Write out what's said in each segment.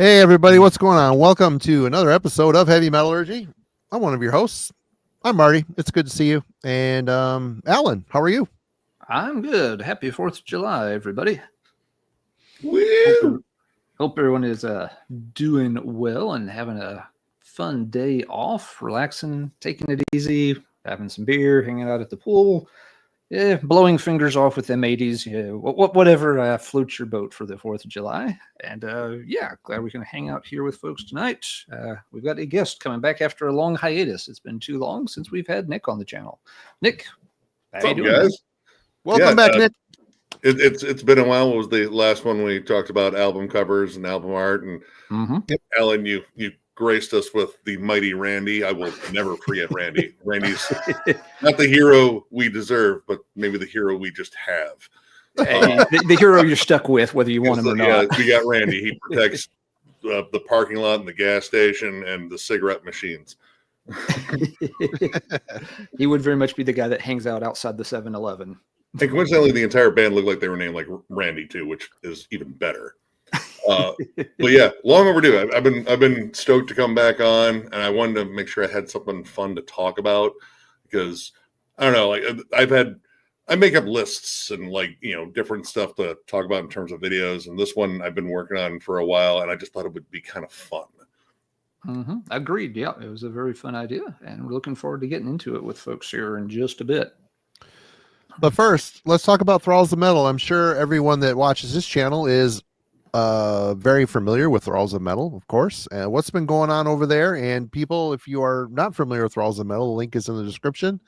Hey everybody, what's going on? Welcome to another episode of Heavy Metallurgy. I'm one of your hosts. I'm Marty. It's good to see you. And Alan, how are you? I'm good. Happy 4th of July, everybody. Woo! Hope everyone is doing well and having a fun day off, relaxing, taking it easy, having some beer, hanging out at the pool, blowing fingers off with M80s, whatever floats your boat for the 4th of July. And glad we can hang out here with folks tonight. We've got a guest coming back after a long hiatus. It's been too long since we've had Nick on the channel. Nick, how you doing, guys? Welcome back, Nick. It's been a while. What was the last one we talked about? Album covers and album art. And Alan, you graced us with the mighty Randy. I will never forget Randy. Randy's not the hero we deserve, but maybe the hero we just have. The hero you're stuck with, whether you want him or not. Yeah, we got Randy. He protects the parking lot and the gas station and the cigarette machines. He would very much be the guy that hangs out outside the 7-Eleven. And coincidentally, the entire band looked like they were named like Randy too, which is even better. But yeah, long overdue. I've been stoked to come back on, and I wanted to make sure I had something fun to talk about because I don't know, like I make up lists and different stuff to talk about in terms of videos, and this one I've been working on for a while, and I just thought it would be kind of fun. Agreed. Yeah, it was a very fun idea, and we're looking forward to getting into it with folks here in just a bit. But first, let's talk about Thraws of Metal. I'm sure everyone that watches this channel is very familiar with Thraws of Metal, of course. And what's been going on over there? And people, if you are not familiar with Thraws of Metal, the link is in the description.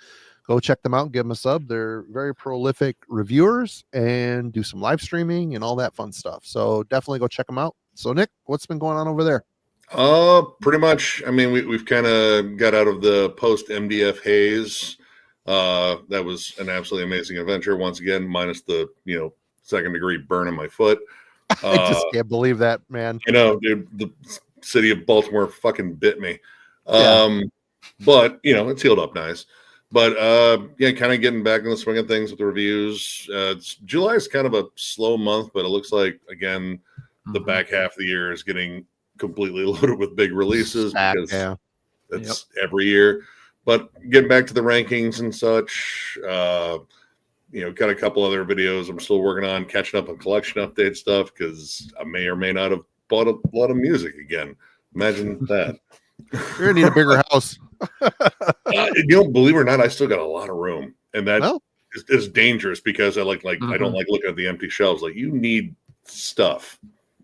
Go check them out, give them a sub. They're very prolific reviewers and do some live streaming and all that fun stuff. So definitely go check them out. So Nick, what's been going on over there? Pretty much. I mean, we've kind of got out of the post MDF haze. That was an absolutely amazing adventure. Once again, minus the second degree burn in my foot. I just can't believe that, man. Dude, the city of Baltimore fucking bit me. But it's healed up nice. But kind of getting back in the swing of things with the reviews. July is kind of a slow month, but it looks like again the back half of the year is getting completely loaded with big releases because it's every year. But getting back to the rankings and such, got a couple other videos I'm still working on, catching up on collection update stuff because I may or may not have bought a lot of music again. Imagine that. You're gonna need a bigger house. Believe it or not, I still got a lot of room, and that is dangerous because I I don't like looking at the empty shelves. Like you need stuff.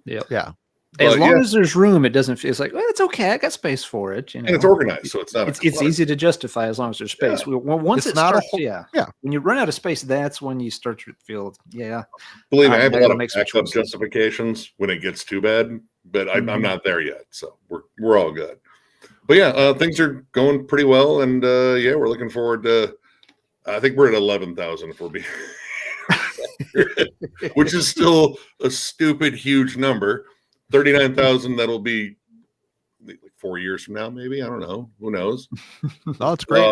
Yeah. As long as there's room, it doesn't feel. It's like, well, it's okay. I got space for it. And it's organized, so it's not. It's easy to justify as long as there's space. Yeah. Once it's not starts, when you run out of space, that's when you start to feel. Believe me, I have a lot of backup justifications when it gets too bad, but I'm not there yet, so we're all good. But things are going pretty well, and we're looking forward to. I think we're at 11,000 if we're being, which is still a stupid huge number. 39,000. That'll be like 4 years from now, maybe. I don't know. Who knows? Oh, it's great.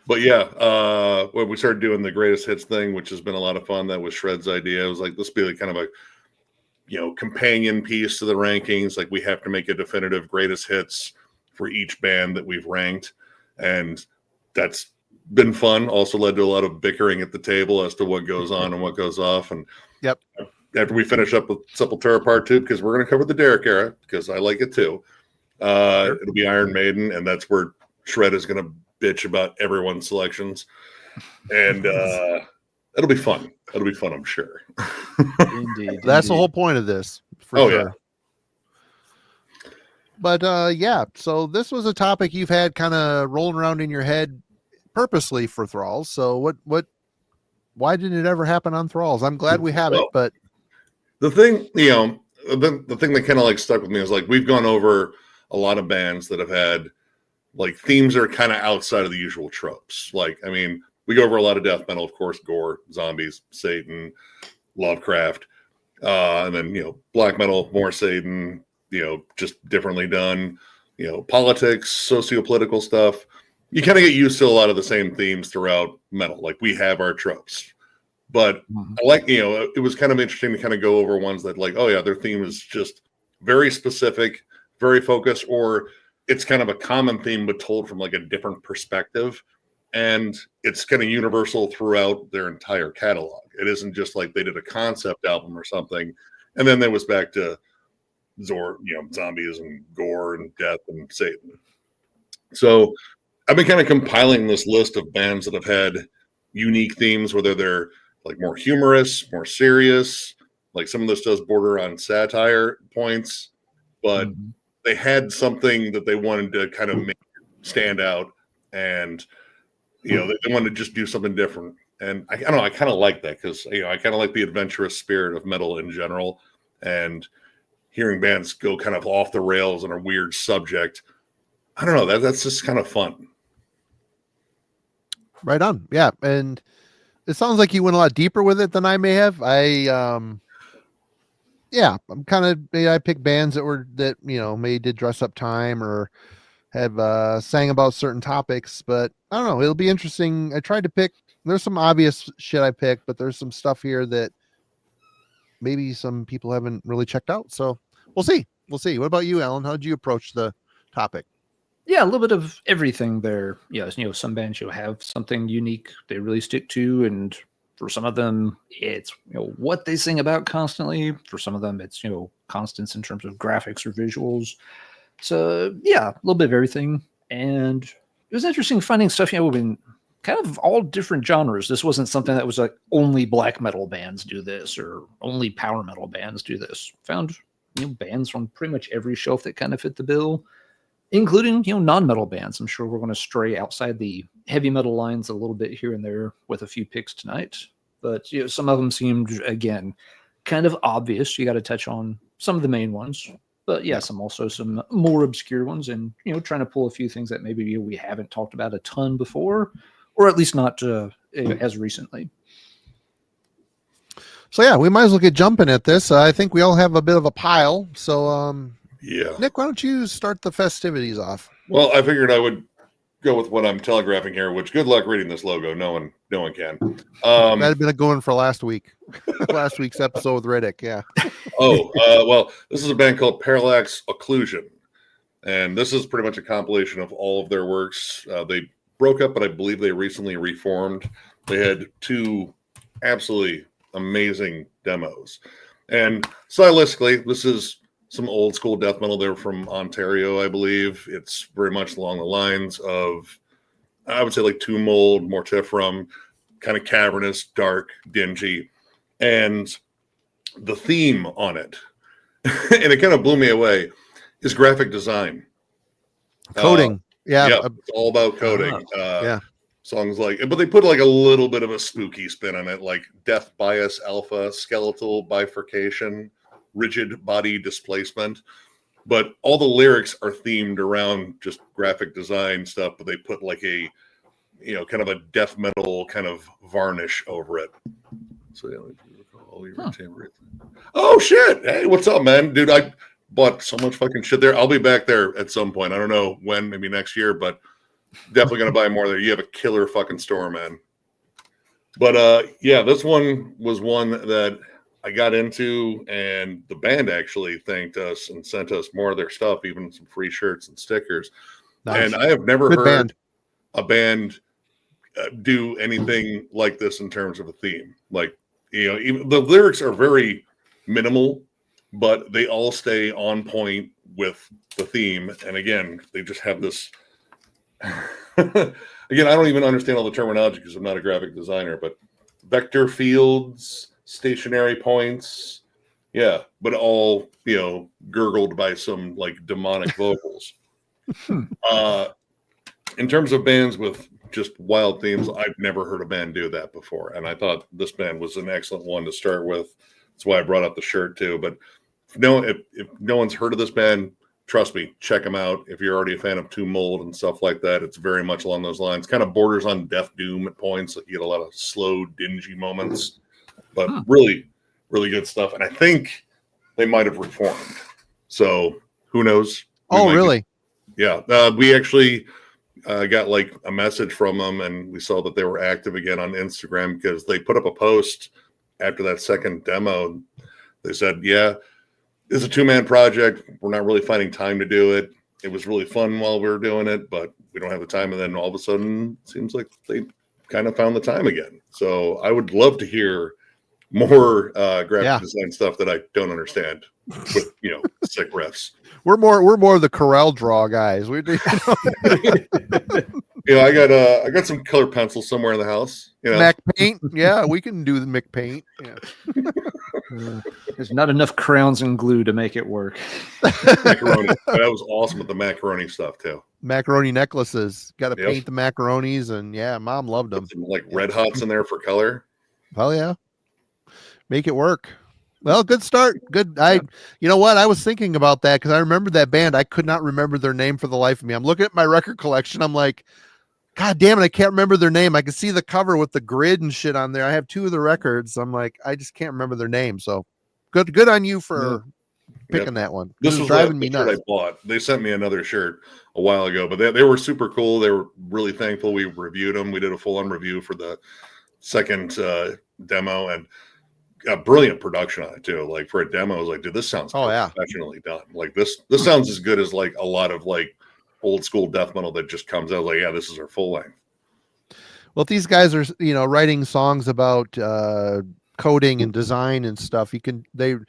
When we started doing the greatest hits thing, which has been a lot of fun, that was Shred's idea. It was like, let's be like kind of a companion piece to the rankings. Like we have to make a definitive greatest hits for each band that we've ranked, and that's been fun. Also led to a lot of bickering at the table as to what goes on and what goes off. And after we finish up with Sepultura Part 2, because we're going to cover the Derek era, because I like it too. It'll be Iron Maiden, and that's where Shred is going to bitch about everyone's selections. And it'll be fun. It'll be fun, I'm sure. Indeed. That's the whole point of this. For sure. Yeah. But so this was a topic you've had kind of rolling around in your head purposely for Thralls. So why didn't it ever happen on Thralls? I'm glad we have it, but the thing, the thing that kind of like stuck with me is like we've gone over a lot of bands that have had like themes that are kind of outside of the usual tropes. Like, I mean, we go over a lot of death metal, of course, gore, zombies, Satan, Lovecraft, and then black metal, more Satan, just differently done, politics, socio-political stuff. You kind of get used to a lot of the same themes throughout metal. Like we have our tropes. But I like, it was kind of interesting to kind of go over ones that like, oh yeah, their theme is just very specific, very focused, or it's kind of a common theme but told from like a different perspective. And it's kind of universal throughout their entire catalog. It isn't just like they did a concept album or something, and then they was back to zombies and gore and death and Satan. So I've been kind of compiling this list of bands that have had unique themes, whether they're like more humorous, more serious, like some of this does border on satire points, but they had something that they wanted to kind of make stand out, and they wanted to just do something different. And I don't know, I kind of like that because I kind of like the adventurous spirit of metal in general, and hearing bands go kind of off the rails on a weird subject, I don't know, that's just kind of fun. Right on. Yeah. And it sounds like you went a lot deeper with it than I may have. I'm kind of, I picked bands that maybe did Dress Up Time or have sang about certain topics, but I don't know, it'll be interesting. I tried to pick, there's some obvious shit I picked, but there's some stuff here that maybe some people haven't really checked out. So we'll see. What about you, Alan? How'd you approach the topic? Yeah, a little bit of everything there. Some bands have something unique they really stick to, and for some of them, it's what they sing about constantly. For some of them, it's constants in terms of graphics or visuals. So yeah, a little bit of everything, and it was interesting finding stuff in kind of all different genres. This wasn't something that was like only black metal bands do this or only power metal bands do this. Found bands from pretty much every shelf that kind of fit the bill, including non-metal bands. I'm sure we're going to stray outside the heavy metal lines a little bit here and there with a few picks tonight, but some of them seemed, again, kind of obvious. You got to touch on some of the main ones, but some more obscure ones, and trying to pull a few things that maybe we haven't talked about a ton before, or at least not as recently. So yeah, we might as well get jumping at this. I think we all have a bit of a pile. So yeah, Nick, why don't you start the festivities off? Well, I figured I would go with what I'm telegraphing here, which good luck reading this logo. No one can. That had been going for last week. Last week's episode with Riddick. Yeah. Well, this is a band called Parallax Occlusion. And this is pretty much a compilation of all of their works. They broke up, but I believe they recently reformed. They had 2 absolutely amazing demos. And stylistically, this is some old school death metal. They're from Ontario, I believe. It's very much along the lines of, I would say, like Tomb Mold, Mortifera, kind of cavernous, dark, dingy. And the theme on it, and it kind of blew me away, is graphic design. Coding. It's all about coding. Songs but they put like a little bit of a spooky spin on it, like death bias alpha, skeletal bifurcation, rigid body displacement. But all the lyrics are themed around just graphic design stuff, but they put like a, kind of a death metal kind of varnish over it. So oh shit. Hey, what's up, man? Dude, I bought so much fucking shit there. I'll be back there at some point. I don't know when, maybe next year, but definitely going to buy more there. You have a killer fucking store, man. But this one was one that I got into, and the band actually thanked us and sent us more of their stuff, even some free shirts and stickers. Nice. And I have never heard a band do anything like this in terms of a theme. Like, even the lyrics are very minimal, but they all stay on point with the theme. And again, they just have this. Again, I don't even understand all the terminology because I'm not a graphic designer, but vector fields, stationary points, but all gurgled by some like demonic vocals. In terms of bands with just wild themes, I've never heard a band do that before, and I thought this band was an excellent one to start with. That's why I brought up the shirt too. But if no one's heard of this band, trust me, check them out. If you're already a fan of Tomb Mold and stuff like that, it's very much along those lines. Kind of borders on Death Doom at points. Like you get a lot of slow, dingy moments, but really, really good stuff. And I think they might have reformed. So who knows? Really? We actually got like a message from them, and we saw that they were active again on Instagram because they put up a post after that second demo. They said, It's a 2-man project. We're not really finding time to do it. It was really fun while we were doing it, but we don't have the time. And then all of a sudden, it seems like they kind of found the time again. So I would love to hear more graphic design stuff that I don't understand with, sick riffs. We're more the Corel Draw guys. We do. I got some color pencils somewhere in the house. Mac Paint. Yeah, we can do the Mac Paint. Yeah. There's not enough crowns and glue to make it work. Macaroni. That was awesome with the macaroni stuff too. Macaroni necklaces. Got to paint the macaronis, and Mom loved them. Some, like red hots in there for color. Hell yeah. Make it work. Well, good start. Good. You know what? I was thinking about that because I remember that band. I could not remember their name for the life of me. I'm looking at my record collection. I'm like, God damn it, I can't remember their name. I can see the cover with the grid and shit on there. I have 2 of the records. I'm like, I just can't remember their name. So good on you for picking that one. This was driving me nuts. I bought. They sent me another shirt a while ago, but they were super cool. They were really thankful. We reviewed them. We did a full-on review for the second demo, and brilliant production on it too. Like for a demo, I was like, dude, this sounds professionally done. Like this sounds as good as like a lot of like old school death metal that just comes out. Like, yeah, this is our full length. Well, if these guys are writing songs about coding and design and stuff, they're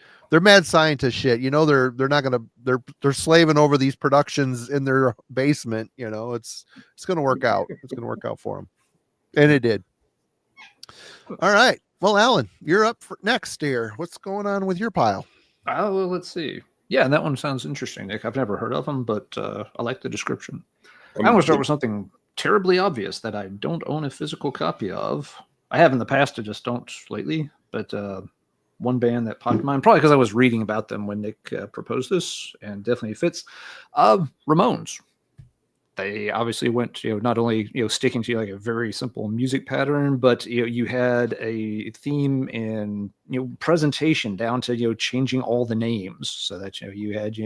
mad scientist shit. They're slaving over these productions in their basement. It's gonna work out. It's gonna work out for them, and it did. All right. Well, Alan, you're up for next here. What's going on with your pile? Oh, well, let's see. Yeah, that one sounds interesting, Nick. I've never heard of them, but I like the description. I want to start with something terribly obvious that I don't own a physical copy of. I have in the past, I just don't lately. But one band that popped in mind, probably because I was reading about them when Nick proposed this, and definitely fits. Ramones. They obviously went, not only, sticking to like a very simple music pattern, but, you had a theme in, presentation down to, changing all the names so that, you had,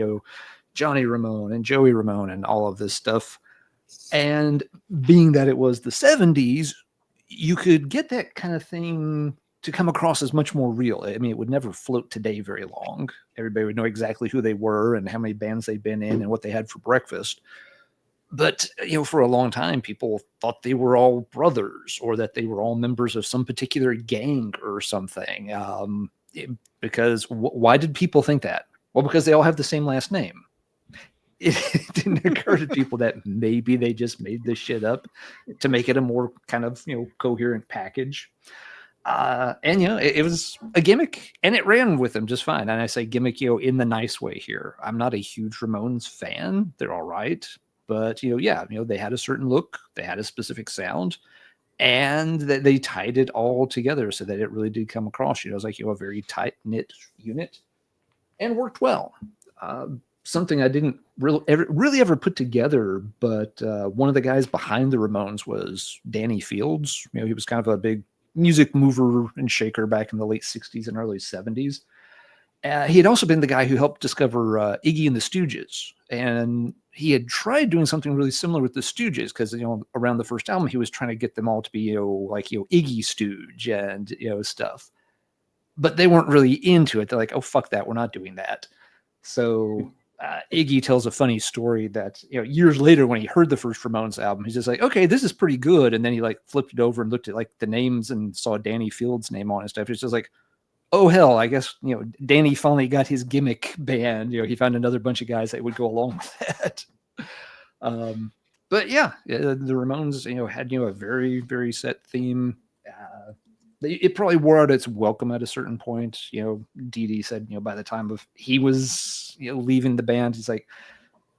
Johnny Ramone and Joey Ramone and all of this stuff. And being that it was the 70s, you could get that kind of thing to come across as much more real. I mean, it would never float today very long. Everybody would know exactly who they were and how many bands they'd been in and what they had for breakfast. But, for a long time, people thought they were all brothers or that they were all members of some particular gang or something. Because why did people think that? Well, because they all have the same last name. It didn't occur to people that maybe they just made this shit up to make it a more kind of, coherent package. And, it was a gimmick and it ran with them just fine. And I say gimmick, in the nice way here. I'm not a huge Ramones fan. They're all right. But, they had a certain look, they had a specific sound, and they tied it all together so that it really did come across, it was like, a very tight-knit unit and worked well. Something I didn't really ever put together, but one of the guys behind the Ramones was Danny Fields. He was kind of a big music mover and shaker back in the late 60s and early 70s. He had also been the guy who helped discover Iggy and the Stooges, and he had tried doing something really similar with the Stooges because, around the first album, he was trying to get them all to be, Iggy Stooge and, stuff. But they weren't really into it. They're like, oh, fuck that. We're not doing that. So Iggy tells a funny story that, years later when he heard the first Ramones album, he's just like, okay, this is pretty good. And then he flipped it over and looked at the names and saw Danny Fields' name on it and stuff. It's just like, oh, hell, I guess, Danny finally got his gimmick band. He found another bunch of guys that would go along with that. But yeah, the Ramones, had, a very, very set theme. It probably wore out its welcome at a certain point. Dee Dee said, by the time he was, leaving the band, he's like,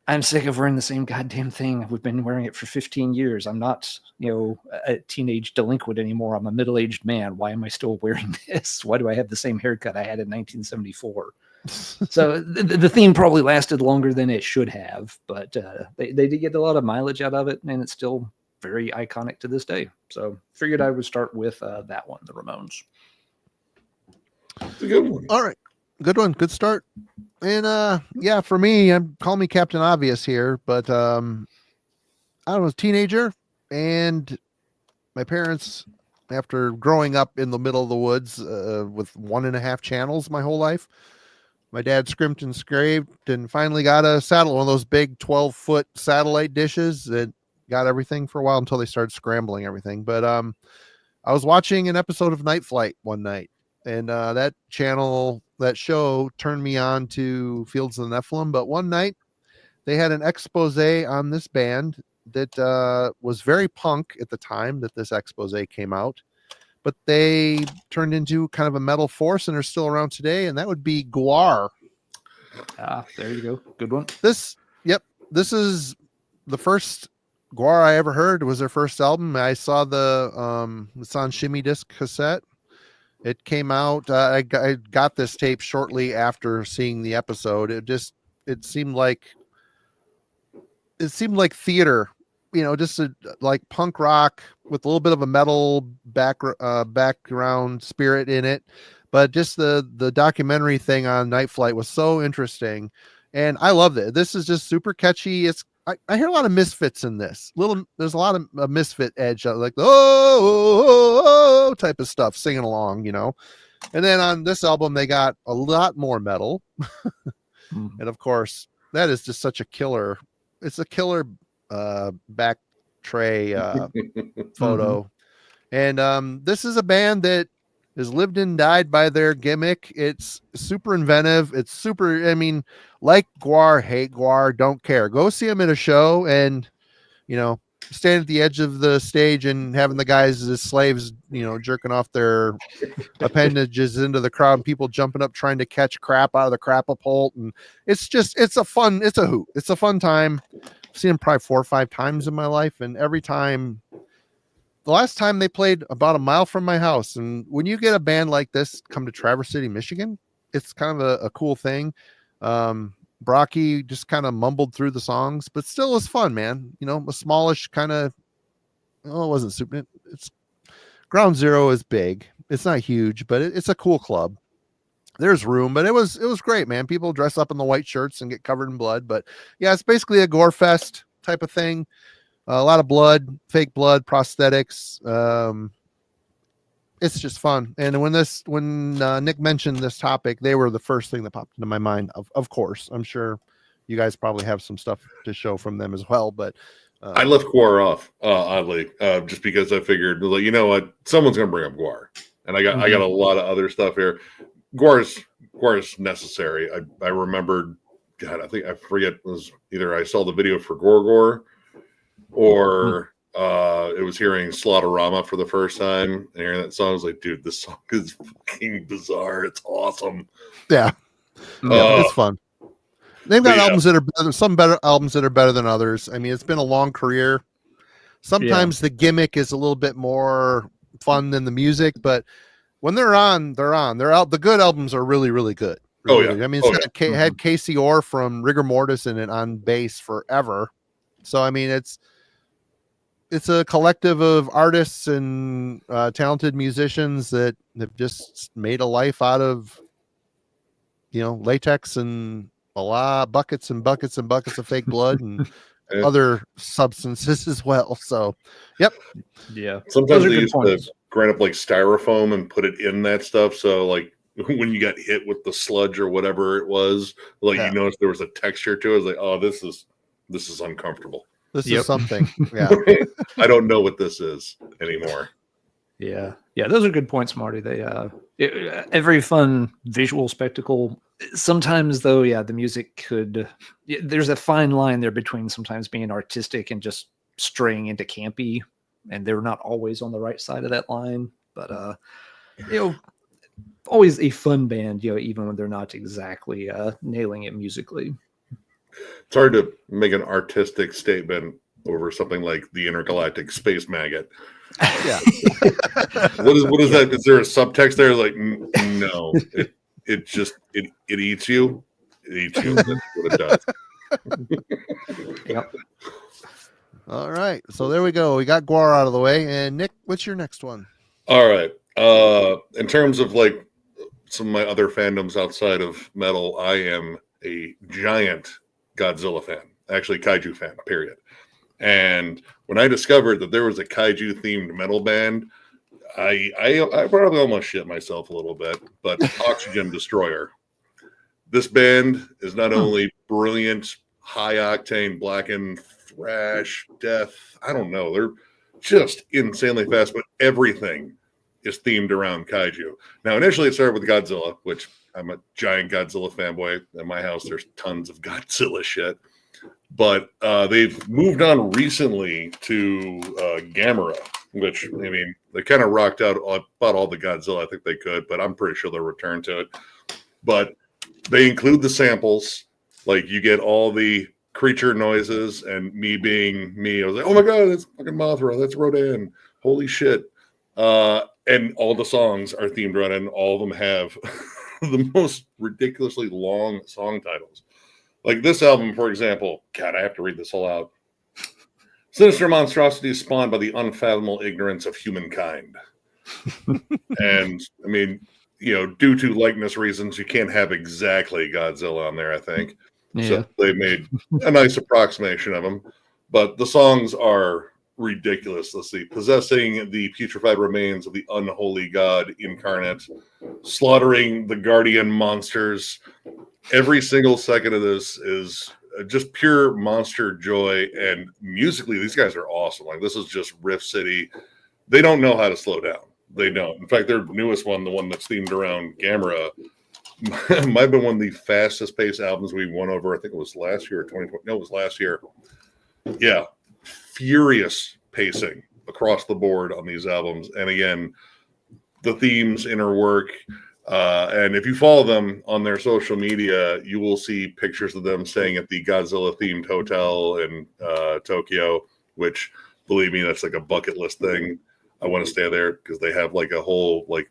I'm sick of wearing the same goddamn thing. We've been wearing it for 15 years. I'm not, a teenage delinquent anymore. I'm a middle-aged man. Why am I still wearing this? Why do I have the same haircut I had in 1974? So the theme probably lasted longer than it should have, but they did get a lot of mileage out of it, and it's still very iconic to this day. So figured I would start with that one, the Ramones. It's a good one. All right. Good one. Good start. And for me, call me Captain Obvious here, but I was a teenager, and my parents, after growing up in the middle of the woods with 1.5 channels my whole life, My dad scrimped and scraped and finally got a saddle, one of those big 12-foot satellite dishes that got everything for a while until they started scrambling everything. But I was watching an episode of Night Flight one night, and that show turned me on to Fields of the Nephilim. But one night they had an expose on this band that was very punk at the time that this expose came out, but they turned into kind of a metal force and are still around today, and that would be Gwar. There you go. Good one. This is the first Gwar I ever heard. Was their first album. I saw it's on Shimmy Disc cassette. It came out. I got this tape shortly after seeing the episode. It seemed like theater, just like punk rock with a little bit of a metal background spirit in it. But just the documentary thing on Night Flight was so interesting, and I loved it. This is just super catchy. I hear a lot of Misfits in this. There's a lot of Misfit edge, like oh type of stuff, singing along, And then on this album, they got a lot more metal, and of course, that is just such a killer. It's a killer back tray photo, and this is a band that has lived and died by their gimmick. It's super inventive. It's super, like Gwar, hate Gwar, don't care. Go see them at a show and, stand at the edge of the stage and having the guys as slaves, jerking off their appendages into the crowd and people jumping up trying to catch crap out of the crapapult. And it's a hoot. It's a fun time. I've seen them probably 4 or 5 times in my life. And every time, the last time they played about a mile from my house. And when you get a band like this come to Traverse City, Michigan, it's kind of a cool thing. Brocky just kind of mumbled through the songs, but still was fun, man. A smallish kind of, it wasn't super. It's Ground Zero is big. It's not huge, but it's a cool club. There's room, but it was great, man. People dress up in the white shirts and get covered in blood. But yeah, it's basically a gore fest type of thing. A lot of blood, fake blood, prosthetics. It's just fun. And when Nick mentioned this topic, they were the first thing that popped into my mind. Of course, I'm sure you guys probably have some stuff to show from them as well. But I left Gwar off, oddly, just because I figured, you know what, someone's going to bring up Gwar, and I got a lot of other stuff here. Gwar is necessary. I remembered, God, I forget, it was either I saw the video for Gorgor or it was hearing Slaughterama for the first time and hearing that song. I was like, dude, this song is fucking bizarre. It's awesome. Yeah, it's fun. They've got albums that are better, some better albums that are better than others. It's been a long career. Sometimes the gimmick is a little bit more fun than the music, but when they're on, they're out. The good albums are really, really good. Really, it's had Casey Orr from Rigor Mortis in it on bass forever. So it's a collective of artists and talented musicians that have just made a life out of, latex and a lot buckets and buckets and buckets of fake blood and other substances as well. So, yep. Yeah. Sometimes they used to grind up like styrofoam and put it in that stuff. So like when you got hit with the sludge or whatever it was, you noticed there was a texture to it. It's like, oh, this is uncomfortable. This is something. Yeah. I don't know what this is anymore. Yeah. Those are good points, Marty. They every fun visual spectacle. Sometimes, though, the music could. There's a fine line there between sometimes being artistic and just straying into campy, and they're not always on the right side of that line. But always a fun band, even when they're not exactly nailing it musically. It's hard to make an artistic statement over something like the Intergalactic Space Maggot. Yeah. What is that? Is there a subtext there? Like, no, it eats you. It eats you. That's what it does. Yep. All right. So there we go. We got Gwar out of the way. And Nick, what's your next one? All right. In terms of like some of my other fandoms outside of metal, I am a giant Godzilla fan, actually Kaiju fan, period. And when I discovered that there was a Kaiju themed metal band, I probably almost shit myself a little bit, but Oxygen Destroyer. this band is not only brilliant, high octane, blackened, thrash, death. I don't know. They're just insanely fast, but everything is themed around kaiju. Now, initially it started with Godzilla, which I'm a giant Godzilla fanboy. At my house, there's tons of Godzilla shit. But they've moved on recently to Gamera, which, I mean, they kind of rocked out about all the Godzilla I think they could, but I'm pretty sure they'll return to it. But they include the samples. Like, you get all the creature noises, and me being me, I was like, oh my god, that's fucking Mothra, that's Rodan, holy shit. And all the songs are themed around it, and all of them have the most ridiculously long song titles. Like this album, for example, God, I have to read this all out. Sinister monstrosities spawned by the unfathomable ignorance of humankind. And, I mean, you know, due to likeness reasons, you can't have exactly Godzilla on there, I think. Yeah. So they made a nice approximation of him. But the songs are ridiculous. Let's see. Possessing the putrefied remains of the unholy god incarnate, slaughtering the guardian monsters. Every single second of this is just pure monster joy. And musically, these guys are awesome. Like, this is just Riff City. They don't know how to slow down. They don't. In fact, their newest one, the one that's themed around Gamera, might have been one of the fastest paced albums we won over. I think it was last year or 2020. No, it was last year. Yeah. Furious pacing across the board on these albums. And again, the themes, inner work. And if you follow them on their social media, you will see pictures of them staying at the Godzilla themed hotel in Tokyo, which, believe me, that's like a bucket list thing. I want to stay there because they have like a whole like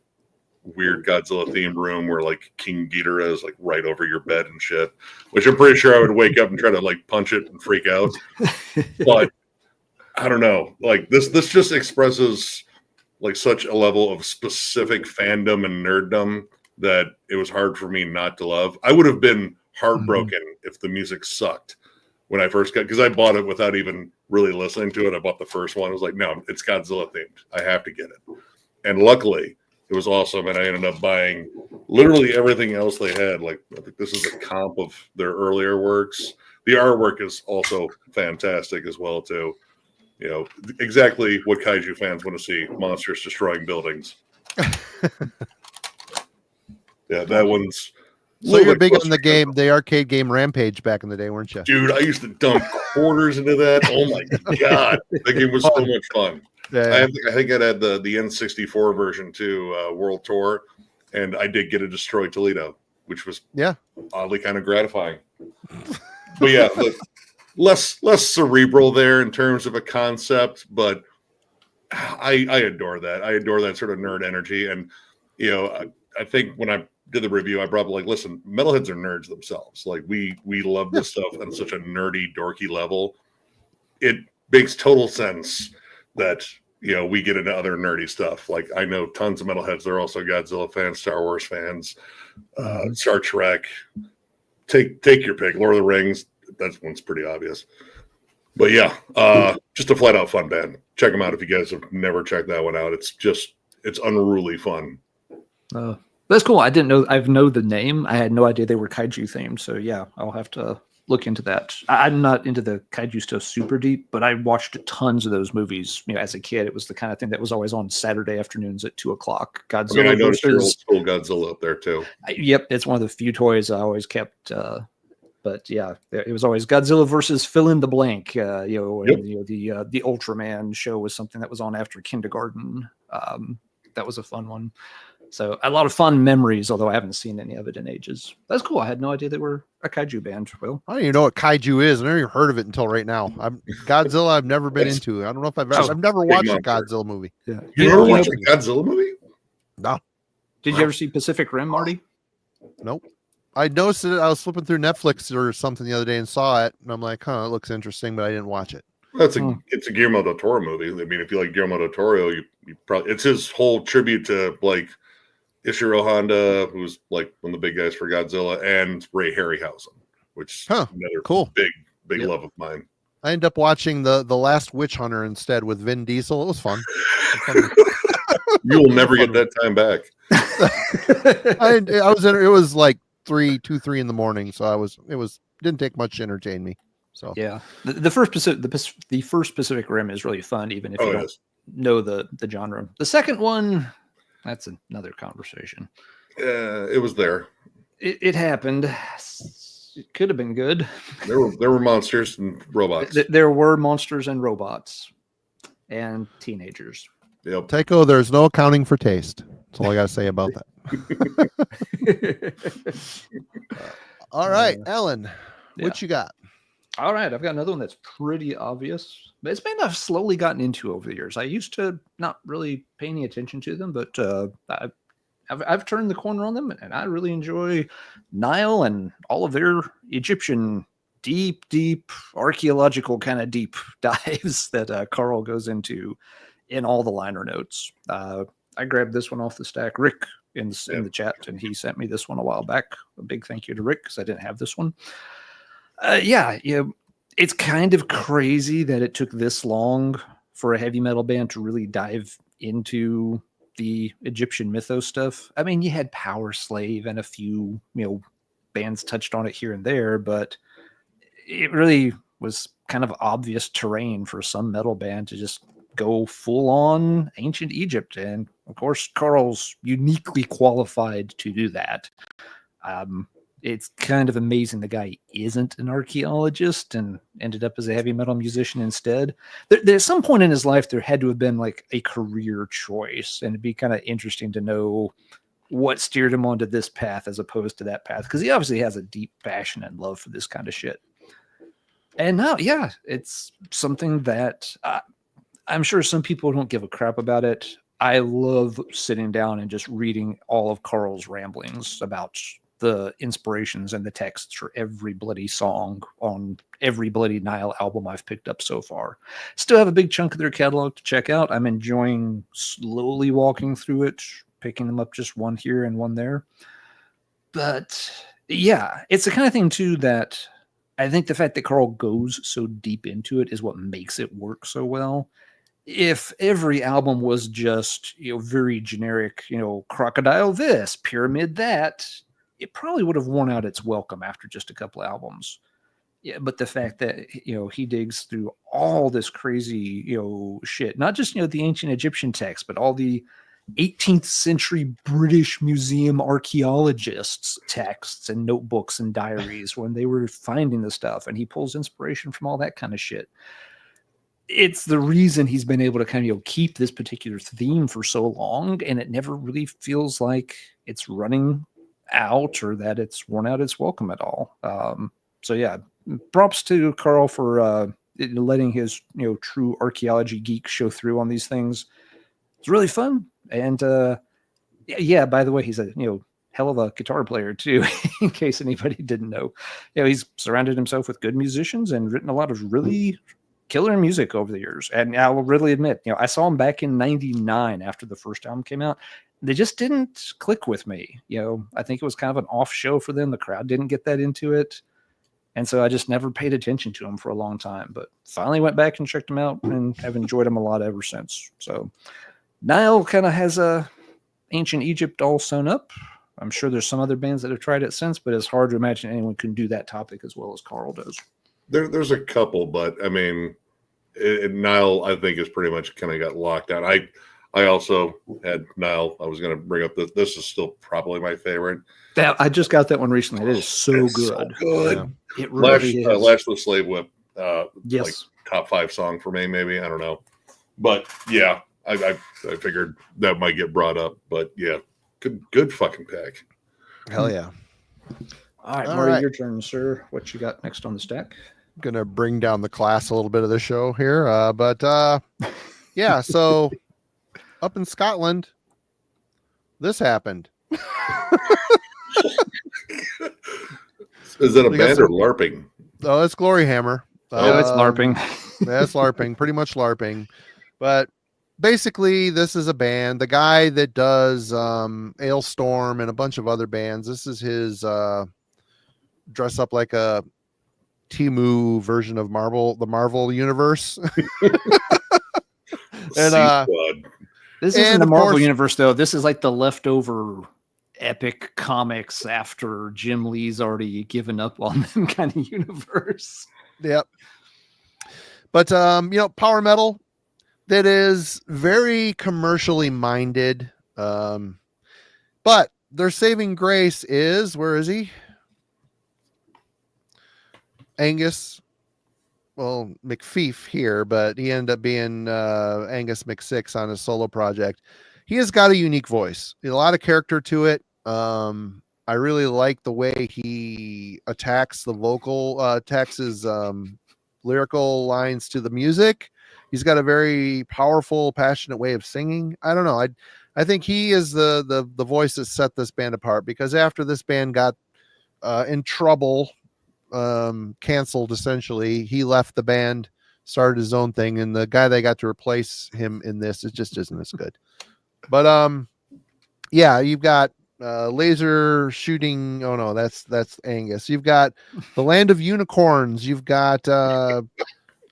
weird Godzilla themed room where like King Ghidorah is like right over your bed and shit, which I'm pretty sure I would wake up and try to like punch it and freak out. But I don't know, like this just expresses like such a level of specific fandom and nerddom that it was hard for me not to love. I would have been heartbroken if the music sucked when I first got, because I bought it without even really listening to it. I bought the first one. I was like, no, it's Godzilla themed. I have to get it. And luckily, it was awesome. And I ended up buying literally everything else they had. Like, I think this is a comp of their earlier works. The artwork is also fantastic as well, too. You know, exactly what kaiju fans want to see: monsters destroying buildings. Yeah, that one's. So you're big on the game, the arcade game Rampage back in the day, weren't you? Dude, I used to dump quarters into that. Oh my god, that game was so much fun. Yeah. I think I had the N64 version too, World Tour, and I did get a Destroy Toledo, which was oddly kind of gratifying. But yeah, less cerebral there in terms of a concept, but I adore that. I adore that sort of nerd energy, and you know, I think when I did the review, I brought up like, listen, metalheads are nerds themselves. Like we love this stuff on such a nerdy, dorky level. It makes total sense that, you know, we get into other nerdy stuff. Like I know tons of metalheads. They're also Godzilla fans, Star Wars fans, Star Trek. Take your pick. Lord of the Rings. That one's pretty obvious. But yeah, just a flat out fun band. Check them out if you guys have never checked that one out. It's unruly fun. That's cool. I didn't know. I know the name. I had no idea they were kaiju themed. So yeah, I'll have to look into that. I'm not into the kaiju stuff super deep, but I watched tons of those movies. You know, as a kid, it was the kind of thing that was always on Saturday afternoons at 2:00. Godzilla. I noticed your old school Godzilla up there too. Yep, it's one of the few toys I always kept. But yeah, it was always Godzilla versus fill in the blank. The Ultraman show was something that was on after kindergarten. That was a fun one. So a lot of fun memories, although I haven't seen any of it in ages. That's cool. I had no idea they were a kaiju band. Will, I don't even know what kaiju is. I've never even heard of it until right now. Godzilla, I've never been into. I don't know if I've never watched a Godzilla movie. Yeah. You never watched a Godzilla movie? No. Did you ever see Pacific Rim, Marty? Nope. I noticed it. I was flipping through Netflix or something the other day and saw it, and I'm like, "Huh, it looks interesting," but I didn't watch it. It's a Guillermo del Toro movie. I mean, if you like Guillermo del Toro, you probably it's his whole tribute to like Ishiro Honda, who's like one of the big guys for Godzilla, and Ray Harryhausen, which is another cool big love of mine. I ended up watching the Last Witch Hunter instead with Vin Diesel. It was fun. You will never get that time back. It was like 2, 3 in the morning. So didn't take much to entertain me. So Yeah, the first Pacific Rim is really fun, even if you don't know the genre. The second one, that's another conversation. It was there. It happened. It could have been good. There were monsters and robots. There were monsters and robots and teenagers. Yep. Tycho, there's no accounting for taste. That's all I got to say about that. All right, Ellen, what you got? All right, I've got another one that's pretty obvious, but it's been I've slowly gotten into over the years. I used to not really pay any attention to them, but I've turned the corner on them, and I really enjoy Nile and all of their Egyptian deep archaeological kind of deep dives that Carl goes into in all the liner notes. I grabbed this one off the stack. Rick in the chat, and he sent me this one a while back. A big thank you to Rick because I didn't have this one. It's kind of crazy that it took this long for a heavy metal band to really dive into the Egyptian mythos stuff. I mean, you had Power Slave and a few, bands touched on it here and there, but it really was kind of obvious terrain for some metal band to just go full on ancient Egypt. And of course, Carl's uniquely qualified to do that. It's kind of amazing the guy isn't an archaeologist and ended up as a heavy metal musician instead. There's some point in his life there had to have been like a career choice, and it'd be kind of interesting to know what steered him onto this path as opposed to that path, because he obviously has a deep passion and love for this kind of shit. And now, it's something that I'm sure some people don't give a crap about it. I love sitting down and just reading all of Carl's ramblings about the inspirations and the texts for every bloody song on every bloody Nile album I've picked up so far. Still have a big chunk of their catalog to check out. I'm enjoying slowly walking through it, picking them up just one here and one there. But it's the kind of thing too that I think the fact that Carl goes so deep into it is what makes it work so well. If every album was just, very generic, crocodile this, pyramid that, it probably would have worn out its welcome after just a couple of albums. Yeah, but the fact that, he digs through all this crazy, shit, not just, the ancient Egyptian text, but all the 18th century British museum archaeologists' texts and notebooks and diaries when they were finding the stuff. And he pulls inspiration from all that kind of shit. It's the reason he's been able to kind of keep this particular theme for so long, and it never really feels like it's running out or that it's worn out its welcome at all. Props to Carl for letting his true archaeology geek show through on these things. It's really fun, and by the way, he's a hell of a guitar player too. In case anybody didn't know, he's surrounded himself with good musicians and written a lot of really killer music over the years. And I will really admit, I saw him back in '99 after the first album came out. They just didn't click with me. I think it was kind of an off show for them. The crowd didn't get that into it. And so I just never paid attention to him for a long time, but finally went back and checked him out and have enjoyed him a lot ever since. So Nile kind of has a ancient Egypt all sewn up. I'm sure there's some other bands that have tried it since, but it's hard to imagine anyone can do that topic as well as Carl does. There's a couple, but I mean, Nile, I think, is pretty much kind of got locked out. I also had Nile. I was going to bring up this. This is still probably my favorite. I just got that one recently. It is so good. So good. Yeah. It really is. Lash the Slave Whip. Yes. Like top 5 song for me, maybe. I don't know. But yeah, I figured that might get brought up. But yeah, good fucking pick. Hell yeah. All right, Marty, your turn, sir. What you got next on the stack? Going to bring down the class a little bit of the show here. So up in Scotland, this happened. Is that a band or LARPing? Oh, it's Glory Hammer. It's LARPing. That's LARPing, pretty much LARPing. But basically, this is a band. The guy that does Ailstorm and a bunch of other bands, this is his dress up like a Temu version of the Marvel universe. And this isn't the Marvel universe, though. This is like the leftover epic comics after Jim Lee's already given up on them kind of universe. Yep. But power metal that is very commercially minded. But their saving grace is, where is he? Angus. Well, McFeef here, but he ended up being Angus McSix on his solo project. He has got a unique voice, a lot of character to it. I really like the way he attacks the vocal, attacks his lyrical lines to the music. He's got a very powerful, passionate way of singing. I don't know. I think he is the voice that set this band apart, because after this band got in trouble, canceled, essentially, he left the band, started his own thing, and the guy they got to replace him in this, it just isn't as good. But yeah, you've got laser shooting. Oh no, that's Angus. You've got the Land of Unicorns. You've got where's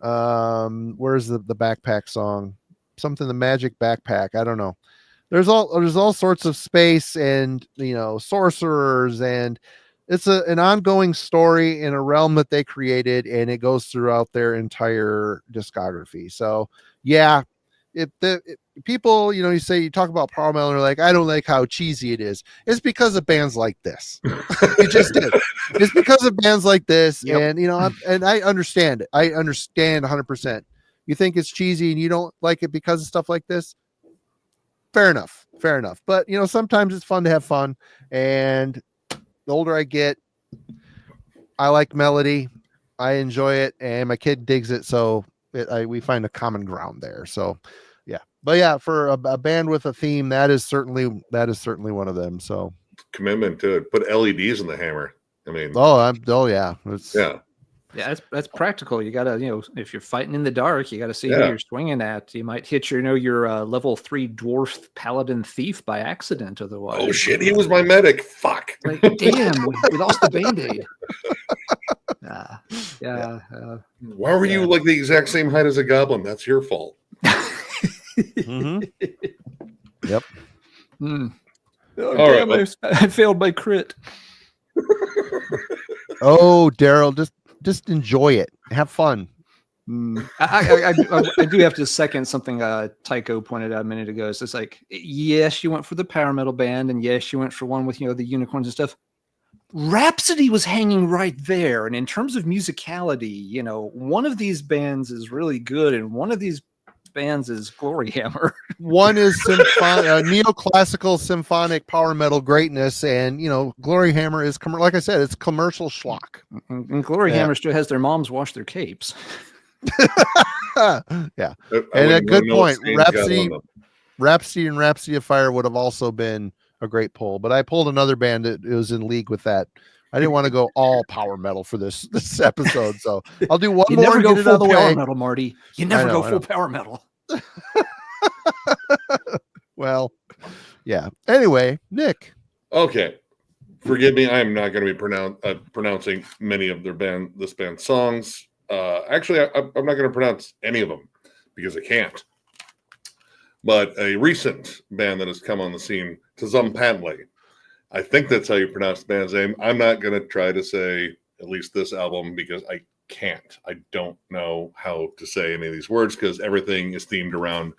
the backpack song? Something, the Magic Backpack. I don't know. There's all sorts of space and sorcerers, and it's an ongoing story in a realm that they created, and it goes throughout their entire discography. So yeah, people, you say, you talk about power metal, and they're like, I don't like how cheesy it is. It's because of bands like this. It just is. It's because of bands like this. Yep. And I understand it. I understand 100%. You think it's cheesy and you don't like it because of stuff like this. Fair enough. But sometimes it's fun to have fun. And the older I get, I like melody. I enjoy it, and my kid digs it. So we find a common ground there. So yeah, but yeah, for a band with a theme, that is certainly one of them. So commitment to it. Put LEDs in the hammer. I mean, yeah, that's practical. You gotta, if you're fighting in the dark, you gotta see who you're swinging at. You might hit your level 3 dwarf paladin thief by accident. Otherwise, oh shit, he was my medic. Fuck. Like, damn, we lost the Band-Aid. Why were you like the exact same height as a goblin? That's your fault. Mm-hmm. Yep. Mm. Oh, damn, right, I failed my crit. Oh, Daryl, just enjoy it. Have fun. I do have to second something Tycho pointed out a minute ago. It's like, yes, you went for the power metal band, and yes, you went for one with the unicorns and stuff. Rhapsody was hanging right there, and in terms of musicality, one of these bands is really good, and one of these bands is Glory Hammer. One is neoclassical symphonic power metal greatness, and Glory Hammer is, like I said, it's commercial schlock. And Glory Hammer still has their moms wash their capes. Yeah, and a good point. Rhapsody and Rhapsody of Fire would have also been a great pull, but I pulled another band that was in league with that. I didn't want to go all power metal for this episode, so I'll do one more. Never go full power way. metal, Marty. You never go full power metal. Well, yeah. Anyway, Nick. Okay, forgive me. I am not going to be pronouncing many of this band's songs. Actually, I'm not going to pronounce any of them because I can't. But a recent band that has come on the scene, Taz Pantley. I think that's how you pronounce the band's name. I'm not going to try to say at least this album because I can't. I don't know how to say any of these words because everything is themed around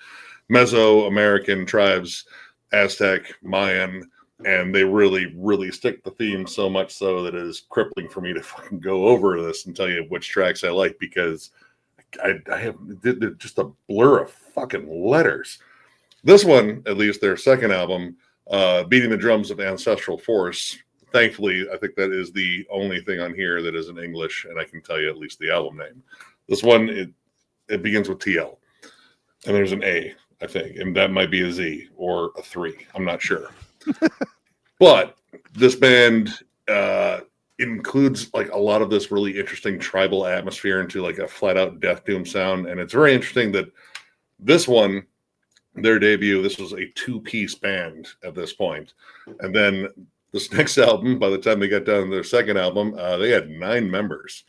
Mesoamerican tribes, Aztec, Mayan, and they really, really stick the theme so much so that it is crippling for me to fucking go over this and tell you which tracks I like because I have just a blur of fucking letters. This one, at least their second album, Beating the Drums of Ancestral Force. Thankfully, I think that is the only thing on here that is in English, and I can tell you at least the album name. This one, it begins with TL, and there's an A, I think, and that might be a Z or a 3. I'm not sure. But this band includes like a lot of this really interesting tribal atmosphere into like a flat-out death doom sound, and it's very interesting that this one, their debut, this was a 2-piece band at this point. And then this next album, by the time they got down to their second album, they had 9 members.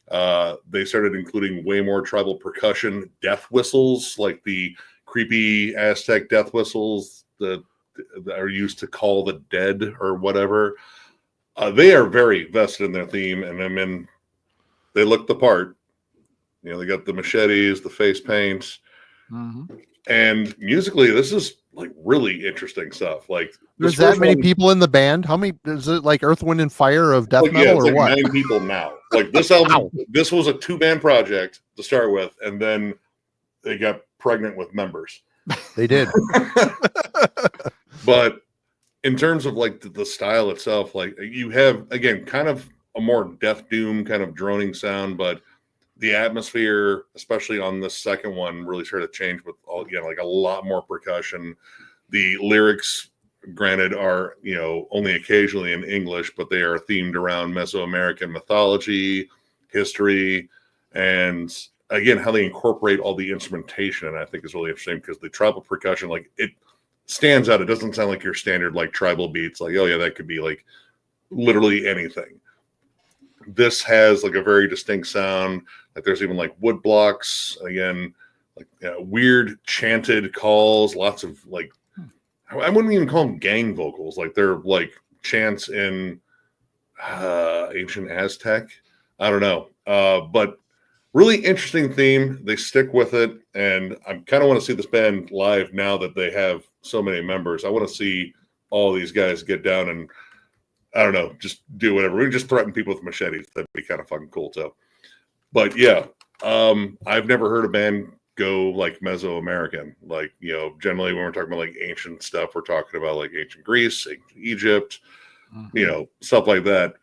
They started including way more tribal percussion, death whistles, like the creepy Aztec death whistles, the are used to Call the Dead or whatever. They are very vested in their theme, and I mean, they look the part. You know, they got the machetes, the face paint, and musically, this is like really interesting stuff. Like, there's that many people in the band. How many is it? Like Earth, Wind, and Fire of death metal, it's or like what? 9 people now. Like this album, this was a 2-band project to start with, and then they got pregnant with members. They did. But in terms of like the style itself, like you have, again, kind of a more death doom kind of droning sound, but the atmosphere, especially on this second one, really started to change with all, you know, like a lot more percussion. The lyrics, granted, are, you know, only occasionally in English, but they are themed around Mesoamerican mythology, history, and again, how they incorporate all the instrumentation. And I think is really interesting because the tribal percussion, like, it stands out. It doesn't sound like your standard like tribal beats, like, oh yeah, that could be like literally anything. This has like a very distinct sound. Like there's even like wood blocks, again, like weird chanted calls, lots of like, I wouldn't even call them gang vocals. Like they're like chants in ancient Aztec. I don't know. But really interesting theme. They stick with it. And I kind of want to see this band live now that they have so many members. I want to see all these guys get down and, I don't know, just do whatever. We just threaten people with machetes. That'd be kind of fucking cool too. But yeah, I've never heard a band go like Mesoamerican. Like, you know, generally when we're talking about like ancient stuff, we're talking about like ancient Greece, ancient Egypt, you know, stuff like that.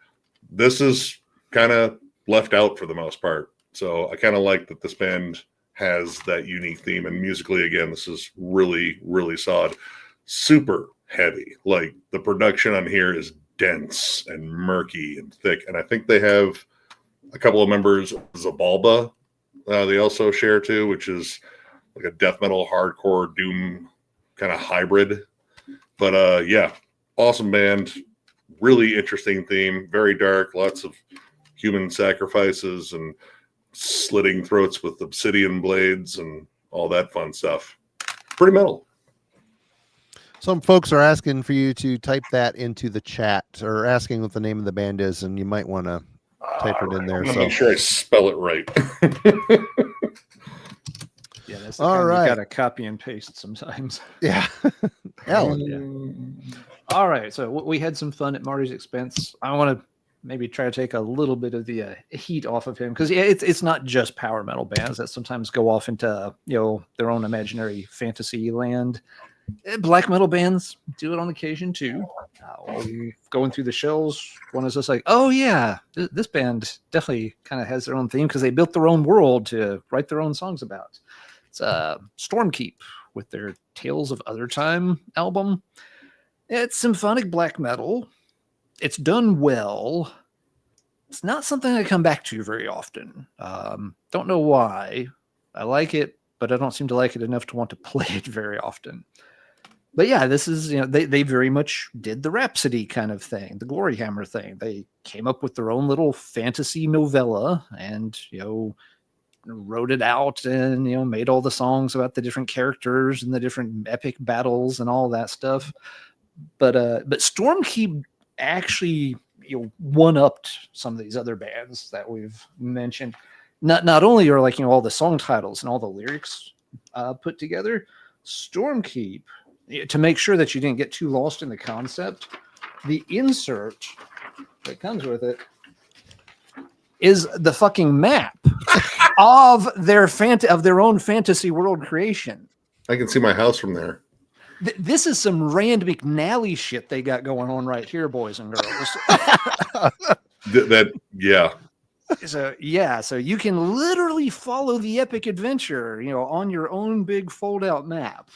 This is kind of left out for the most part. So I kind of like that this band has that unique theme. And musically, again, this is really, really solid. Super heavy. Like the production on here is dense and murky and thick. And I think they have a couple of members of Zabalba. They also share too, which is like a death metal, hardcore, doom kind of hybrid. But yeah, awesome band. Really interesting theme. Very dark. Lots of human sacrifices and slitting throats with obsidian blades and all that fun stuff. Pretty metal. Some folks are asking for you to type that into the chat, or asking what the name of the band is, and you might want to type it in there. I'm make sure I spell it right. Yeah, that's the all right. You got to copy and paste sometimes. Yeah. Alan. Yeah. All right. So we had some fun at Marty's expense. I want to maybe try to take a little bit of the heat off of him, because it's not just power metal bands that sometimes go off into, you know, their own imaginary fantasy land. Black metal bands do it on occasion too. Going through the shells, one is just like, oh yeah, this band definitely kind of has their own theme because they built their own world to write their own songs about. It's Stormkeep with their Tales of Other Time album. It's symphonic black metal. It's done well. It's not something I come back to very often. Don't know why. I like it, but I don't seem to like it enough to want to play it very often. But yeah, this is, you know, they very much did the Rhapsody kind of thing, the Glory Hammer thing. They came up with their own little fantasy novella and, you know, wrote it out and, you know, made all the songs about the different characters and the different epic battles and all that stuff. But Stormkeep actually, you know, one-upped some of these other bands that we've mentioned. Not only are, like, you know, all the song titles and all the lyrics put together, Stormkeep, to make sure that you didn't get too lost in the concept, the insert that comes with it is the fucking map of their own fantasy world creation. I can see my house from there. This is some Rand McNally shit they got going on right here, boys and girls. Yeah. So you can literally follow the epic adventure, you know, on your own big fold-out map.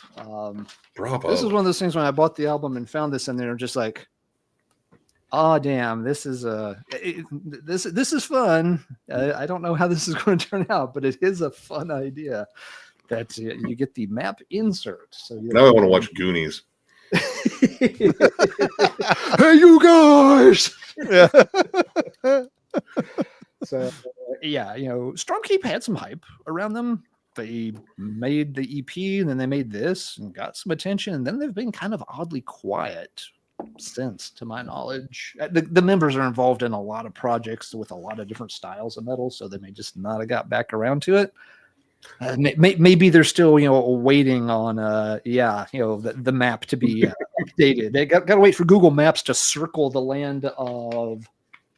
Bravo. This is one of those things when I bought the album and found this in there, I'm just like, oh damn, this is this is fun. I don't know how this is going to turn out, but it is a fun idea that you get the map insert. So now I want to watch Goonies. Hey, you guys! So yeah, you know, Stormkeep had some hype around them. They made the EP, and then they made this and got some attention, and then they've been kind of oddly quiet since, to my knowledge. The members are involved in a lot of projects with a lot of different styles of metal, so they may just not have got back around to it. Maybe they're still, waiting on, the map to be updated. They got to wait for Google Maps to circle the land of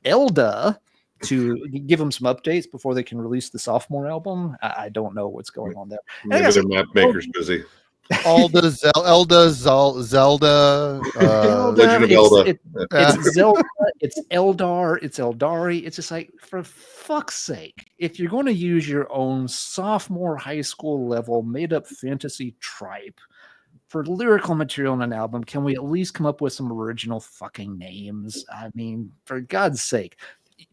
Elda to give them some updates before they can release the sophomore album. I don't know what's going on there. Maybe the map maker's busy. Zelda, Legend of Elda. It's Zelda, it's Eldar, it's Eldari. It's just like, for fuck's sake, if you're going to use your own sophomore high school level made up fantasy tripe for lyrical material in an album, can we at least come up with some original fucking names? I mean, for God's sake,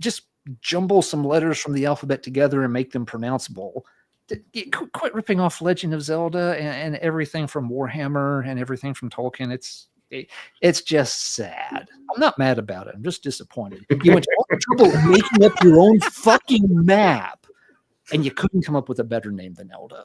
just jumble some letters from the alphabet together and make them pronounceable. Quit ripping off Legend of Zelda and everything from Warhammer and everything from Tolkien. It's just sad. I'm not mad about it. I'm just disappointed. You went to all the trouble making up your own fucking map, and you couldn't come up with a better name than Elda.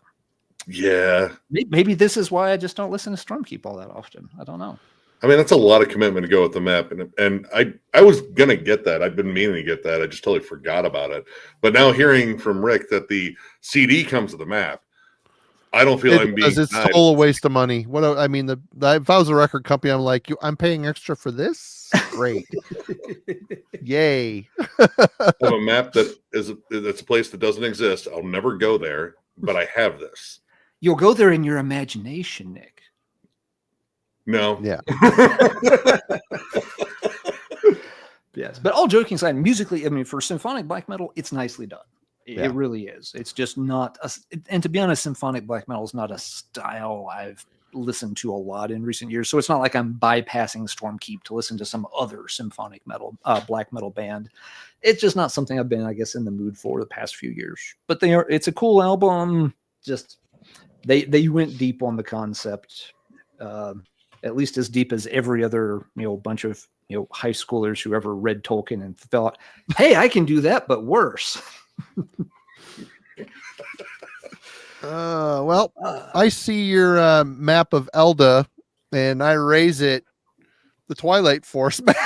Yeah. Maybe this is why I just don't listen to Stormkeep all that often. I don't know. I mean, that's a lot of commitment to go with the map, and I was gonna get that. I've been meaning to get that. I just totally forgot about it. But now hearing from Rick that the CD comes with the map, I don't feel I'm being. Because it's still a waste of money. I mean, if I was a record company, I'm like, I'm paying extra for this. Great, yay! I have a map that's a place that doesn't exist. I'll never go there, but I have this. You'll go there in your imagination, Nick. No. Yeah. Yes, but all joking aside, musically, I mean, for symphonic black metal, it's nicely done. It really is. It's just not, and to be honest, symphonic black metal is not a style I've listened to a lot in recent years. So it's not like I'm bypassing Stormkeep to listen to some other symphonic metal, black metal band. It's just not something I've been, I guess, in the mood for the past few years. But it's a cool album. Just they went deep on the concept. At least as deep as every other, bunch of, high schoolers who ever read Tolkien and thought, hey, I can do that, but worse. I see your map of Elda, and I raise it the Twilight Force map.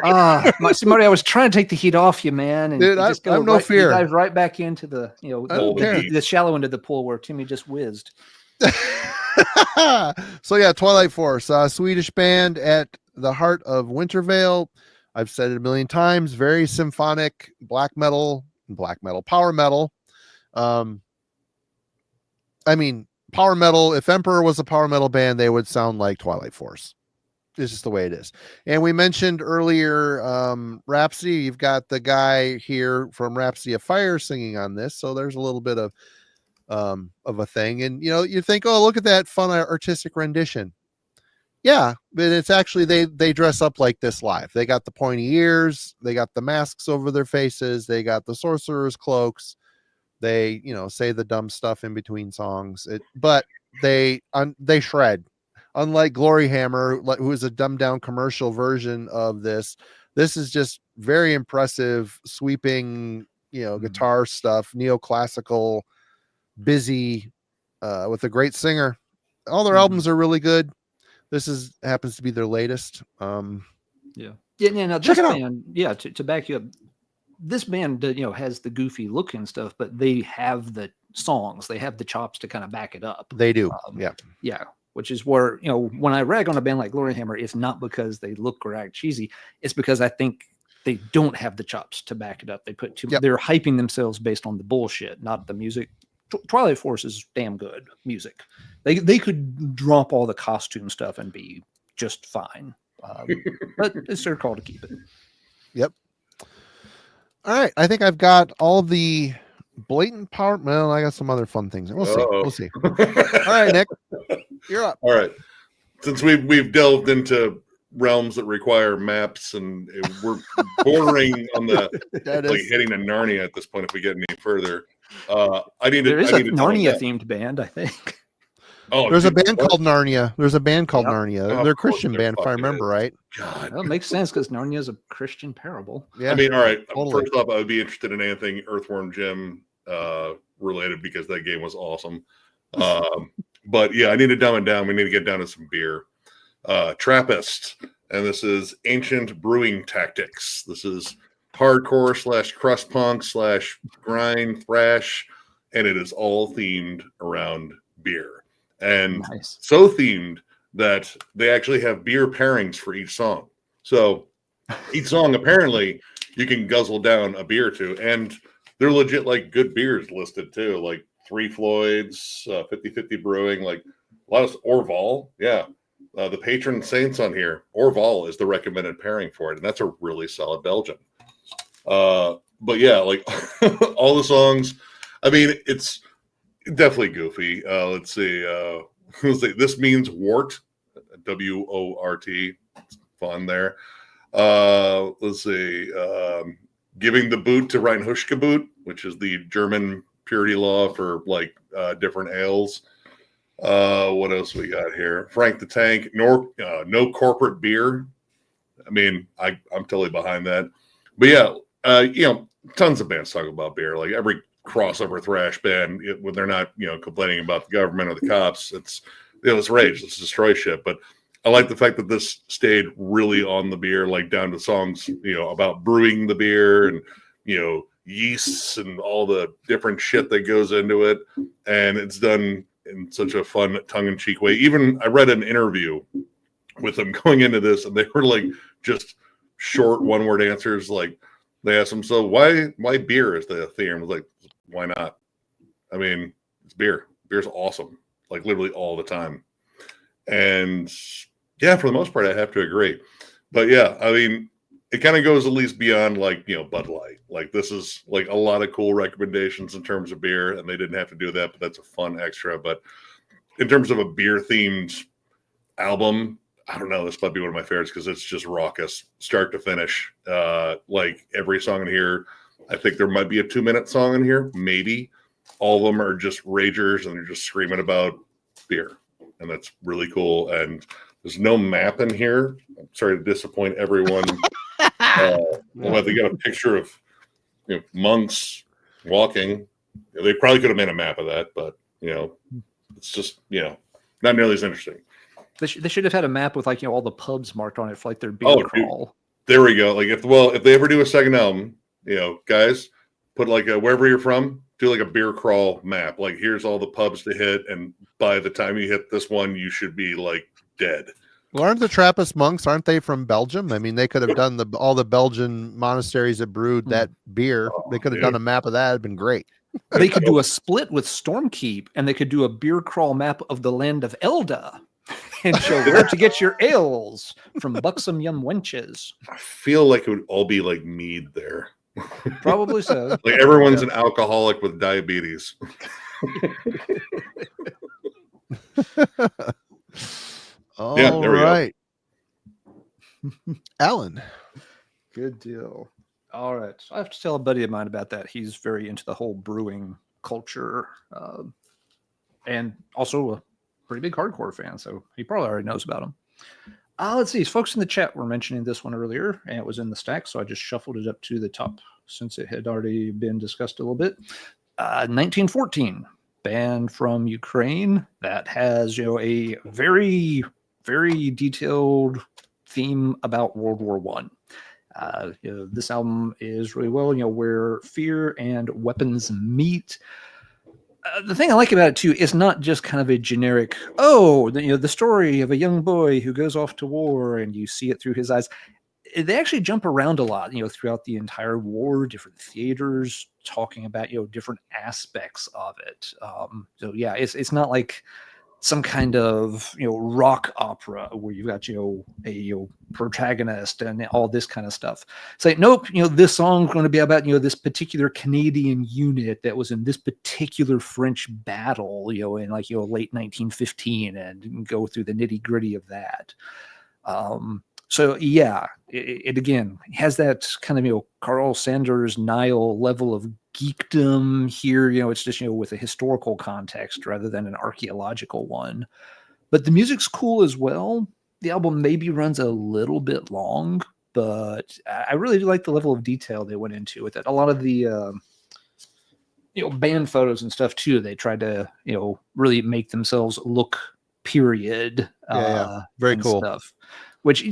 Marty, I was trying to take the heat off you, man. And dude, I have no fear. Dive right back into the, the shallow end of the pool where Timmy just whizzed. So yeah, Twilight Force, Swedish band at the heart of Wintervale. I've said it a million times. Very symphonic black metal, power metal. I mean, power metal. If Emperor was a power metal band, they would sound like Twilight Force. It's just the way it is. And we mentioned earlier, Rhapsody. You've got the guy here from Rhapsody of Fire singing on this, so there's a little bit of a thing. And you think, oh, look at that fun artistic rendition. Yeah, but it's actually they dress up like this live. They got the pointy ears, they got the masks over their faces, they got the sorcerer's cloaks. They say the dumb stuff in between songs. But they shred. Unlike Glory Hammer, who is a dumbed down commercial version of this is just very impressive, sweeping, guitar stuff, neoclassical, busy, with a great singer. All their albums are really good. This happens to be their latest. Now this band, to back you up, this band, has the goofy look and stuff, but they have the songs, they have the chops to kind of back it up. They do. Yeah. Which is where, when I rag on a band like Glory Hammer, it's not because they look or act cheesy. It's because I think they don't have the chops to back it up. They put they're hyping themselves based on the bullshit, not the music. Twilight Force is damn good music. They could drop all the costume stuff and be just fine. But it's their call to keep it. Yep. All right. I think I've got all the blatant power. Well, I got some other fun things. We'll see. All right, Nick, you're up. All right. Since we've delved into realms that require maps, and we're bordering on the hitting the Narnia at this point if we get any further. There is a Narnia themed band, I think. Oh, there's a band called Narnia. Narnia. They're a Christian band, if I remember right. God, well, it makes sense because Narnia is a Christian parable. Yeah, I mean, all right. Totally. First off, I would be interested in anything Earthworm Jim related because that game was awesome. But yeah, I need to dumb it down. We need to get down to some beer. Trappist, and this is Ancient Brewing Tactics. This is hardcore / crust punk / grind thrash, and it is all themed around beer. And Nice. so themed that they actually have beer pairings for each song. So each song, apparently, you can guzzle down a beer to, and they're legit like good beers listed too, like Three Floyds, 50/50 Brewing, like a lot of Orval. Yeah. The patron saints on here, Orval is the recommended pairing for it, and that's a really solid Belgian. But yeah, like all the songs, I mean, it's definitely goofy. Let's see. This means wart, WORT. It's fun there. Let's see. Giving the boot to Reinhuschgebot, which is the German purity law for like different ales. What else we got here? Frank the Tank, no corporate beer. I mean, I'm totally behind that. But yeah, tons of bands talk about beer. Like every crossover thrash band, when they're not, complaining about the government or the cops, it's rage, let's destroy shit. But I like the fact that this stayed really on the beer, like down to songs, about brewing the beer and, yeasts and all the different shit that goes into it. And it's done in such a fun, tongue-in-cheek way. Even I read an interview with them going into this, and they were like just short one-word answers. Like they asked them, "So why beer is the theme?" I was like, "Why not? I mean, it's beer. Beer's awesome, like literally all the time." And yeah, for the most part, I have to agree. But yeah, I mean, it kind of goes at least beyond like Bud Light. Like this is like a lot of cool recommendations in terms of beer, and they didn't have to do that, but that's a fun extra. But in terms of a beer themed album, I don't know, this might be one of my favorites because it's just raucous start to finish. Like every song in here, I think there might be a 2-minute song in here, maybe. All of them are just ragers and they're just screaming about beer, and that's really cool. And there's no map in here. I'm sorry to disappoint everyone. Well, they got a picture of monks walking. They probably could have made a map of that, but it's just not nearly as interesting. They should have had a map with all the pubs marked on it for like their beer crawl. Dude, there we go. Like if they ever do a second album, guys, put like wherever you're from, do like a beer crawl map. Like here's all the pubs to hit, and by the time you hit this one, you should be like dead. Well, aren't the Trappist monks, aren't they from Belgium? I mean, they could have done all the Belgian monasteries that brewed that beer. They could have done a map of that. It'd been great. They could do a split with Stormkeep, and they could do a beer crawl map of the land of Elda and show where to get your ales from buxom young wenches. I feel like it would all be like mead there. Probably so. Like everyone's an alcoholic with diabetes. All yeah, there we right. Alan. Good deal. All right. So I have to tell a buddy of mine about that. He's very into the whole brewing culture and also a pretty big hardcore fan. So he probably already knows about them. Let's see. Folks in the chat were mentioning this one earlier, and it was in the stack. So I just shuffled it up to the top since it had already been discussed a little bit. 1914, band from Ukraine that has, a very, very detailed theme about World War One. This album is really well, where fear and weapons meet. The thing I like about it too is not just kind of a generic, the story of a young boy who goes off to war and you see it through his eyes. They actually jump around a lot, throughout the entire war, different theaters, talking about, different aspects of it. So yeah, it's not like some kind of, rock opera where you've got, a protagonist and all this kind of stuff. It's like, nope, this song's going to be about, this particular Canadian unit that was in this particular French battle, in like, late 1915, and go through the nitty gritty of that. So yeah, it again has that kind of, Carl Sanders Nile level of geekdom here. It's just, with a historical context rather than an archaeological one. But the music's cool as well. The album maybe runs a little bit long, but I really do like the level of detail they went into with it. A lot of the band photos and stuff too. They tried to, really make themselves look period. Very cool stuff, which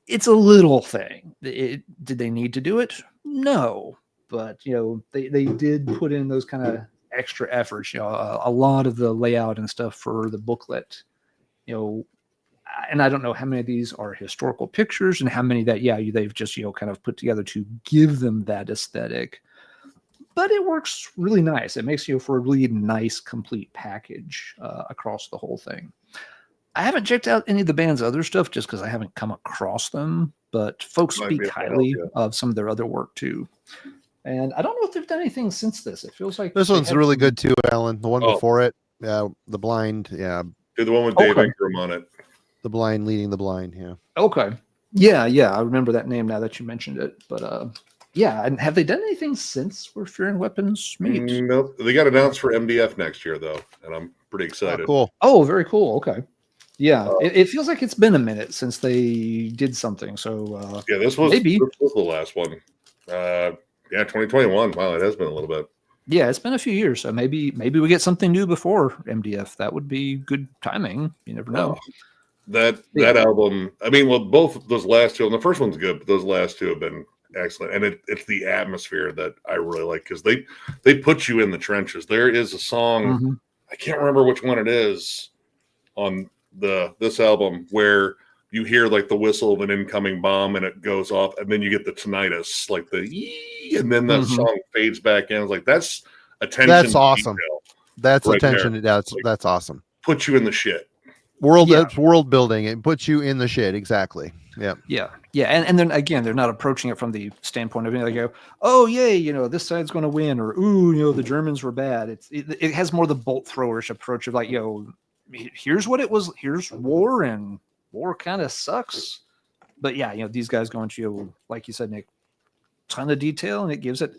it's a little thing. Did they need to do it? No, but they did put in those kind of extra efforts. A lot of the layout and stuff for the booklet, and I don't know how many of these are historical pictures and how many that they've just kind of put together to give them that aesthetic. But it works really nice. It makes for a really nice complete package across the whole thing. I haven't checked out any of the band's other stuff just because I haven't come across them, but folks speak highly of some of their other work too. And I don't know if they've done anything since this. It feels like this one's really good too, Alan. The one before it, the blind, the one with Dave Ingram on it. The blind leading the blind, Okay. Yeah, I remember that name now that you mentioned it. But and have they done anything since Where Fear and Weapons Meet? Nope. They got announced for MDF next year though, and I'm pretty excited. Oh, cool. Oh, very cool. Okay. Yeah, it feels like it's been a minute since they did something. So this was the last one. 2021. Wow, it has been a little bit. Yeah, it's been a few years, so maybe we get something new before MDF. That would be good timing. You never know. That album. I mean, well, both those last two. And the first one's good, but those last two have been excellent. And it's the atmosphere that I really like because they put you in the trenches. There is a song. I can't remember which one it is on this album where you hear like the whistle of an incoming bomb and it goes off and then you get the tinnitus, like the ee, and then that song fades back in. It's like that's attention. That's awesome. That's right attention. There. That's awesome. Puts you in the shit. That's world building. It puts you in the shit. Exactly. Yeah. And then again, they're not approaching it from the standpoint of like, oh yay, this side's going to win, or ooh, the Germans were bad. It has more the bolt throwerish approach of like, here's what it was. Here's war, and war kind of sucks. But these guys go into, like you said, Nick, ton of detail, and it gives it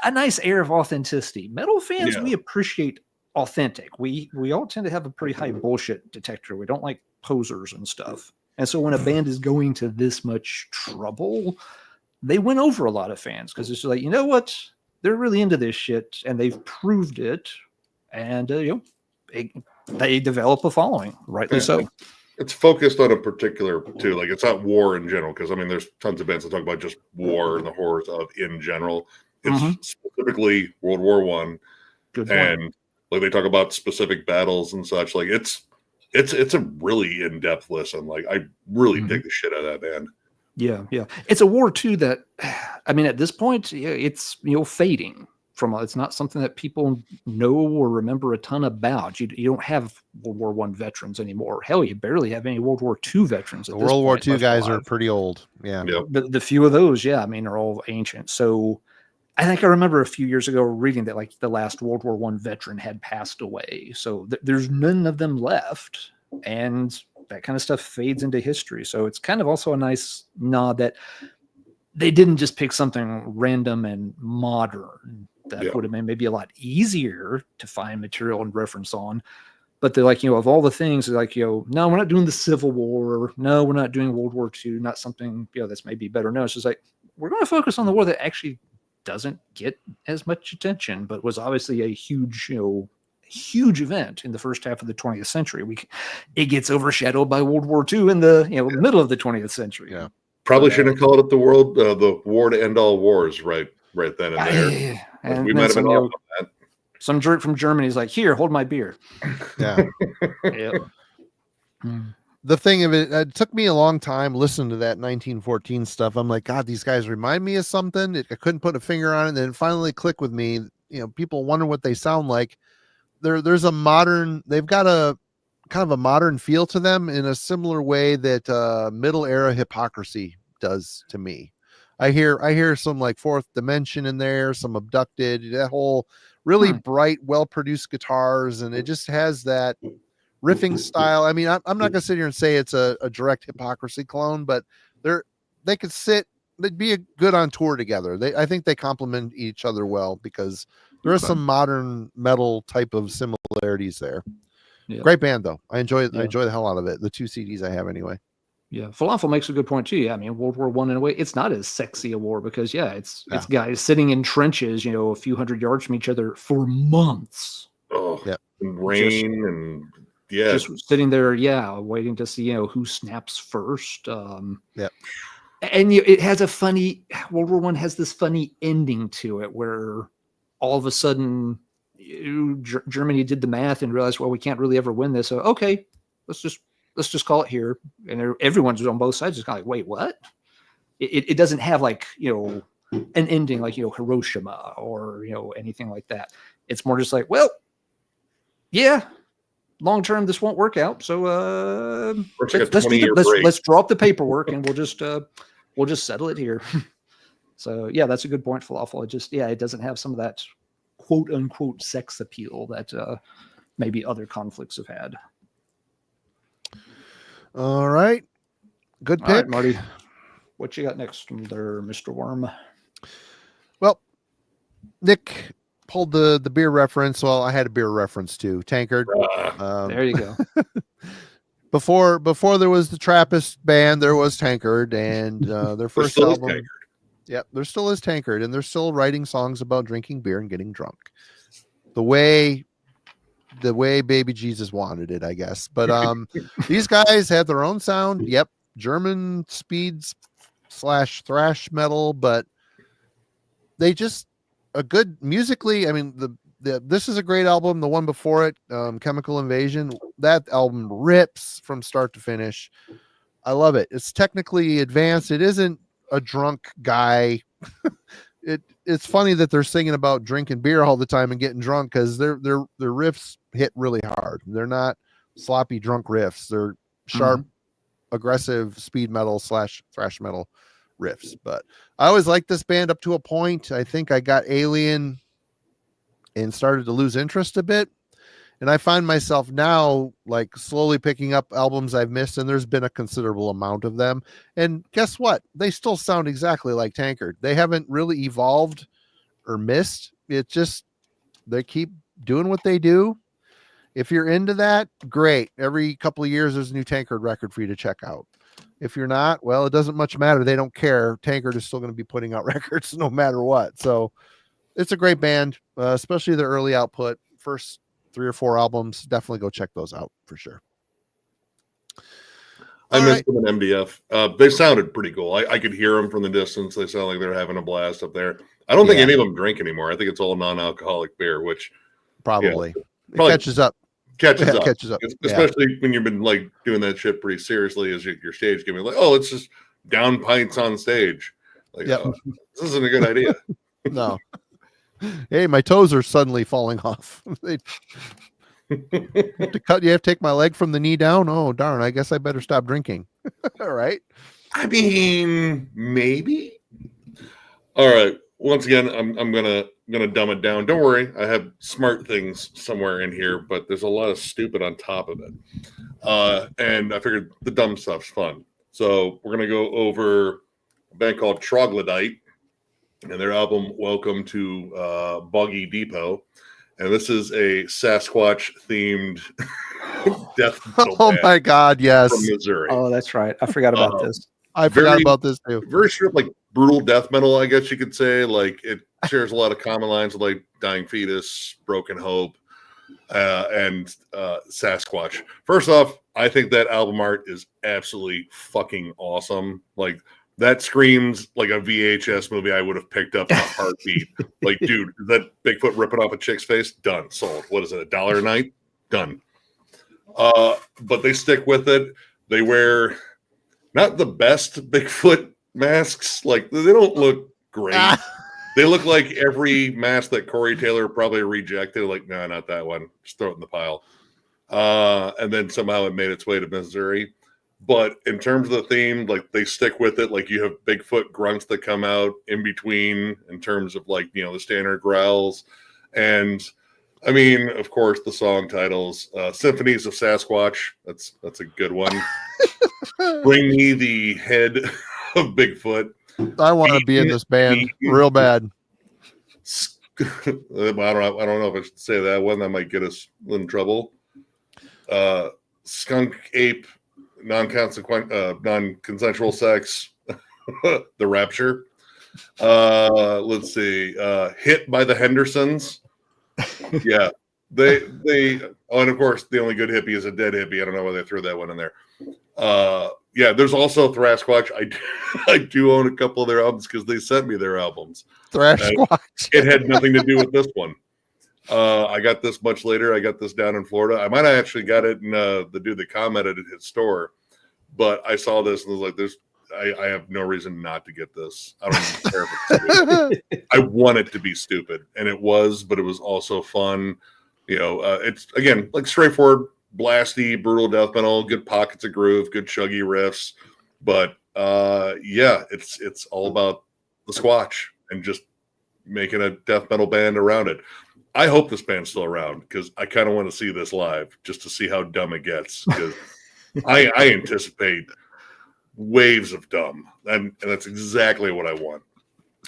a nice air of authenticity. Metal fans, we appreciate authentic. We all tend to have a pretty high bullshit detector. We don't like posers and stuff. And so when a band is going to this much trouble, they win over a lot of fans because it's like, you know what? They're really into this shit, and they've proved it. And they develop a following, rightly so. It's focused on a particular too, like it's not war in general. Because I mean, there's tons of bands that talk about just war and the horrors of in general. It's specifically World War I, and like they talk about specific battles and such. Like it's a really in depth listen. Like I really dig the shit out of that band. Yeah. It's a war too that, I mean, at this point, it's fading. It's not something that people know or remember a ton about. You don't have World War I veterans anymore. Hell, you barely have any World War II veterans. The World War II guys are pretty old. Yeah. The few of those, are all ancient. So I think I remember a few years ago reading that like the last World War I veteran had passed away. So there's none of them left. And that kind of stuff fades into history. So it's kind of also a nice nod that they didn't just pick something random and modern. That would have been maybe a lot easier to find material and reference on. But they're like, of all the things, they're like, no, we're not doing the Civil War. No, we're not doing World War II. Not something, that's maybe better known. It's just like, we're going to focus on the war that actually doesn't get as much attention, but was obviously a huge, huge event in the first half of the 20th century. It gets overshadowed by World War II in the middle of the 20th century. Yeah. Probably shouldn't have called it the war to end all wars right then and there. And we might have been off on that. Some jerk from Germany is like, here, hold my beer. Yeah. The thing of it took me a long time listening to that 1914 stuff. I'm like, God, these guys remind me of something. I couldn't put a finger on it. And then it finally clicked with me. People wonder what they sound like. They've got a kind of a modern feel to them in a similar way that middle era Hypocrisy does to me. I hear some like Fourth Dimension in there, some Abducted, that whole really bright, well-produced guitars, and it just has that riffing style. I mean, I'm not gonna sit here and say it's a direct Hypocrisy clone, but they'd be good on tour together. I think they complement each other well because there are some modern metal type of similarities there. Yeah. Great band though. I enjoy the hell out of it. The 2 CDs I have anyway. Yeah, Falafel makes a good point too. Yeah, I mean, World War One in a way, it's not as sexy a war because it's guys sitting in trenches, a few hundred yards from each other for months. Oh, yeah, and rain and just sitting there, waiting to see who snaps first. Yeah, and it has a funny World War One has this funny ending to it where all of a sudden Germany did the math and realized, well, we can't really ever win this. So okay, let's just call it here. And everyone's on both sides is kind of like, wait, what? It doesn't have like, an ending like, Hiroshima or, anything like that. It's more just like, well, yeah, long term, this won't work out. So let's drop the paperwork and we'll just settle it here. So yeah, that's a good point, Falafel. It doesn't have some of that quote unquote sex appeal that maybe other conflicts have had. All right. Good pick. All right, Marty. What you got next there, Mr. Worm? Well, Nick pulled the beer reference. Well, I had a beer reference too. Tankard. There you go. Before there was the Trappist band, there was Tankard, and their first album. Yep, there still is Tankard, and they're still writing songs about drinking beer and getting drunk. The way Baby Jesus wanted it, I guess. But these guys have their own sound. Yep, German speeds / thrash metal, but they just a good musically. I mean, this is a great album. The one before it, Chemical Invasion, that album rips from start to finish. I love it. It's technically advanced. It isn't a drunk guy. It's funny that they're singing about drinking beer all the time and getting drunk because their riffs hit really hard. They're not sloppy drunk riffs. They're sharp, aggressive speed metal / thrash metal riffs. But I always liked this band up to a point. I think I got Alien and started to lose interest a bit. And I find myself now like slowly picking up albums I've missed, and there's been a considerable amount of them. And guess what? They still sound exactly like Tankard. They haven't really evolved or missed. It just, they keep doing what they do. If you're into that, great. Every couple of years, there's a new Tankard record for you to check out. If you're not, well, it doesn't much matter. They don't care. Tankard is still going to be putting out records no matter what. So it's a great band, especially their early output. First 3 or 4 albums, definitely go check those out for sure. I missed them in MDF. They sounded pretty cool. I could hear them from the distance. They sound like they're having a blast up there. I don't think any of them drink anymore. I think it's all non-alcoholic beer, which probably catches up. Catches up. Especially when you've been like doing that shit pretty seriously as your stage giving, like, oh, it's just down pints on stage. Like, this isn't a good idea. No. Hey, my toes are suddenly falling off. You have to take my leg from the knee down. Oh, darn. I guess I better stop drinking. All right. I mean, maybe. All right. Once again, I'm gonna dumb it down. Don't worry, I have smart things somewhere in here, but there's a lot of stupid on top of it. And I figured the dumb stuff's fun. So we're gonna go over a band called Troglodyte and their album "Welcome to Boggy Depot." And this is a Sasquatch themed death metal band. My God, yes. From Missouri. Oh, that's right. I forgot about this. I forgot about this too. Very strict, like brutal death metal, I guess you could say. Like it shares a lot of common lines with like Dying Fetus, Broken Hope, and Sasquatch. First off, I think that album art is absolutely fucking awesome. Like that screams like a VHS movie I would have picked up in a heartbeat. Like, dude, is that Bigfoot ripping off a chick's face? Done. Sold. What is it? $1 a night? Done. But they stick with it. They wear not the best Bigfoot masks. Like, they don't look great. They look like every mask that Corey Taylor probably rejected. Like, no, not that one. Just throw it in the pile. And then somehow it made its way to Missouri. But in terms of the theme, like, they stick with it. Like, you have Bigfoot grunts that come out in between in terms of, like, you know, the standard growls. And, I mean, of course, the song titles, Symphonies of Sasquatch. That's a good one. Bring me the head of Bigfoot. I want to be in this band real bad. I don't know if I should say that one. That might get us in trouble. Skunk Ape non-consensual sex, The Rapture. Let's see, Hit by the Hendersons. Yeah, they oh, and of course the only good hippie is a dead hippie. I don't know why they threw that one in there. Yeah, there's also Thrasquatch. I do own a couple of their albums because they sent me their albums. Thrasquatch. It had nothing to do with this one. I got this much later. I got this down in Florida. I might have actually got it in the dude that commented at his store, but I saw this and was like, "There's, I have no reason not to get this. I don't even care if it's stupid. I want it to be stupid, and it was, but it was also fun. You know, it's again like straightforward, blasty, brutal death metal, good pockets of groove, good chuggy riffs, but yeah, it's all about the Squatch and just making a death metal band around it. I hope this band's still around because I kind of want to see this live just to see how dumb it gets. Because I anticipate waves of dumb, and that's exactly what I want.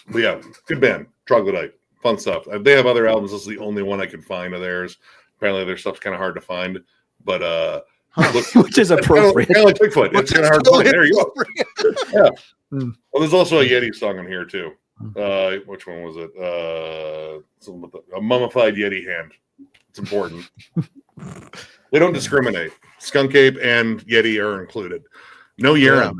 But yeah, good band, Troglodyte, fun stuff. They have other albums. This is the only one I can find of theirs. Apparently, their stuff's kind of hard to find, but which is appropriate. Kind of like Bigfoot. It's kind of hard to find. There you go. Yeah. Well, there's also a Yeti song on here too. Which one was it? A mummified Yeti hand. It's important. They don't discriminate. Skunk ape and Yeti are included. No urine.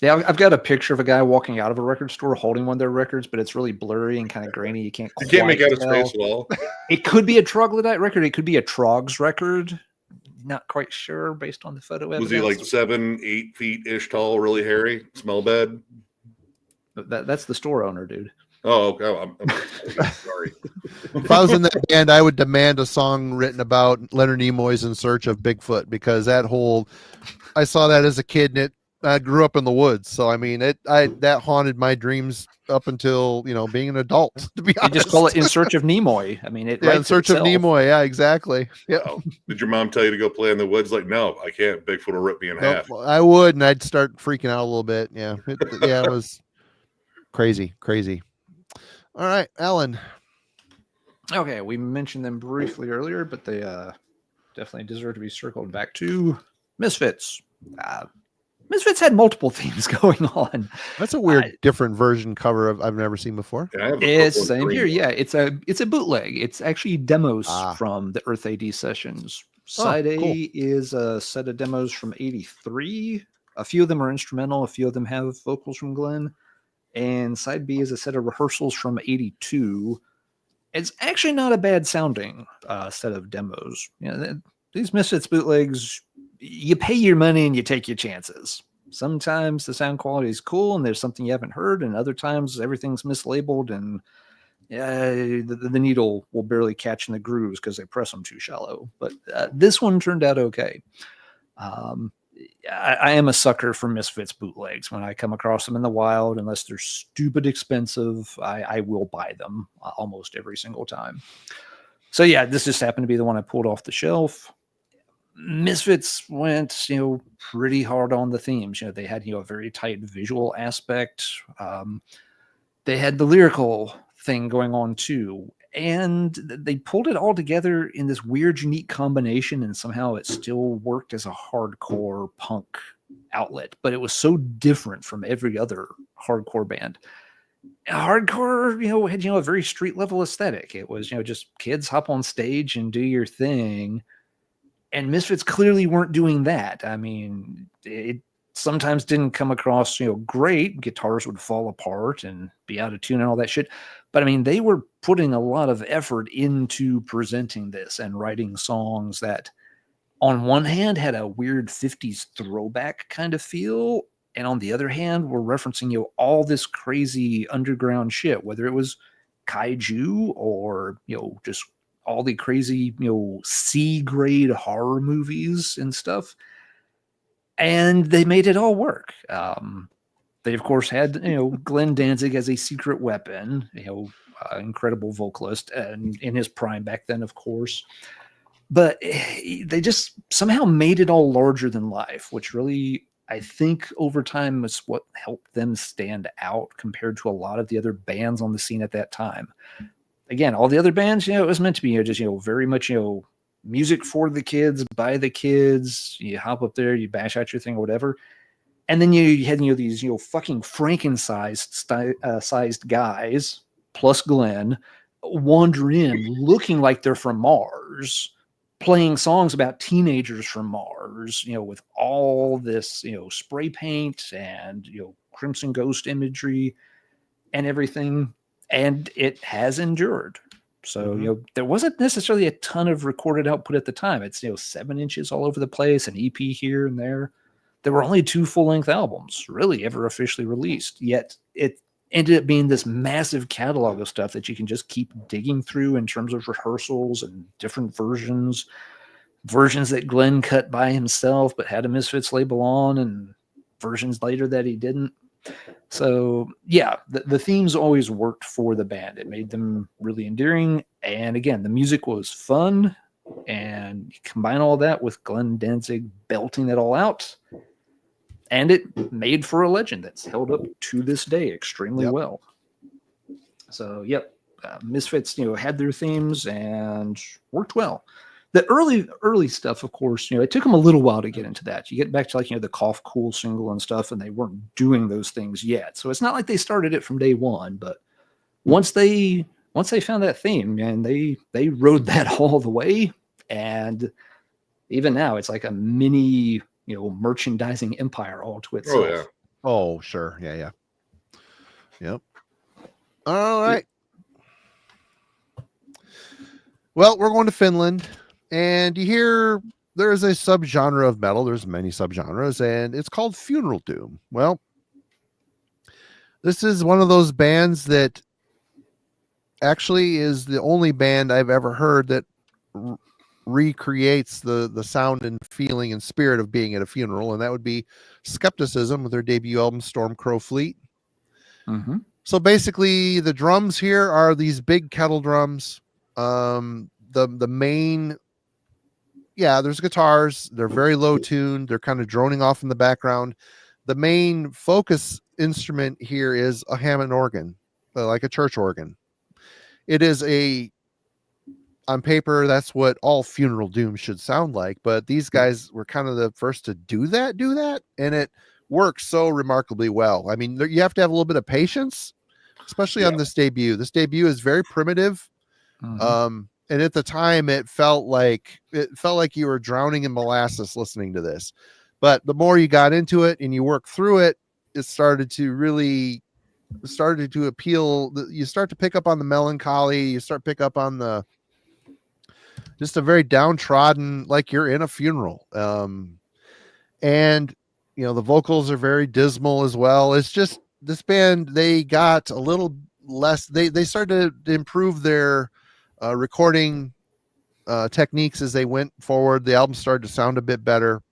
Yeah, I've got a picture of a guy walking out of a record store holding one of their records, but it's really blurry and kind of grainy. You can't make out his face at all. It could be a Troglodyte record. It could be a Trogs record. Not quite sure based on the photo evidence. Was he like 7-8 feet ish tall, really hairy, smell bad? That's the store owner, dude. Oh, okay. I'm sorry. If I was in that band, I would demand a song written about Leonard Nimoy's In Search of Bigfoot, because I saw that as a kid, and I grew up in the woods. So I mean, that haunted my dreams up until being an adult. To be honest, you just call it In Search of Nimoy. I mean, In Search of Nimoy. Yeah, exactly. Yeah. Oh, did your mom tell you to go play in the woods? Like, no, I can't. Bigfoot will rip me in half. I would, and I'd start freaking out a little bit. Yeah, it was crazy. All right, Alan. Okay, we mentioned them briefly earlier, but they definitely deserve to be circled back to Misfits. Misfits had multiple themes going on. That's a weird, different version cover I've never seen before. Yeah, it's same here. Yeah, it's a bootleg. It's actually demos from the Earth AD sessions. Side A is a set of demos from '83. A few of them are instrumental. A few of them have vocals from Glenn. And side B is a set of rehearsals from '82. It's actually not a bad sounding set of demos. These Misfits bootlegs, you pay your money and you take your chances. Sometimes the sound quality is cool and there's something you haven't heard, and other times everything's mislabeled and the needle will barely catch in the grooves because they press them too shallow. But this one turned out okay. I am a sucker for Misfits bootlegs. When I come across them in the wild, unless they're stupid expensive, I will buy them almost every single time. So yeah, this just happened to be the one I pulled off the shelf. Misfits went, pretty hard on the themes. They had, a very tight visual aspect. They had the lyrical thing going on too. And they pulled it all together in this weird, unique combination, and somehow it still worked as a hardcore punk outlet. But it was so different from every other hardcore band. Hardcore, had a very street level aesthetic. It was, just kids hop on stage and do your thing. And Misfits clearly weren't doing that. I mean, it sometimes didn't come across, great. Guitars would fall apart and be out of tune and all that shit. But I mean, they were putting a lot of effort into presenting this and writing songs that on one hand had a weird 50s throwback kind of feel. And on the other hand, were referencing, all this crazy underground shit, whether it was Kaiju or, just all the crazy, C-grade horror movies and stuff. And they made it all work. They, of course, had, Glenn Danzig as a secret weapon, incredible vocalist, and in his prime back then, of course. But they just somehow made it all larger than life, which really, I think, over time was what helped them stand out compared to a lot of the other bands on the scene at that time. Again, all the other bands, it was meant to be, just, very much, music for the kids, by the kids. You hop up there, you bash out your thing or whatever. And then you had, these, fucking sized guys, plus Glenn, wander in looking like they're from Mars, playing songs about teenagers from Mars, with all this, spray paint and, Crimson Ghost imagery and everything. And it has endured. So, there wasn't necessarily a ton of recorded output at the time. It's, 7 inches all over the place, an EP here and there. There were only 2 full-length albums really ever officially released, yet it ended up being this massive catalog of stuff that you can just keep digging through in terms of rehearsals and different versions that Glenn cut by himself but had a Misfits label on, and versions later that he didn't. So, yeah, the themes always worked for the band. It made them really endearing, and again, the music was fun, and you combine all that with Glenn Danzig belting it all out, and it made for a legend that's held up to this day extremely well. So, Misfits, had their themes and worked well. The early stuff, of course, it took them a little while to get into that. You get back to the Cough Cool single and stuff, and they weren't doing those things yet. So it's not like they started it from day one, but once they found that theme, man, they rode that all the way. And even now, it's like a mini, merchandising empire all to itself. Oh, yeah. Oh, sure. Yeah. Yep. All right. Well, we're going to Finland, and you hear there is a subgenre of metal. There's many subgenres, and it's called funeral doom. Well, this is one of those bands that actually is the only band I've ever heard that recreates the sound and feeling and spirit of being at a funeral, and that would be Skepticism with their debut album Stormcrow Fleet. So basically the drums here are these big kettle drums. The main, there's guitars, they're very low tuned, they're kind of droning off in the background. The main focus instrument here is a Hammond organ, like a church organ. It is on paper, that's what all funeral doom should sound like, but these guys were kind of the first to do that, and it works so remarkably well. I mean, you have to have a little bit of patience, especially on this debut. This debut is very primitive. And at the time it felt like you were drowning in molasses listening to this. But the more you got into it and you worked through it, it started to appeal. You start to pick up on the melancholy, you start to pick up on just a very downtrodden, like you're in a funeral. And the vocals are very dismal as well. It's just this band, they got a little less, they started to improve their recording techniques as they went forward. The album started to sound a bit better,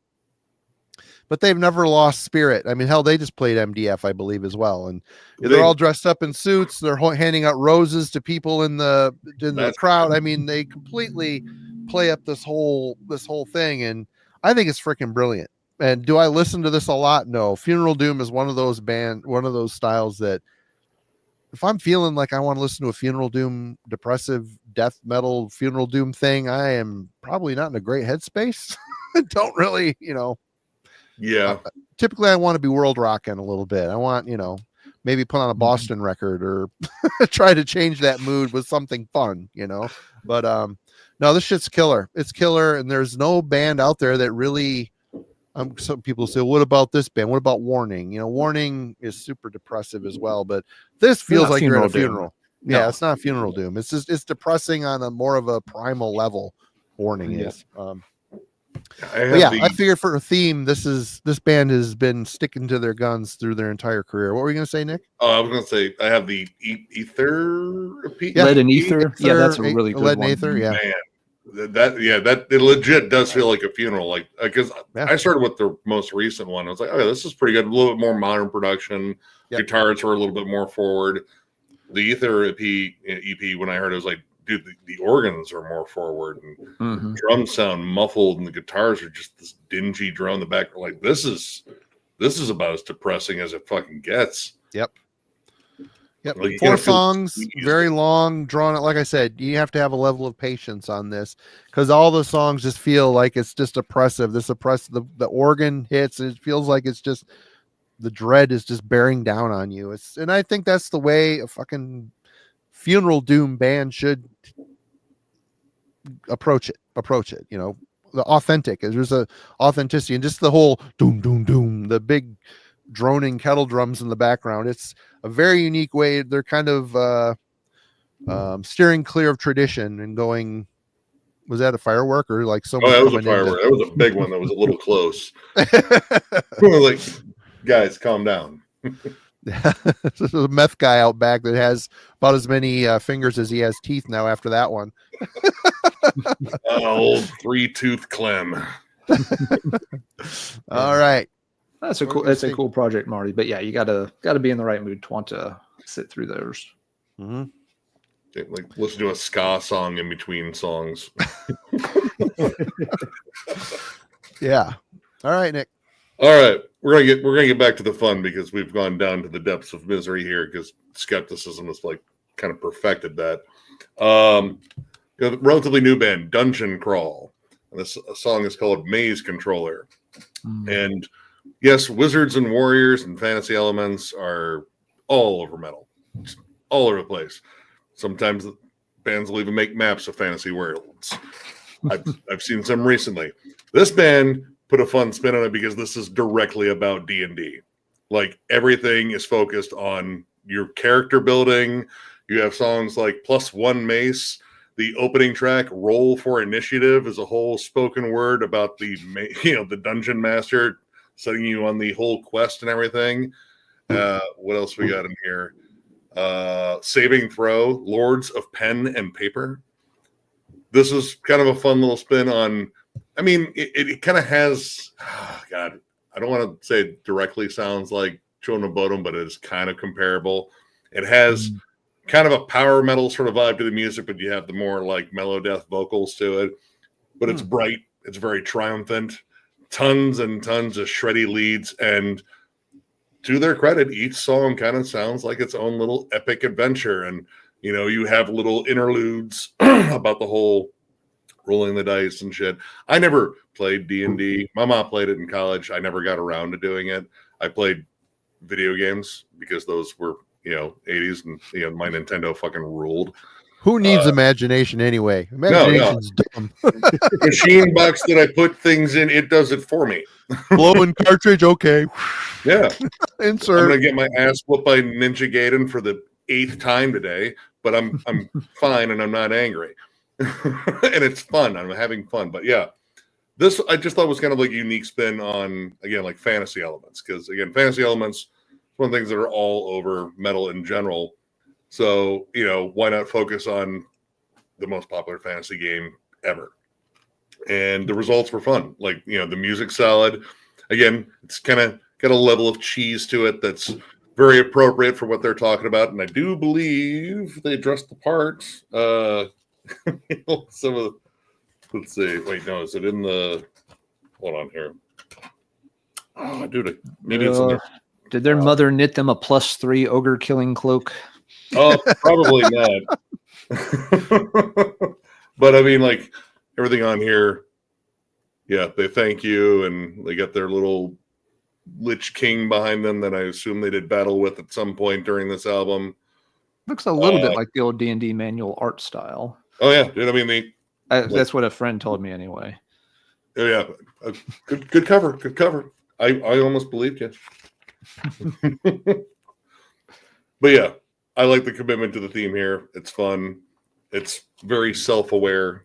but they've never lost spirit. I mean, hell, they just played MDF, I believe, as well. And they're all dressed up in suits. They're handing out roses to people in the crowd. I mean, they completely play up this whole thing. And I think it's freaking brilliant. And do I listen to this a lot? No. Funeral Doom is one of those styles that if I'm feeling like I want to listen to a funeral doom, depressive death metal funeral doom thing, I am probably not in a great headspace. Don't really, typically I want to be world rocking a little bit. I want, maybe put on a Boston record or try to change that mood with something fun, but no, this shit's killer. It's killer. And there's no band out there that really, some people say, what about this band? What about Warning? Warning is super depressive as well, but this feels like you're at a funeral. No. Yeah, it's not funeral doom. It's just, it's depressing on a more of a primal level. Warning is. I figured for a theme, this band has been sticking to their guns through their entire career. What were you going to say, Nick? Oh, I was going to say I have the Ether. Lead and Ether. Yeah, that's a really good Lead one. and Ether. Yeah. Man. That it legit does feel like a funeral, like because I started with the most recent one. I was like, oh, this is pretty good, a little bit more modern production. Guitars were a little bit more forward. The Ether EP when I heard it, was like, dude, the organs are more forward and drums sound muffled and the guitars are just this dingy drum in the back. Like this is about as depressing as it fucking gets. Yep. Like, you 4 gotta feel songs, squeezed. very long, drawn out. Like I said, you have to have a level of patience on this because all the songs just feel like it's just oppressive. The organ hits, and it feels like it's just the dread is just bearing down on you. And I think that's the way a fucking funeral doom band should approach it. The authentic. There's a authenticity and just the whole doom, doom, doom, the big droning kettle drums in the background. It's a very unique way. They're kind of steering clear of tradition and going. Was that a firework or like someone That was a coming in? firework. That was a big one. That was a little close. Like, guys, calm down. There's a meth guy out back that has about as many fingers as he has teeth now after that one. Old 3-tooth Clem. All right. That's a cool project, Marty. But yeah, you gotta be in the right mood to want to sit through those. Mm-hmm. Like, listen to a ska song in between songs. Yeah. All right, Nick. All right, we're gonna get back to the fun because we've gone down to the depths of misery here because skepticism has like kind of perfected that. The relatively new band Dungeon Crawl, and this song is called Maze Controller. And yes, wizards and warriors and fantasy elements are all over metal, just all over the place. Sometimes the bands will even make maps of fantasy worlds. I've seen some recently. This band put a fun spin on it because this is directly about D&D. Like, everything is focused on your character building. You have songs like +1 Mace. The opening track, Roll for Initiative, is a whole spoken word about the dungeon master setting you on the whole quest and everything. What else we got in here? Saving Throw, Lords of Pen and Paper. This is kind of a fun little spin on. I mean, it kind of has. God, I don't want to say it directly sounds like Chonobodum, but it is kind of comparable. It has kind of a power metal sort of vibe to the music, but you have the more like mellow death vocals to it. But it's bright. It's very triumphant. Tons and tons of shreddy leads. And to their credit, each song kind of sounds like its own little epic adventure. And, you have little interludes about the whole rolling the dice and shit. I never played D&D. My mom played it in college. I never got around to doing it. I played video games because those were 80s, and my Nintendo fucking ruled. Who needs imagination anyway? Imagination's dumb. Machine box that I put things in, it does it for me. Blowing cartridge, okay. Yeah. Insert. I'm gonna get my ass whooped by Ninja Gaiden for the 8th time today, but I'm fine and I'm not angry. And it's fun. I'm having fun. But yeah, this I just thought was kind of like a unique spin on, again, like fantasy elements. Because again, fantasy elements, one of the things that are all over metal in general. So, why not focus on the most popular fantasy game ever? And the results were fun. Like, the music's solid. Again, it's kind of got a level of cheese to it that's very appropriate for what they're talking about. And I do believe they dressed the parts. Some of let's see. Wait, no, is it in the? Hold on here. Oh, dude, maybe it's in there. Did their mother knit them a +3 ogre killing cloak? Oh, probably not. But I mean, like, everything on here, yeah, they thank you, and they got their little Lich King behind them that I assume they did battle with at some point during this album. Looks a little bit like the old D&D manual art style. Oh yeah, dude. I mean, that's what a friend told me anyway. Yeah, good cover, good cover. I almost believed you. But yeah, I like the commitment to the theme here. It's fun. It's very self-aware,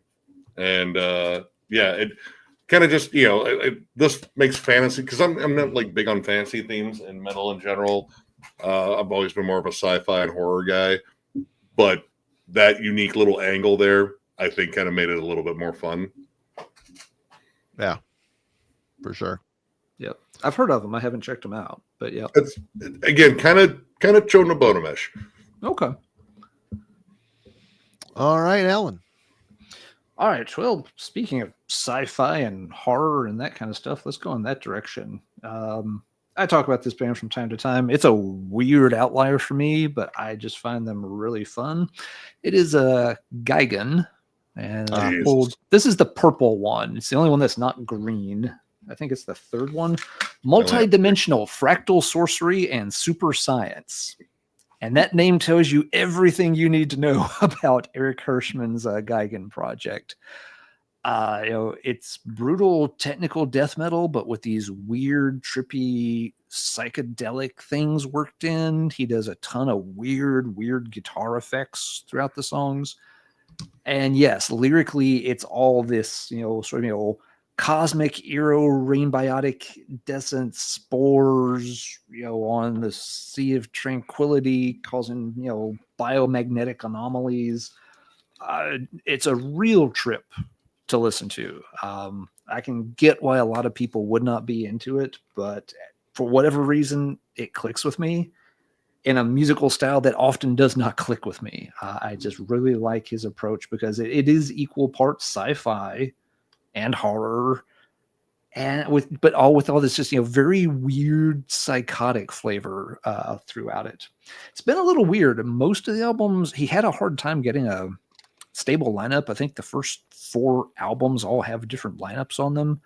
and yeah, it kind of just this makes fantasy, because I'm not like big on fantasy themes and metal in general. I've always been more of a sci-fi and horror guy, but that unique little angle there, I think, kind of made it a little bit more fun. Yeah, for sure. Yep, I've heard of them. I haven't checked them out, but yeah, it's again kind of Chonobotomish. Okay. All right, Alan. All right. Well, speaking of sci-fi and horror and that kind of stuff, let's go in that direction. I talk about this band from time to time. It's a weird outlier for me, but I just find them really fun. It is a Gigan, and this is the purple one. It's the only one that's not green. I think it's the third one. Multi-dimensional fractal sorcery and super science. And that name tells you everything you need to know about Eric Hirschman's Gigan project. It's brutal technical death metal, but with these weird, trippy, psychedelic things worked in. He does a ton of weird guitar effects throughout the songs. And yes, lyrically, it's all this, sort of, cosmic aero-rainbiotic descent spores, on the sea of tranquility, causing, biomagnetic anomalies. It's a real trip to listen to. I can get why a lot of people would not be into it, but for whatever reason, it clicks with me in a musical style that often does not click with me. I just really like his approach because it is equal parts sci-fi and horror, and with all this just very weird psychotic flavor throughout it. It's been a little weird. Most of the albums, he had a hard time getting a stable lineup. I think the first 4 albums all have different lineups on them,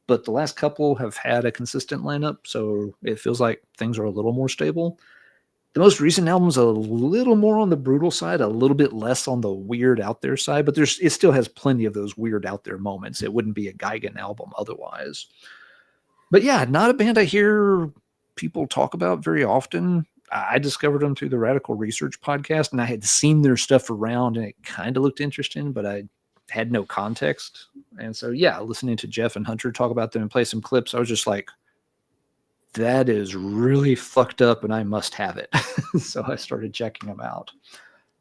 but the last couple have had a consistent lineup, so it feels like things are a little more stable. The most recent album's a little more on the brutal side, a little bit less on the weird out there side, but it still has plenty of those weird out there moments. It wouldn't be a Gigan album otherwise. But yeah, not a band I hear people talk about very often. I discovered them through the Radical Research podcast, and I had seen their stuff around, and it kind of looked interesting, but I had no context. And so, yeah, listening to Jeff and Hunter talk about them and play some clips, I was just like, that is really fucked up, and I must have it. So I started checking them out.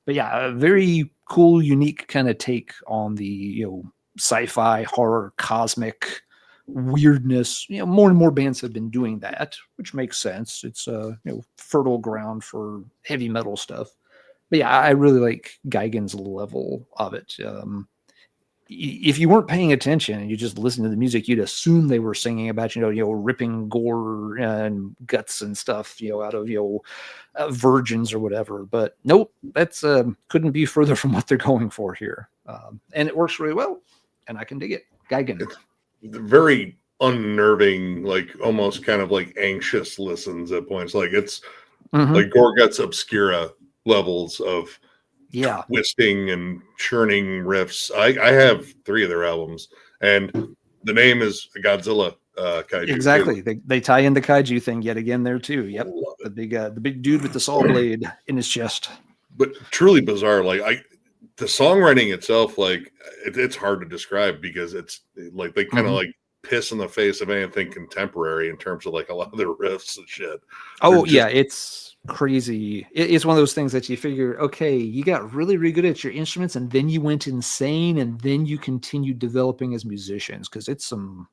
But yeah, a very cool, unique kind of take on the sci-fi, horror, cosmic weirdness. More and more bands have been doing that, which makes sense. It's fertile ground for heavy metal stuff. But yeah, I really like Gigan's level of it. If you weren't paying attention and you just listened to the music, you'd assume they were singing about ripping gore and guts and stuff out of virgins or whatever. But nope, that's couldn't be further from what they're going for here, and it works really well, and I can dig it. Gigan. It's very unnerving, like almost kind of like anxious listens at points. Like it's like Gore Guts Obscura levels of twisting and churning riffs. I have 3 of their albums, and the name is Godzilla Kaiju. Exactly. They tie in the Kaiju thing yet again there too. Yep. The big dude with the saw blade in his chest. But truly bizarre. Like the songwriting itself, like it's hard to describe because it's like they kind of like piss in the face of anything contemporary in terms of like a lot of their riffs and shit. It's crazy. It's one of those things that you figure, okay, you got really, really good at your instruments, and then you went insane, and then you continued developing as musicians, because it's some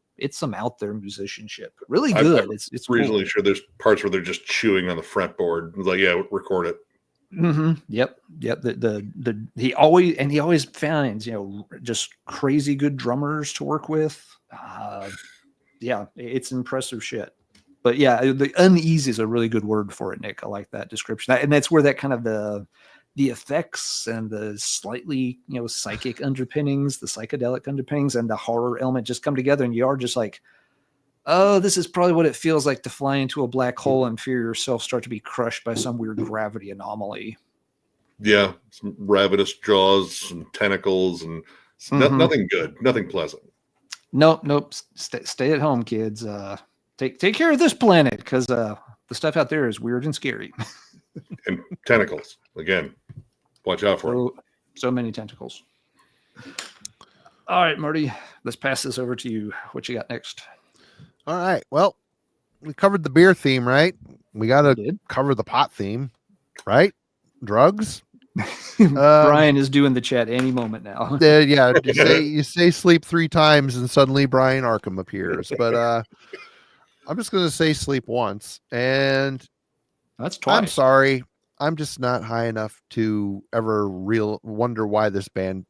out there musicianship. Really good. It's reasonably sure there's parts where they're just chewing on the fretboard. Like, yeah, record it. Yep. He always finds just crazy good drummers to work with. It's impressive shit. But yeah, the uneasy is a really good word for it, Nick. I like that description, and that's where that kind of the effects and the slightly psychic underpinnings, the psychedelic underpinnings, and the horror element just come together, and you are just like, oh, this is probably what it feels like to fly into a black hole and feel yourself start to be crushed by some weird gravity anomaly. Yeah, some ravenous jaws and tentacles, and nothing good, nothing pleasant. Nope. Stay at home, kids. Take care of this planet, because the stuff out there is weird and scary. And tentacles again. Watch out for them. So many tentacles. All right, Marty, let's pass this over to you. What you got next? All right. Well, we covered the beer theme, right? We got to cover the pot theme, right? Drugs. Brian is doing the chat any moment now. Yeah, you say sleep 3 times and suddenly Brian Arkham appears. But I'm just going to say sleep once, and that's twice. I'm sorry. I'm just not high enough to ever wonder why this band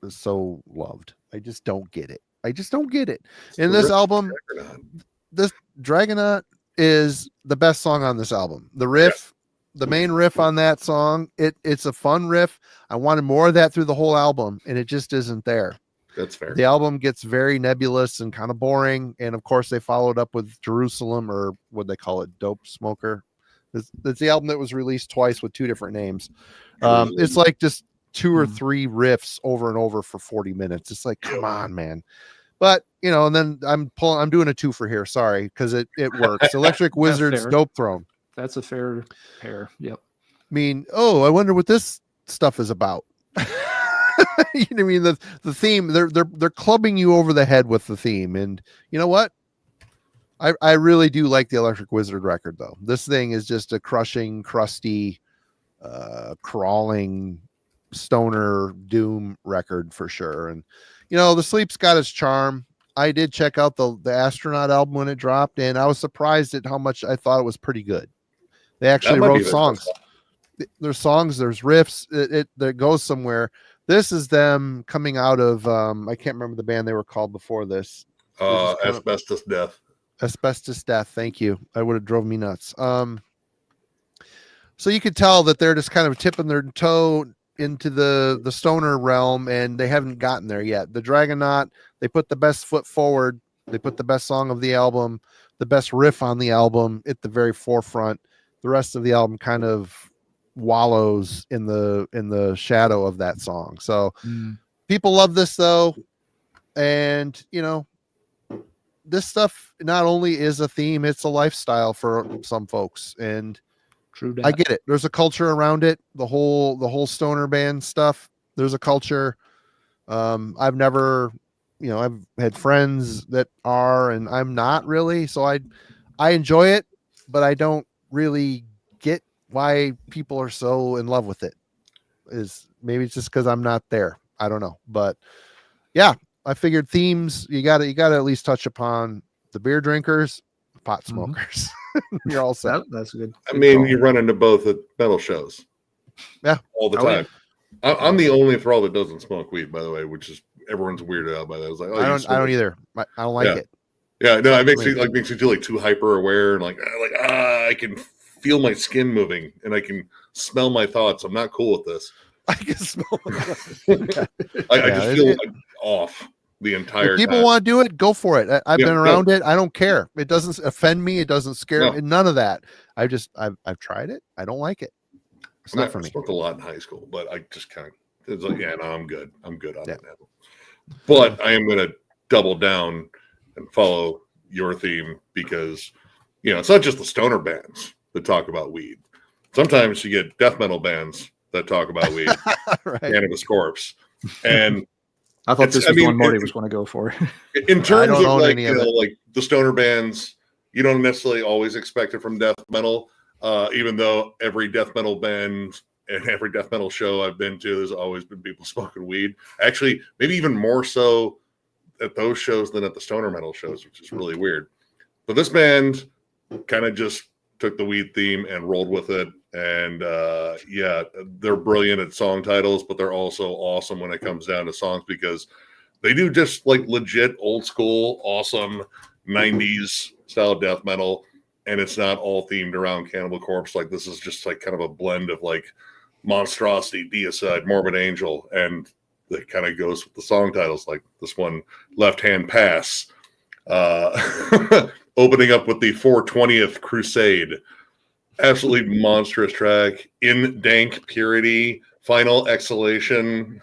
is so loved. I just don't get it. In this album, this Dragonaut is the best song on this album. The riff, the main riff on that song, it's a fun riff. I wanted more of that through the whole album, and it just isn't there. That's fair. The album gets very nebulous and kind of boring. And of course, they followed up with Jerusalem, or what they call it, Dope Smoker. It's the album that was released twice with 2 different names. It's like just 2 or 3 riffs over and over for 40 minutes. It's like, come on, man. But and then I'm doing a 2 for here. Sorry, because it works. Electric Wizard's Dope Throne. That's a fair pair. Yep. I mean, I wonder what this stuff is about. You know what I mean? The theme, they're clubbing you over the head with the theme. And you know what? I really do like the Electric Wizard record, though. This thing is just a crushing, crusty, crawling stoner doom record for sure. And the Sleep's got its charm. I did check out the Astronaut album when it dropped, and I was surprised at how much I thought it was pretty good. They actually wrote songs. There's songs, there's riffs, it goes somewhere. This is them coming out of I can't remember the band they were called before this. Asbestos Death. Asbestos Death, thank you. I would have drove me nuts. So you could tell that they're just kind of tipping their toe into the stoner realm, and they haven't gotten there yet. The Dragonaut, they put the best foot forward. They put the best song of the album, the best riff on the album at the very forefront. The rest of the album kind of wallows in the shadow of that song. So people love this though, and this stuff not only is a theme, it's a lifestyle for some folks. And true, I get it. There's a culture around it. The whole stoner band stuff. There's a culture. I've never, I've had friends that are, and I'm not really. So I enjoy it, but I don't really get why people are so in love with it. Is maybe it's just because I'm not there. I don't know. But yeah, I figured themes, you gotta at least touch upon the beer drinkers, pot smokers. You're all set. That's good. I mean, you run into both at metal shows. Yeah. All the time. Yeah. I'm the only Thrall that doesn't smoke weed, by the way, which is everyone's weirded out by that. I was like, I don't either. I don't like it. Yeah, no, it makes you feel like too hyper aware and like I can feel my skin moving and I can smell my thoughts. I'm not cool with this. I can smell I just feel like off the entire if people time. Want to do it, go for it. I've been around it. I don't care. It doesn't offend me. It doesn't scare me. None of that. I've tried it. I don't like it. It's not for me. I smoked a lot in high school, but I just kind of, it's like, no, I'm good. I'm good on it now. But I am going to double down and follow your theme because, it's not just the stoner bands that talk about weed. Sometimes you get death metal bands that talk about weed, right. Cannabis Corpse. And I thought this was the one Marty was going to go for. In terms of like the stoner bands, you don't necessarily always expect it from death metal, even though every death metal band and every death metal show I've been to, there's always been people smoking weed. Actually, maybe even more so at those shows than at the stoner metal shows, which is really weird. But this band kind of just took the weed theme and rolled with it. And they're brilliant at song titles, but they're also awesome when it comes down to songs because they do just like legit old school, awesome 90s style death metal. And it's not all themed around Cannibal Corpse. Like this is just like kind of a blend of like Monstrosity, Deicide, Morbid Angel. And it kind of goes with the song titles, like this one, Left Hand Pass, opening up with the 420th Crusade. Absolutely monstrous track. In Dank Purity, Final Exhalation.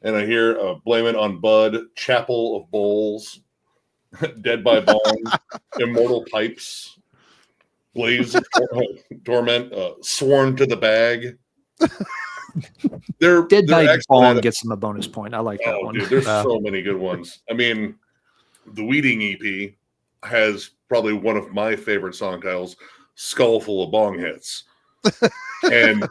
And I hear Blame It on Bud, Chapel of Bowls, Dead by Bong, Immortal Pipes, Blaze of Torment, Sworn to the Bag. Dead by Bong gets them a bonus point. I like that one. Dude, there's so many good ones. I mean, the Weeding EP has probably one of my favorite song titles, Skull Full of Bong Hits. And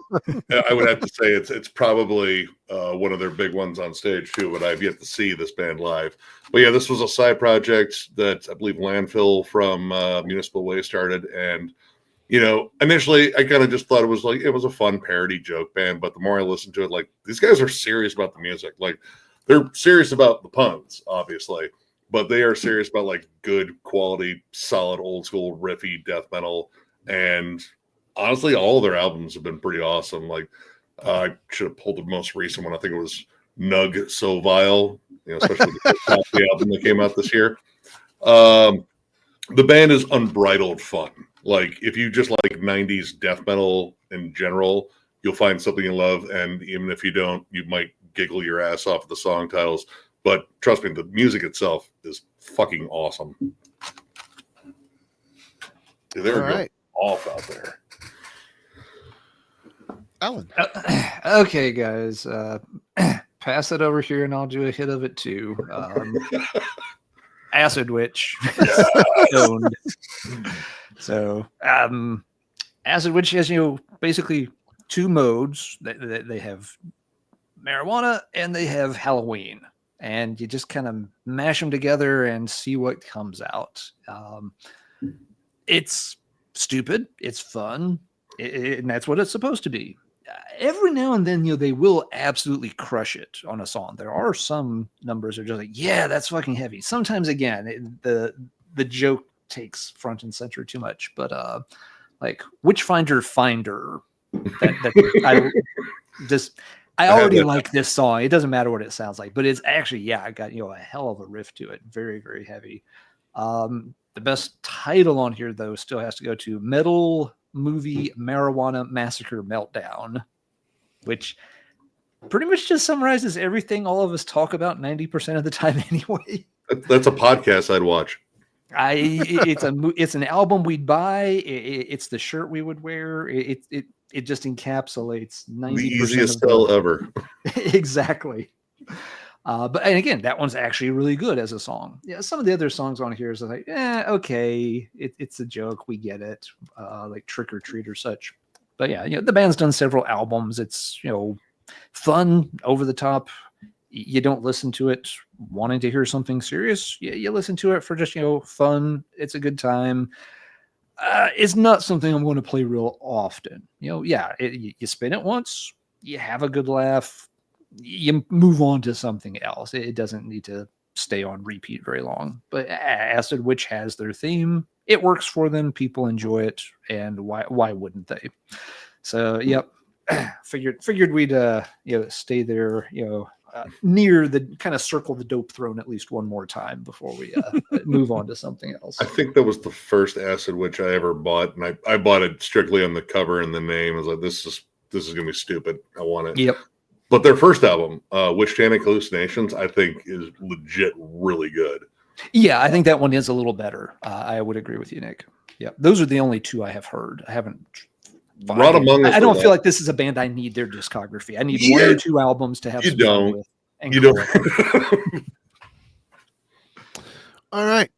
I would have to say it's probably one of their big ones on stage too, but I've yet to see this band live. But yeah, this was a side project that I believe Landfill from Municipal Waste started. And, initially I kind of just thought it was a fun parody joke band. But the more I listened to it, like these guys are serious about the music. Like they're serious about the puns, obviously. but they are serious about like good quality, solid, old school, riffy death metal. And honestly, all of their albums have been pretty awesome. Like I should have pulled the most recent one. I think it was Nug So Vile, especially the album that came out this year. The band is unbridled fun. Like if you just like 90s death metal in general, you'll find something you love. And even if you don't, you might giggle your ass off at the song titles. But trust me, the music itself is fucking awesome. Dude, they're going off out there. Alan. Okay, guys. Pass it over here and I'll do a hit of it too. Acid Witch. Stoned. So, Acid Witch has, basically two modes. They have marijuana and they have Halloween. And you just kind of mash them together and see what comes out. It's stupid. It's fun. And that's what it's supposed to be. Every now and then, they will absolutely crush it on a song. There are some numbers that are just like, yeah, that's fucking heavy. Sometimes, again, the joke takes front and center too much. But like Witchfinder Finder, I already like this song. It doesn't matter what it sounds like, but it's actually, I got a hell of a riff to it. Very, very heavy. The best title on here, though, still has to go to Metal Movie Marijuana Massacre Meltdown, which pretty much just summarizes everything all of us talk about 90% of the time anyway. That's a podcast I'd watch. It's an album we'd buy. It's the shirt we would wear. It just encapsulates 90% the easiest sell ever. Exactly. And again, that one's actually really good as a song. Yeah, some of the other songs on here is like, okay, it's a joke, we get it, like Trick or Treat or such. But yeah, the band's done several albums. It's fun, over the top. You don't listen to it wanting to hear something serious. You listen to it for just fun. It's a good time. It's not something I'm going to play real often. You spin it once, you have a good laugh. You move on to something else. It doesn't need to stay on repeat very long. But Acid Witch has their theme. It works for them. People enjoy it, and why wouldn't they? So, yep. Figured we'd stay there. Near the kind of circle the dope throne at least one more time before we move on to something else. I think that was the first Acid Witch I ever bought, and I bought it strictly on the cover and the name. I was like, this is gonna be stupid. I want it. Yep. But their first album, Witchtanic Hallucinations, I think is legit really good. Yeah, I think that one is a little better. I would agree with you, Nick. Yeah, those are the only two I have heard. I haven't. I don't feel like this is a band I need their discography. I need 1 or 2 albums to have. You don't. With you don't. All right.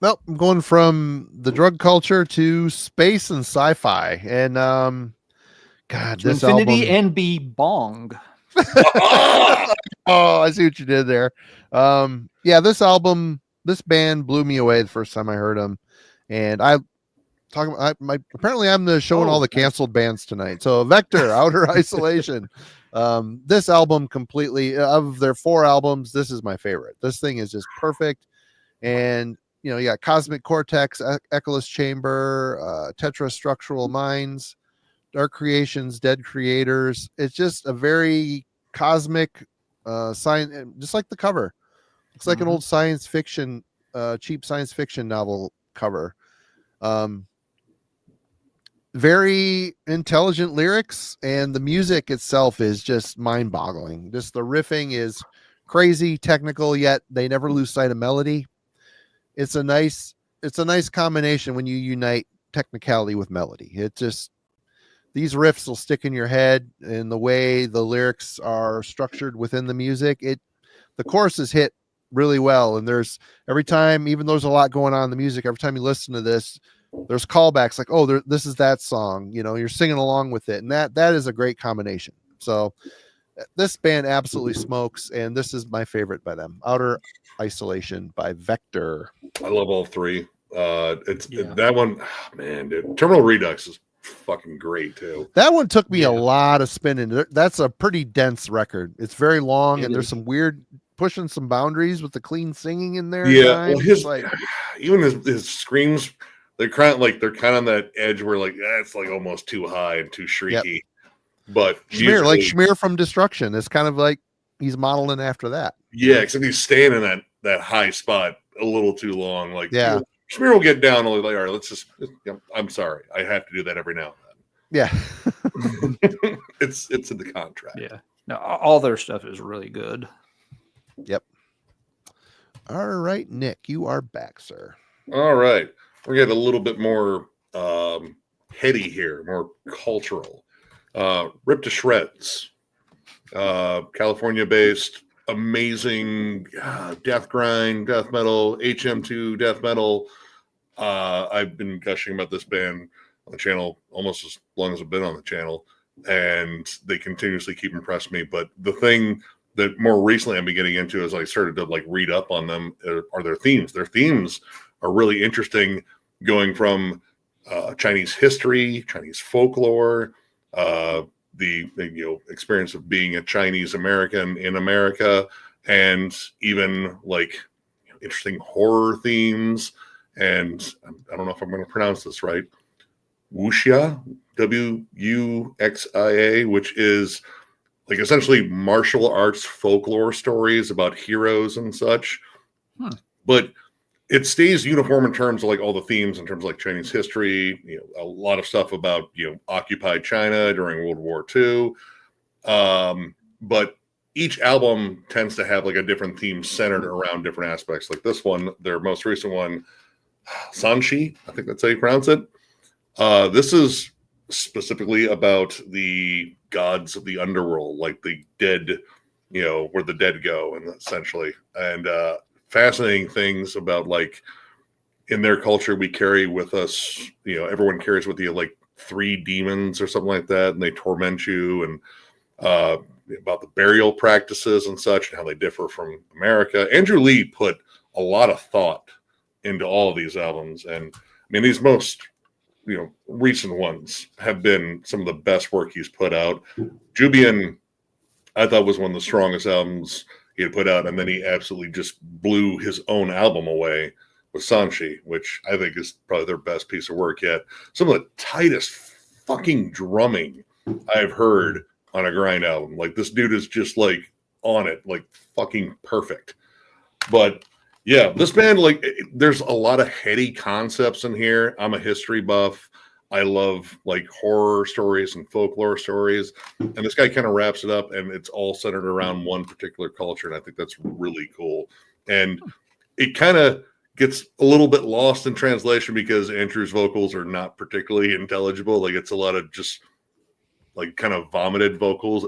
Well, I'm going from the drug culture to space and sci-fi, and God, to this infinity album... and be bong. Oh, I see what you did there. This album, this band blew me away the first time I heard them, and apparently I'm showing all the canceled bands tonight. So Vector, Outer Isolation. This album completely, of their 4 albums, this is my favorite. This thing is just perfect. And you got Cosmic Cortex, Echoless Chamber, Tetrastructural Minds, Dark Creations, Dead Creators. It's just a very cosmic science, just like the cover. Looks like an old science fiction, cheap science fiction novel cover. Very intelligent lyrics, and the music itself is just mind-boggling. Just the riffing is crazy, technical, yet they never lose sight of melody. It's a nice combination when you unite technicality with melody. It just, these riffs will stick in your head, and the way the lyrics are structured within the music, the choruses hit really well. And there's every time, even though there's a lot going on in the music, every time you listen to this, there's callbacks like, oh, this is that song, you're singing along with it. And that is a great combination. So this band absolutely smokes. And this is my favorite by them, Outer Isolation by Vector. I love all 3. That one, man, dude. Terminal Redux is fucking great too. That one took me a lot of spinning. That's a pretty dense record. It's very long, and there's some weird pushing some boundaries with the clean singing in there. Yeah, well, his like even his screams, they're kind of on that edge where like that's like almost too high and too shrieky. But Schmear, Schmear from Destruction, is kind of like he's modeling after that. Yeah, except he's staying in that high spot a little too long. Like, yeah, Schmear will get down. Like, all right, let's just. I'm sorry, I have to do that every now and then. Yeah, it's in the contract. Yeah, no, all their stuff is really good. Yep. All right, Nick, you are back, sir. All right, we're getting a little bit more heady here, more cultural. Rip to Shreds, California-based, amazing death grind, death metal, HM2 death metal. I've been gushing about this band on the channel almost as long as I've been on the channel, and they continuously keep impressing me. But the thing that more recently I've been getting into as I started to like read up on them are their themes. Their themes are really interesting, going from Chinese history, Chinese folklore, the experience of being a Chinese American in America, and even like interesting horror themes. And I don't know if I'm going to pronounce this right. Wuxia, Wuxia, which is like essentially martial arts folklore stories about heroes and such. But it stays uniform in terms of like all the themes in terms of like Chinese history, a lot of stuff about, occupied China during World War II. But each album tends to have like a different theme centered around different aspects. Like this one, their most recent one, Sanshi, I think that's how you pronounce it. This is specifically about the gods of the underworld, like the dead, where the dead go, and essentially, and fascinating things about like in their culture, we carry with us, everyone carries with you like 3 demons or something like that, and they torment you, and about the burial practices and such, and how they differ from America. Andrew Lee put a lot of thought into all of these albums, and I mean these most recent ones have been some of the best work he's put out. Jubian, I thought, was one of the strongest albums he had put out, and then he absolutely just blew his own album away with Sanshi, which I think is probably their best piece of work yet. Some of the tightest fucking drumming I've heard on a grind album. Like, this dude is just like on it, like fucking perfect. But yeah, this band, like, there's a lot of heady concepts in here. I'm a history buff. I love like horror stories and folklore stories. And this guy kind of wraps it up, and it's all centered around one particular culture. And I think that's really cool. And it kind of gets a little bit lost in translation because Andrew's vocals are not particularly intelligible. Like, it's a lot of just like kind of vomited vocals.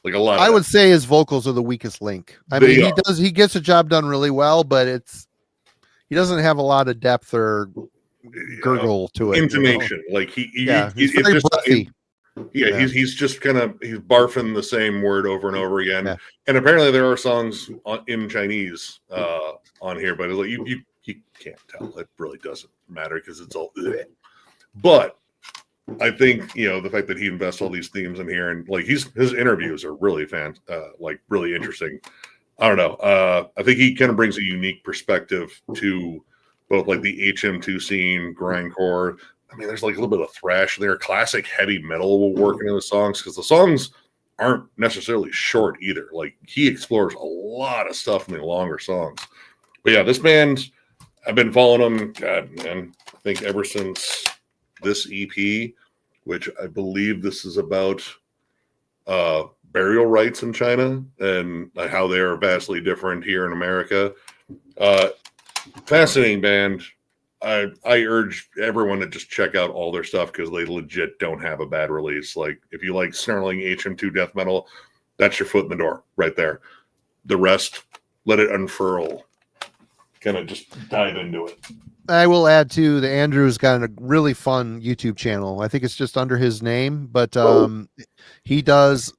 Like a lot. I would say his vocals are the weakest link. I mean, he gets the job done really well, but he doesn't have a lot of depth or gurgle to it. Intonation, like he's very breathy. He's just kind of he's barfing the same word over and over again. Yeah. And apparently there are songs in Chinese on here, but it's like you can't tell. It really doesn't matter because it's all. But I think the fact that he invests all these themes in here, and like his interviews are really really interesting. I don't know. I think he kind of brings a unique perspective to both like the HM2 scene, grindcore. I mean, there's like a little bit of thrash there. Classic heavy metal will work into the songs because the songs aren't necessarily short either. Like, he explores a lot of stuff in the longer songs. But yeah, this band, I've been following them, God, man, I think ever since this EP, which I believe this is about burial rites in China and how they are vastly different here in America. Fascinating band. I urge everyone to just check out all their stuff because they legit don't have a bad release. Like, if you like snarling HM2 death metal, that's your foot in the door right there. The rest, let it unfurl. Kind of just dive into it. I will add too, the Andrew's got a really fun YouTube channel. I think it's just under his name, but he does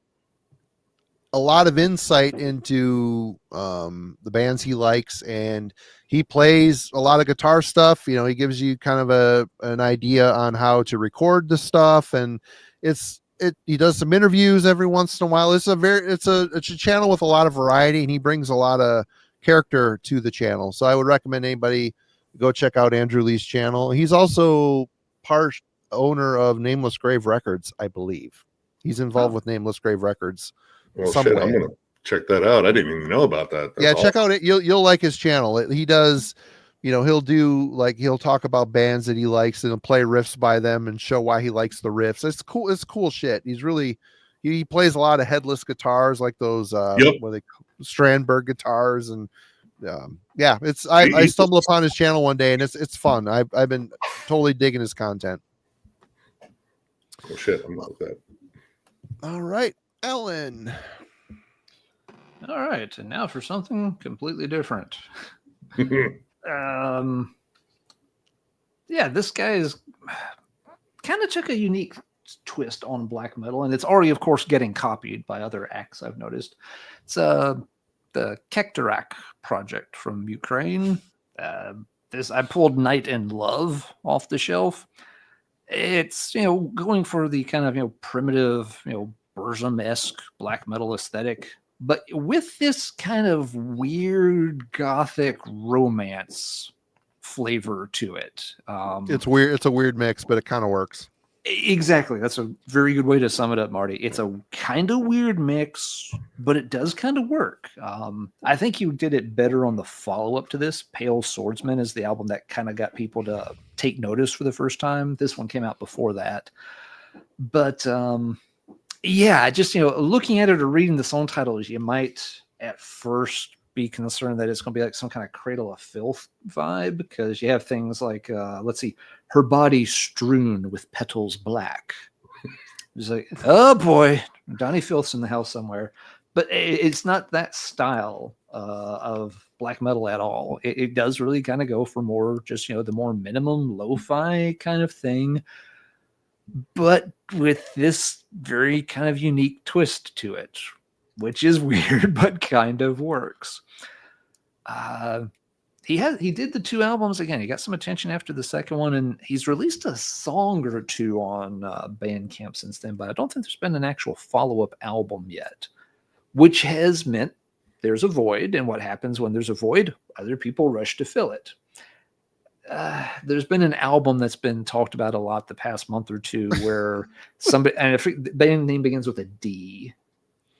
a lot of insight into the bands he likes, and he plays a lot of guitar stuff. He gives you kind of an idea on how to record the stuff, and it's he does some interviews every once in a while. It's a channel with a lot of variety, and he brings a lot of character to the channel. So I would recommend anybody go check out Andrew Lee's channel. He's also part owner of Nameless Grave Records, I believe. He's involved with Nameless Grave Records. Well, shit, I'm gonna check that out. I didn't even know about that. That's check out it. You'll like his channel. He does, he'll talk about bands that he likes and he'll play riffs by them and show why he likes the riffs. It's cool. It's cool shit. He plays a lot of headless guitars, like those Strandberg guitars, and I stumbled upon his channel one day and it's fun. I've been totally digging his content. Oh shit, I'm not with that. All right, Ellen. All right, and now for something completely different. This guy is kind of took a unique twist on black metal, and it's already, of course, getting copied by other acts, I've noticed. It's the Kekterak project from Ukraine. I pulled Night and Love off the shelf. It's going for the kind of primitive Burzum-esque black metal aesthetic, but with this kind of weird gothic romance flavor to it. It's weird. It's a weird mix, but it kind of works. Exactly. That's a very good way to sum it up, Marty. It's a kind of weird mix, but it does kind of work. I think you did it better on the follow-up to this. Pale Swordsman is the album that kind of got people to take notice for the first time. This one came out before that. But just looking at it or reading the song titles, you might at first be concerned that it's going to be like some kind of Cradle of Filth vibe, because you have things like Her Body Strewn with Petals Black. It's like, oh boy, Donnie Filth's in the house somewhere. But it's not that style of black metal at all. It does really kind of go for more just the more minimum lo-fi kind of thing, but with this very kind of unique twist to it, which is weird, but kind of works. He did the 2 albums again. He got some attention after the second one, and he's released a song or 2 on Bandcamp since then, but I don't think there's been an actual follow-up album yet, which has meant there's a void, and what happens when there's a void? Other people rush to fill it. There's been an album that's been talked about a lot the past month or two where somebody, and the band name begins with a D,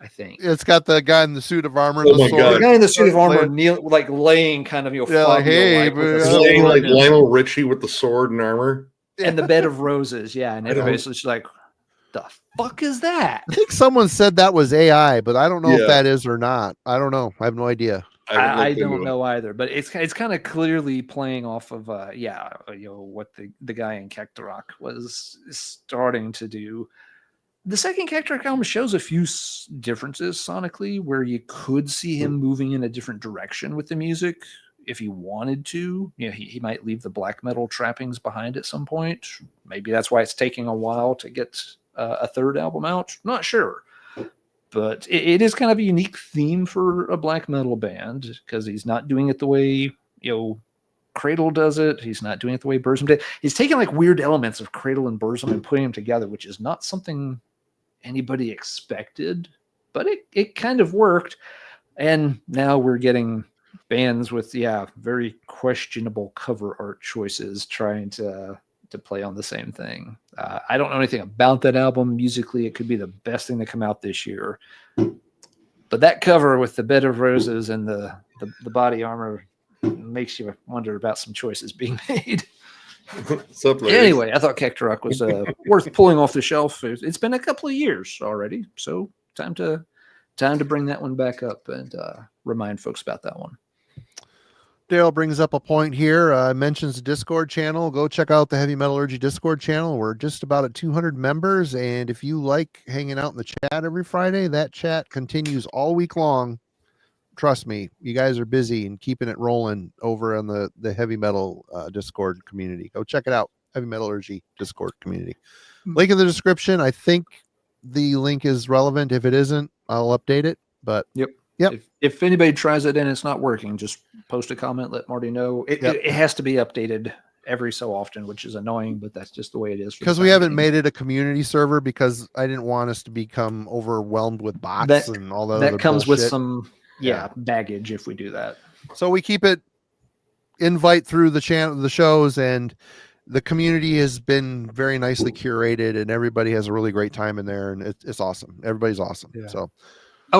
I think. It's got the guy in the suit of armor. Oh my God. The guy in the suit of armor laying kind of, laying like Lionel Richie with the sword and armor. And the bed of roses. Yeah. And everybody's just like, the fuck is that? I think someone said that was AI, but I don't know if that is or not. I don't know. I have no idea. I don't know either, but it's kind of clearly playing off of what the guy in Kekterak was starting to do. The second Kekterak album shows a few differences sonically, where you could see him moving in a different direction with the music if he wanted to. He might leave the black metal trappings behind at some point. Maybe that's why it's taking a while to get a third album out. Not sure. But it is kind of a unique theme for a black metal band, because he's not doing it the way, Cradle does it. He's not doing it the way Burzum did. He's taking like weird elements of Cradle and Burzum and putting them together, which is not something anybody expected, but it kind of worked. And now we're getting bands with, very questionable cover art choices trying to play on the same thing. I don't know anything about that album. Musically, it could be the best thing to come out this year. But that cover with the bed of roses and the body armor makes you wonder about some choices being made. Anyway, I thought Kekterak was worth pulling off the shelf. It's been a couple of years already, so time to bring that one back up and remind folks about that one. Dale brings up a point here, mentions the Discord channel. Go check out the Heavy Metallurgy Discord channel. We're just about at 200 members, and if you like hanging out in the chat every Friday, that chat continues all week long. Trust me, you guys are busy and keeping it rolling over on the Heavy Metal Discord community. Go check it out, Heavy Metallurgy Discord community. Link in the description. I think the link is relevant. If it isn't, I'll update it. But Yep. If anybody tries it and it's not working, just post a comment, let Marty know. It has to be updated every so often, which is annoying, but that's just the way it is. Because we haven't made it a community server because I didn't want us to become overwhelmed with bots and all that other comes bullshit. with some baggage if we do that. So we keep it invite through the channel, the shows, and the community has been very nicely curated, and everybody has a really great time in there, and it's awesome. Everybody's awesome. Yeah. So,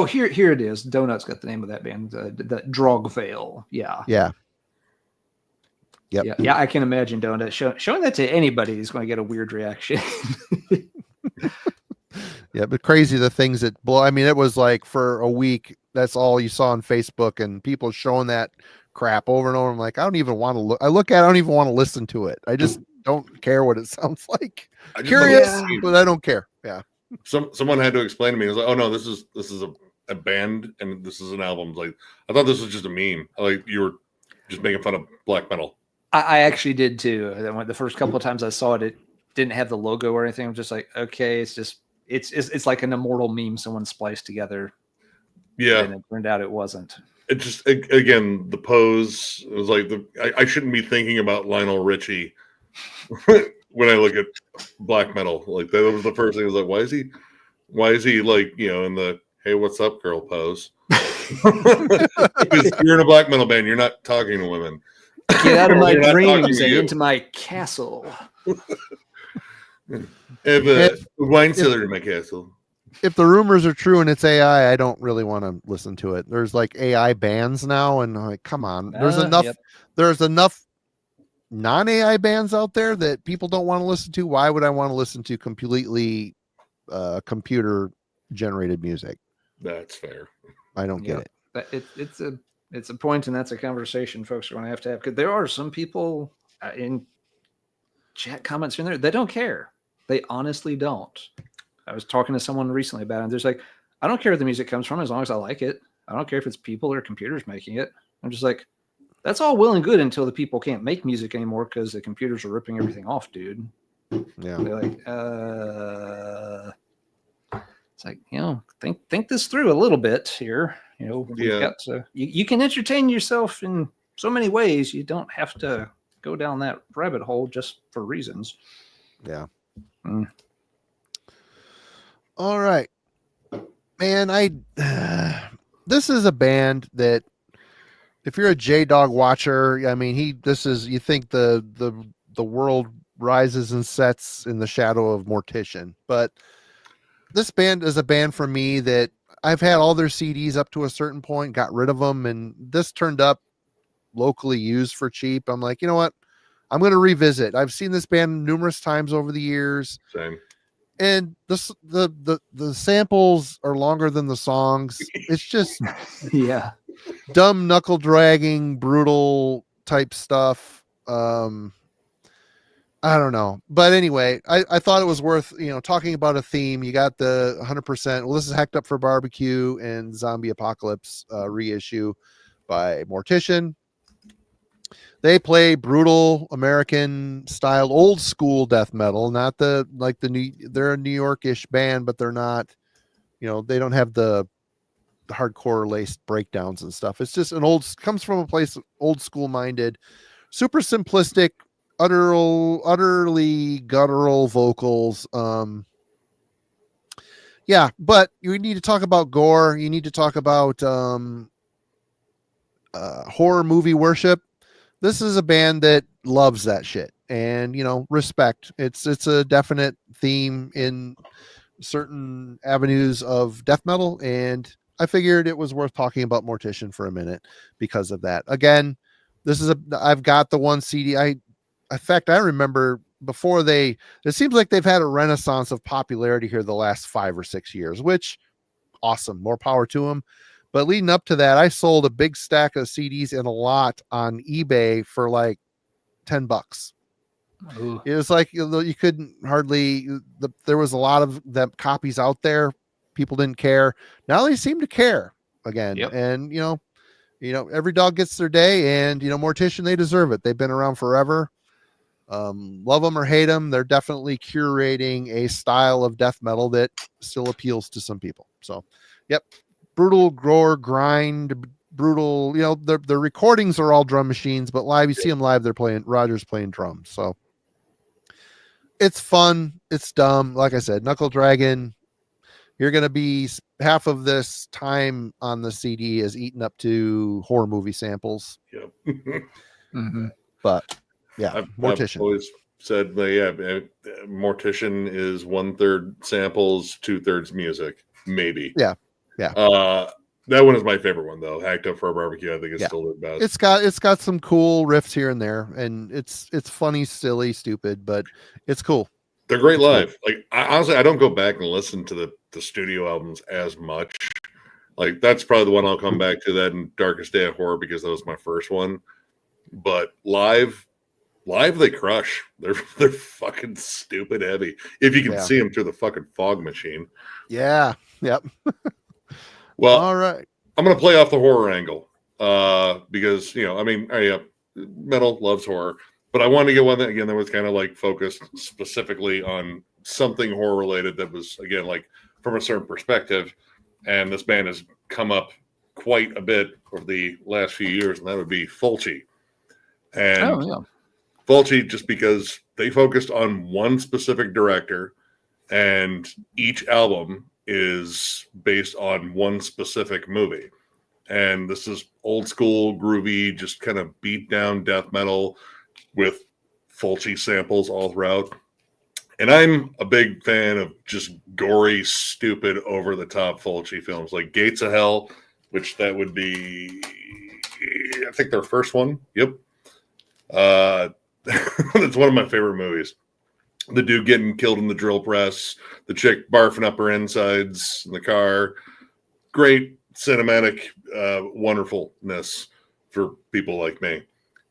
here it is. Donut's got the name of that band, the Drogvale. Yeah. Yep. Yeah, I can imagine Donut showing that to anybody is going to get a weird reaction. Yeah, but crazy the things that blow. I mean, it was like for a week, that's all you saw on Facebook, and people showing that crap over and over. I'm like, I don't even want to look. I look at it, I don't even want to listen to it. I just don't care what it sounds like. Curious, but I don't care. Yeah. Someone had to explain to me. I was like, oh no, this is a band and this is an album. Like, I thought this was just a meme. Like, you were just making fun of black metal. I actually did too. The first couple of times I saw it, it didn't have the logo or anything. I'm just like, okay, it's like an immortal meme someone spliced together. Yeah. And it turned out it wasn't. It just, again, the pose, it was like I shouldn't be thinking about Lionel Richie when I look at black metal. Like, that was the first thing. I was like, why is he like, in the hey, what's up, girl pose? Because you're in a black metal band, you're not talking to women. Get out of my dreams and into my castle. If wine cellar in my castle. If the rumors are true and it's AI, I don't really want to listen to it. There's like AI bands now, and like, come on, there's enough. Yep. There's enough non-AI bands out there that people don't want to listen to. Why would I want to listen to completely computer generated music? That's fair. I don't get it. It's a point, and that's a conversation folks are going to have because there are some people in chat comments in there that don't care. They honestly don't. I was talking to someone recently about it, and there's like, I don't care where the music comes from as long as I like it. I don't care if it's people or computers making it. I'm just like, that's all well and good until the people can't make music anymore because the computers are ripping everything off, dude. Yeah. They're like, it's like, think this through a little bit here. We've got to, you can entertain yourself in so many ways. You don't have to go down that rabbit hole just for reasons. Yeah. All right, man. This is a band that, if you're a J-Dog watcher, I mean, you think the world rises and sets in the shadow of Mortician, but this band is a band for me that I've had all their CDs up to a certain point, got rid of them, and this turned up locally used for cheap. I'm like, you know what? I'm going to revisit. I've seen this band numerous times over the years. Same. And the samples are longer than the songs. It's just dumb knuckle dragging, brutal type stuff. I don't know. But anyway, I thought it was worth, talking about a theme. You got the 100%. Well, this is Hacked Up for Barbecue and Zombie Apocalypse reissue by Mortician. They play brutal American style, old school death metal, not they're a New York-ish band, but they're not, they don't have the hardcore laced breakdowns and stuff. It's just comes from a place old school minded, super simplistic, utterly guttural vocals. But you need to talk about gore. You need to talk about horror movie worship. This is a band that loves that shit, and respect. It's a definite theme in certain avenues of death metal, and I figured it was worth talking about Mortician for a minute because of that. Again, I've got the one CD. In fact, I remember before it seems like they've had a renaissance of popularity here the last 5 or 6 years, which awesome, more power to them. But leading up to that, I sold a big stack of CDs and a lot on eBay for like $10. Ooh. It was like, you couldn't hardly, there was a lot of them copies out there. People didn't care. Now they seem to care again. Yep. And, every dog gets their day, and, Mortician, they deserve it. They've been around forever. Love them or hate them. They're definitely curating a style of death metal that still appeals to some people. So, yep. Brutal gore grind, brutal. You know, the recordings are all drum machines, but live, you see them live, Roger's playing drums. So it's fun. It's dumb. Like I said, Knuckle Dragon, you're going to be half of this time on the CD is eaten up to horror movie samples. Yep. Mm-hmm. But yeah, Mortician. I've always said that, Mortician is 1/3 samples, 2/3 music, maybe. Yeah. That one is my favorite one though. Hacked Up for a Barbecue, I think it's still the best. It's got some cool riffs here and there, and it's funny, silly, stupid, but it's cool. They're great live. Cool. Like honestly, I don't go back and listen to the studio albums as much. Like that's probably the one I'll come back to, that and Darkest Day of Horror, because that was my first one. But live they crush. They're fucking stupid heavy. If you can see them through the fucking fog machine. Yeah. Yep. Well, all right. I'm gonna play off the horror angle. Because metal loves horror. But I wanted to get one that was kind of like focused specifically on something horror related that was, again, like from a certain perspective. And this band has come up quite a bit over the last few years, and that would be Fulci. And Fulci, just because they focused on one specific director, and each album is based on one specific movie. And this is old school, groovy, just kind of beat down death metal with Fulci samples all throughout. And I'm a big fan of just gory, stupid, over-the-top Fulci films, like Gates of Hell, which that would be, I think, their first one. Yep. That's one of my favorite movies. The dude getting killed in the drill press, the chick barfing up her insides in the car. Great cinematic wonderfulness for people like me.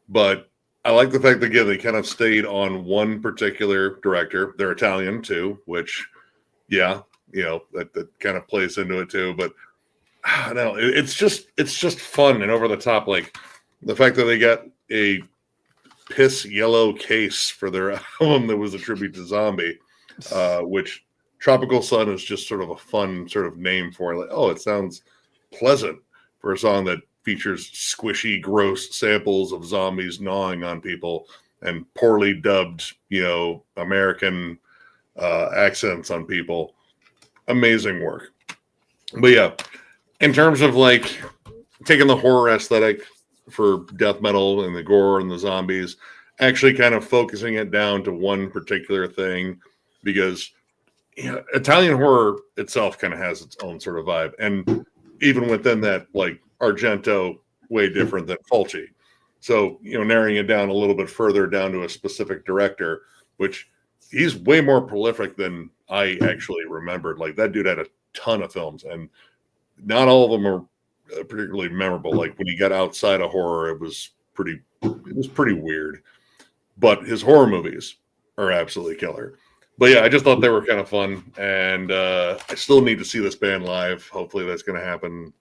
But I like the fact that, again, they kind of stayed on one particular director. They're Italian too, which, that kind of plays into it too. But no, it's just fun and over the top. Like the fact that they got a piss yellow case for their album that was a tribute to Zombie, which Tropical Sun is just sort of a fun sort of name for it. Like, oh, it sounds pleasant for a song that features squishy, gross samples of zombies gnawing on people and poorly dubbed, American accents on people. Amazing work. But yeah, in terms of like taking the horror aesthetic for death metal and the gore and the zombies, actually kind of focusing it down to one particular thing, because Italian horror itself kind of has its own sort of vibe. And even within that, like Argento, way different than Fulci. So, narrowing it down a little bit further down to a specific director, which he's way more prolific than I actually remembered. Like that dude had a ton of films, and not all of them are particularly memorable. Like when he got outside of horror, it was pretty weird. But his horror movies are absolutely killer. But yeah, I just thought they were kind of fun, and I still need to see this band live. Hopefully that's going to happen.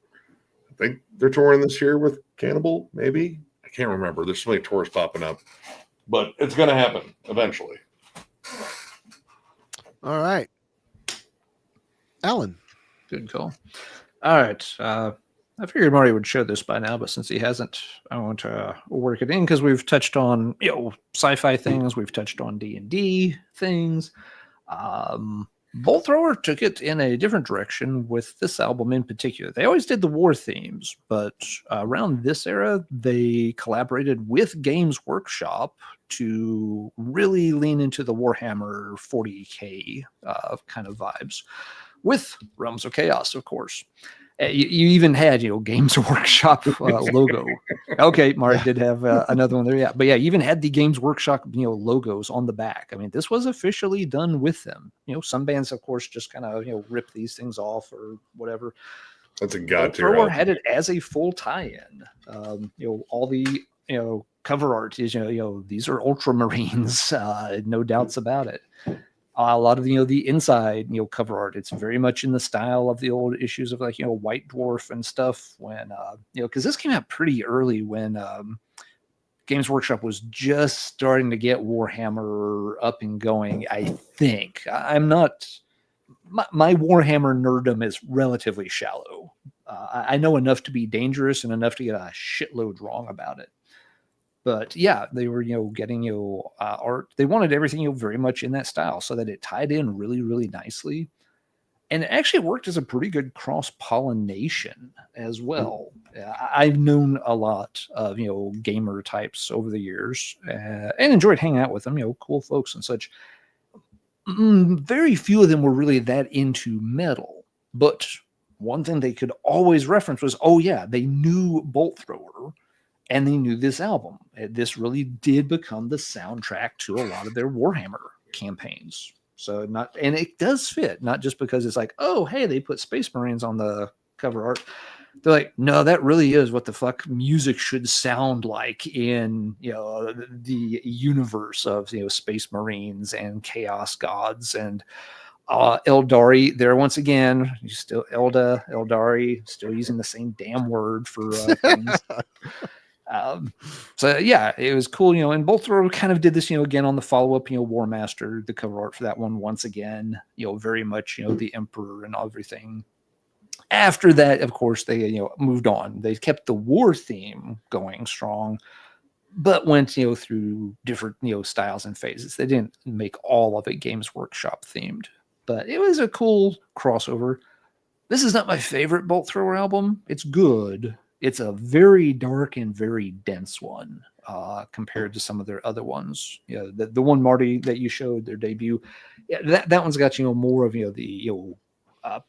I think they're touring this year with Cannibal, maybe. I can't remember. There's so many tours popping up, but it's going to happen eventually. All right, Alan. Good call. All right. I figured Marty would show this by now, but since he hasn't, I want to work it in because we've touched on sci-fi things, we've touched on D&D things. Bolt Thrower took it in a different direction with this album in particular. They always did the war themes, but around this era, they collaborated with Games Workshop to really lean into the Warhammer 40K kind of vibes, with Realms of Chaos, of course. You even had, Games Workshop logo. Okay, Mark did have another one there, yeah. But yeah, you even had the Games Workshop, logos on the back. I mean, this was officially done with them. Some bands, of course, just kind of, rip these things off or whatever. That's a god tier. Thrower had it as a full tie-in. All the, cover art is, these are Ultramarines, no doubts about it. A lot of the inside cover art, it's very much in the style of the old issues of like White Dwarf and stuff, when because this came out pretty early when Games Workshop was just starting to get Warhammer up and going. I think I'm not, my Warhammer nerddom is relatively shallow, I know enough to be dangerous and enough to get a shitload wrong about it. But yeah, they were, getting, art. They wanted everything, very much in that style so that it tied in really, really nicely. And it actually worked as a pretty good cross-pollination as well. I've known a lot of, gamer types over the years and enjoyed hanging out with them, cool folks and such. Very few of them were really that into metal. But one thing they could always reference was, oh yeah, they knew Bolt Thrower and they knew this album. This really did become the soundtrack to a lot of their Warhammer campaigns. So and it does fit, not just because it's like, oh, hey, they put Space Marines on the cover art. They're like, no, that really is what the fuck music should sound like in, the universe of, Space Marines and Chaos Gods and Eldari. There once again, still Eldari, still using the same damn word for things. So yeah, it was cool, and Bolt Thrower kind of did this, again on the follow-up, War Master, the cover art for that one once again, very much, the Emperor and everything. After that, of course, they, moved on. They kept the war theme going strong, but went, through different, styles and phases. They didn't make all of it Games Workshop themed, but it was a cool crossover. This is not my favorite Bolt Thrower album. It's good. It's a very dark and very dense one compared to some of their other ones. The one, Marty, that you showed, their debut, that one's got, more of, the,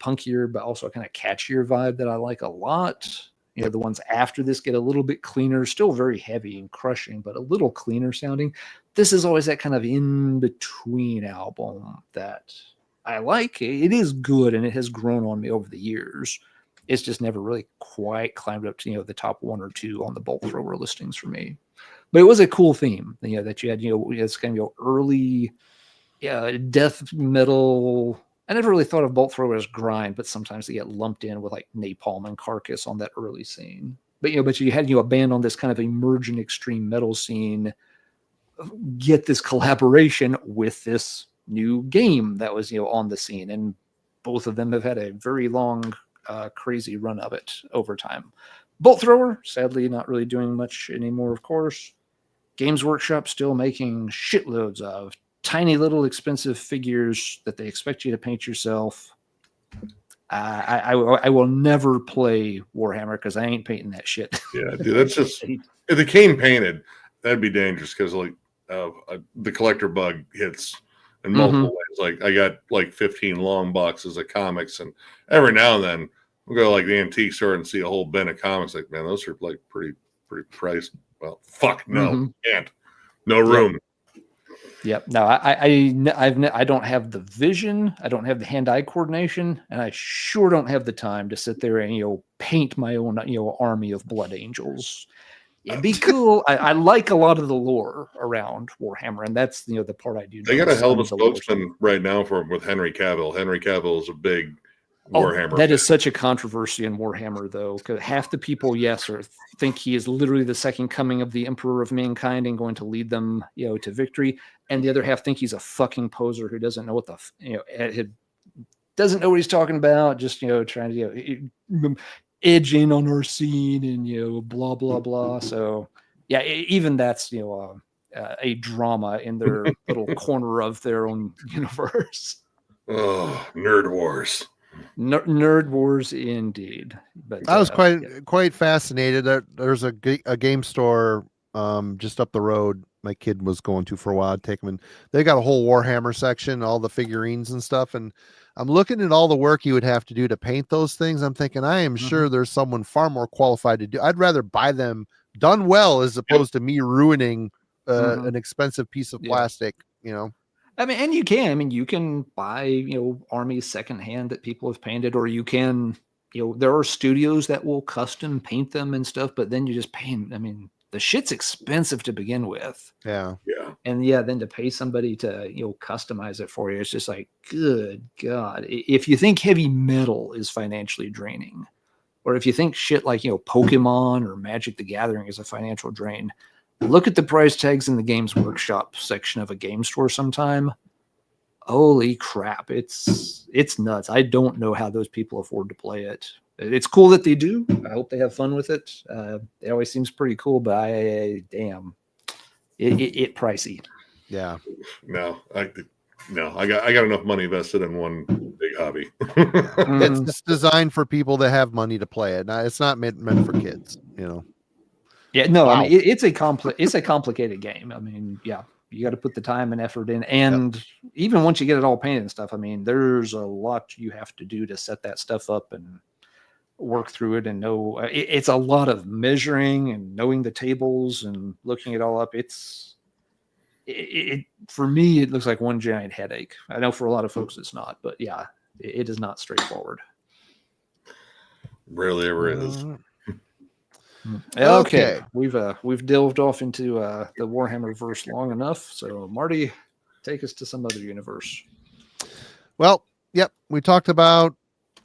punkier, but also kind of catchier vibe that I like a lot. The ones after this get a little bit cleaner, still very heavy and crushing, but a little cleaner sounding. This is always that kind of in-between album that I like. It is good, and it has grown on me over the years. It's just never really quite climbed up to, the top one or two on the Bolt Thrower listings for me. But it was a cool theme, that you had, it's kind of early death metal. I never really thought of Bolt Thrower as grind, but sometimes they get lumped in with like Napalm and Carcass on that early scene. But you had a band on this kind of emergent extreme metal scene get this collaboration with this new game that was on the scene, and both of them have had a very long crazy run of it over time. Bolt Thrower, sadly, not really doing much anymore, of course. Games Workshop still making shitloads of tiny little expensive figures that they expect you to paint yourself. I will never play Warhammer because I ain't painting that shit. Yeah, dude, that's just if they came painted, that'd be dangerous because the collector bug hits in multiple ways. Like I got like 15 long boxes of comics, and every now and then we'll go to like the antique store and see a whole bin of comics. Like, man, those are like pretty priced. Well, fuck no, can't, no room. Yep. No, I don't have the vision. I don't have the hand-eye coordination, and I sure don't have the time to sit there and paint my own army of blood angels. It'd be cool. I like a lot of the lore around Warhammer, and that's the part I do. They got a hell of a spokesman right now with Henry Cavill. Henry Cavill is a big Warhammer. That is such a controversy in Warhammer, though, because half the people, think he is literally the second coming of the Emperor of Mankind and going to lead them, to victory, and the other half think he's a fucking poser who doesn't know what doesn't know what he's talking about, just trying to edge in on our scene and blah blah blah. So yeah, even that's a drama in their little corner of their own universe. Oh, nerd wars. Nerd wars indeed. But I was quite fascinated. There's a game store just up the road my kid was going to for a while. I'd take them, and they got a whole Warhammer section, all the figurines and stuff. And I'm looking at all the work you would have to do to paint those things. I'm thinking, I am sure there's someone far more qualified to do. I'd rather buy them done well as opposed to me ruining an expensive piece of plastic. I mean, and you can buy, armies secondhand that people have painted, or you can, there are studios that will custom paint them and stuff, but then you just paint. I mean, the shit's expensive to begin with. Yeah. Yeah. And then to pay somebody to, customize it for you, it's just like, good God. If you think heavy metal is financially draining, or if you think shit like, Pokemon or Magic the Gathering is a financial drain, look at the price tags in the Games Workshop section of a game store sometime. Holy crap. It's nuts. I don't know how those people afford to play it. it's cool that they do. I hope they have fun with it. It always seems pretty cool, but it pricey. Yeah. No, I got enough money invested in one big hobby. It's designed for people that have money to play it. It's not meant for kids, you know. Yeah, no, Wow. I mean it's a complicated game. I mean, yeah, you got to put the time and effort in, and even once you get it all painted and stuff, I mean, there's a lot you have to do to set that stuff up and work through it and know. It's a lot of measuring and knowing the tables and looking it all up. It for me, it looks like one giant headache. I know for a lot of folks it's not, but yeah, it is not straightforward. Rarely ever is. Okay, we've delved off into the Warhammer verse long enough. So Marty, take us to some other universe. Well, yep, we talked about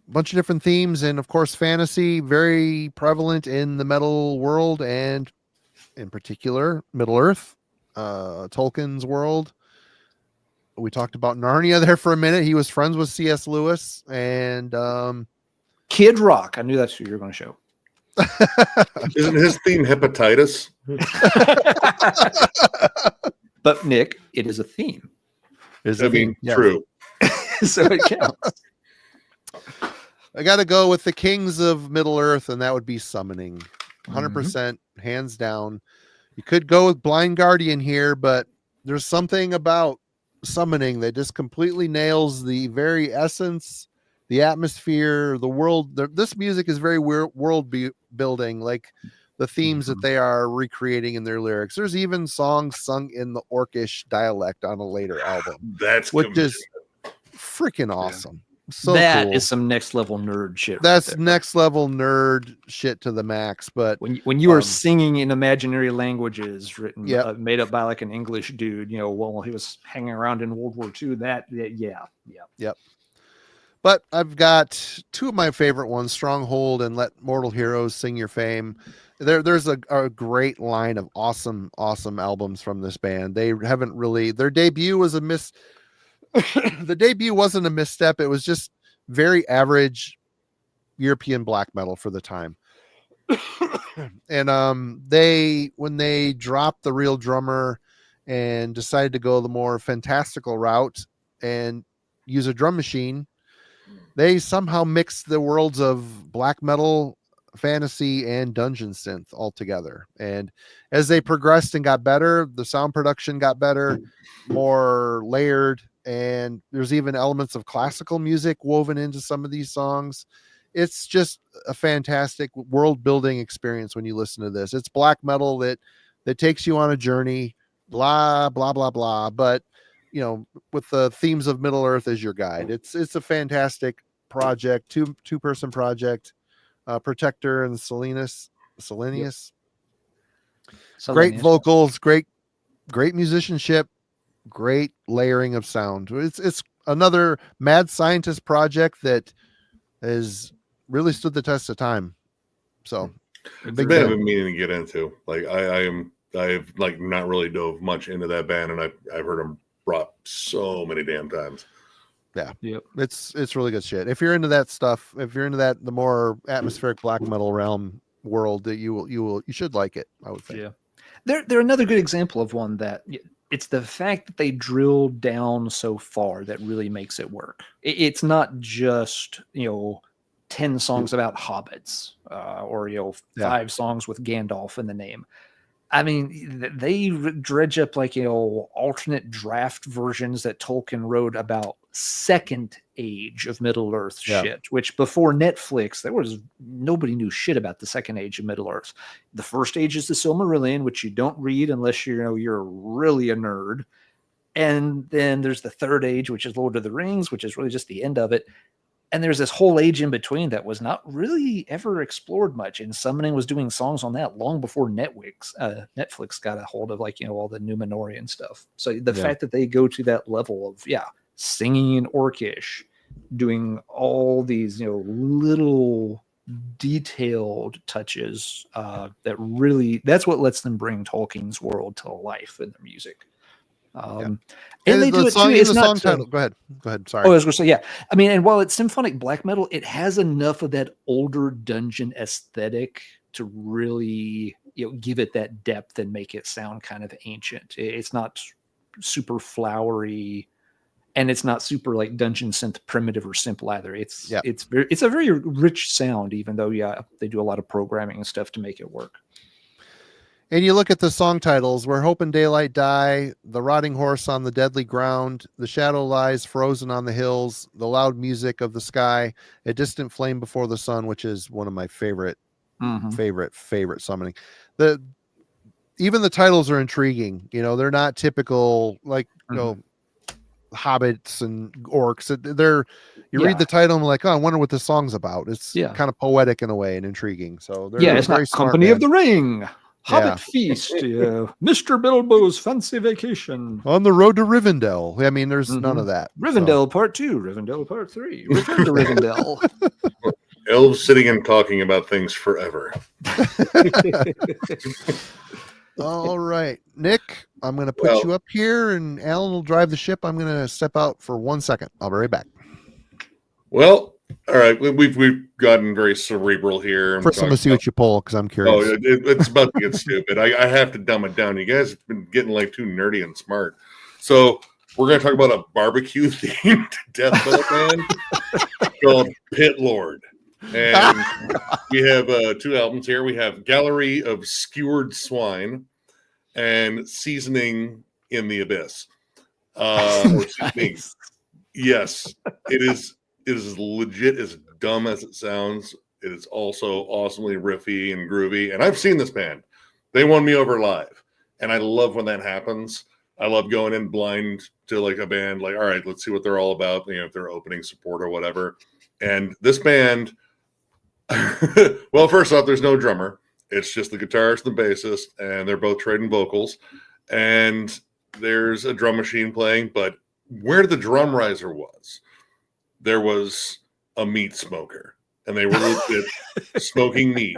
a bunch of different themes, and of course, fantasy very prevalent in the metal world, and in particular, Middle Earth, Tolkien's world. We talked about Narnia there for a minute. He was friends with C.S. Lewis, and Kid Rock. I knew that's who you were going to show. Isn't his theme hepatitis? But Nick, it is a theme. True. So it counts. I got to go with the kings of Middle Earth, and that would be summoning. 100%, hands down. You could go with Blind Guardian here, but there's something about summoning that just completely nails the very essence, the atmosphere, the world. This music is very world building, like the themes that they are recreating in their lyrics. There's even songs sung in the Orcish dialect on a later album. Which is freaking awesome. So that cool. is some next level nerd shit. That's right next level nerd shit to the max. But when you are singing in imaginary languages written, made up by like an English dude, you know, while he was hanging around in World War II, Yep. But I've got two of my favorite ones, Stronghold and Let Mortal Heroes Sing Your Fame. There's a great line of awesome albums from this band. They haven't really, their debut was the debut wasn't a misstep. It was just very average European black metal for the time. And when they dropped the real drummer and decided to go the more fantastical route and use a drum machine, they somehow mixed the worlds of black metal, fantasy, and dungeon synth all together. And as they progressed and got better, the sound production got better, more layered, and there's even elements of classical music woven into some of these songs. It's just a fantastic world building experience when you listen to this. It's black metal that takes you on a journey, blah blah blah blah, but you know, with the themes of Middle Earth as your guide. It's a fantastic project, two person project. Protector and Selenius. Great vocals, great musicianship, great layering of sound. It's another mad scientist project that has really stood the test of time. So big band I've been meaning to get into. Like I've like not really dove much into that band, and I've heard them brought so many damn times. Yeah. Yep. It's really good shit. If you're into that stuff, if you're into the more atmospheric black metal realm world, that you should like it, I would think. Yeah. They're another good example of one that it's the fact that they drill down so far that really makes it work. It's not just, 10 songs about hobbits, or 5 songs with Gandalf in the name. I mean, they dredge up alternate draft versions that Tolkien wrote about Second Age of Middle Earth shit, which before Netflix, nobody knew shit about the Second Age of Middle Earth. The first age is the Silmarillion, which you don't read unless you're really a nerd. And then there's the Third Age, which is Lord of the Rings, which is really just the end of it. And there's this whole age in between that was not really ever explored much. And Summoning was doing songs on that long before Netflix got a hold of all the Numenorian stuff. So the fact that they go to that level of singing in Orcish, doing all these little detailed touches that's what lets them bring Tolkien's world to life in their music. And And they do the it song, too. in It's the not song title. Go ahead. Sorry. Oh, I was going to say, yeah. I mean, and while it's symphonic black metal, it has enough of that older dungeon aesthetic to really, give it that depth and make it sound kind of ancient. It's not super flowery, and it's not super like dungeon synth primitive or simple either. It's a very rich sound, even though they do a lot of programming and stuff to make it work. And you look at the song titles: "We're Hoping Daylight Die," "The Rotting Horse on the Deadly Ground," "The Shadow Lies Frozen on the Hills," "The Loud Music of the Sky," "A Distant Flame Before the Sun," which is one of my favorite summoning. Even the titles are intriguing. They're not typical hobbits and orcs. Read the title and I'm like, oh, I wonder what this song's about. It's kind of poetic in a way and intriguing. So they're it's very not smart Company band. of the Ring, Hobbit Feast, Mr. Bilbo's Fancy Vacation, On the Road to Rivendell. I mean, there's none of that. Rivendell Part 2, Rivendell Part 3, Return to Rivendell. Elves sitting and talking about things forever. All right, Nick, I'm going to put you up here and Alan will drive the ship. I'm going to step out for 1 second. I'll be right back. Well, all right. We've gotten very cerebral here. First, I'm going to see what you pull because I'm curious. Oh, it's about to get stupid. I have to dumb it down. You guys have been getting like too nerdy and smart. So we're going to talk about a barbecue themed death metal band called Pit Lord. And we have 2 albums here. We have Gallery of Skewered Swine and Seasoning in the Abyss. Nice. Yes, it is as legit as dumb as it sounds. It is also awesomely riffy and groovy. And I've seen this band. They won me over live. And I love when that happens. I love going in blind to like a band, like, all right, let's see what they're all about, if they're opening support or whatever. And this band, well, first off, there's no drummer. It's just the guitarist and the bassist, and they're both trading vocals. And there's a drum machine playing, but where the drum riser was, there was a meat smoker, and they were legit smoking meat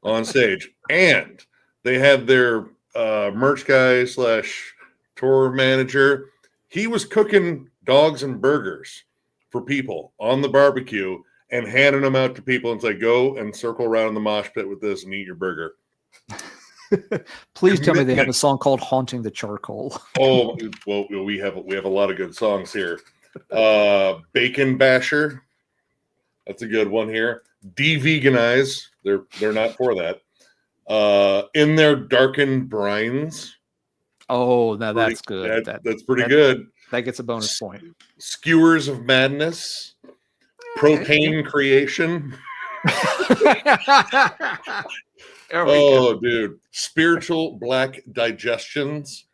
on stage. And they had their merch guy / tour manager. He was cooking dogs and burgers for people on the barbecue and handing them out to people and say, go and circle around in the mosh pit with this and eat your burger. Please tell me they have a song called Haunting the Charcoal. Oh, well, we have a lot of good songs here. Bacon Basher. That's a good one here. De-veganize. They're not for that. In Their Darkened Brines. Oh, now that's good. That's pretty good. That gets a bonus point. Skewers of Madness. Propane Creation. Oh, dude. Spiritual Black Digestions.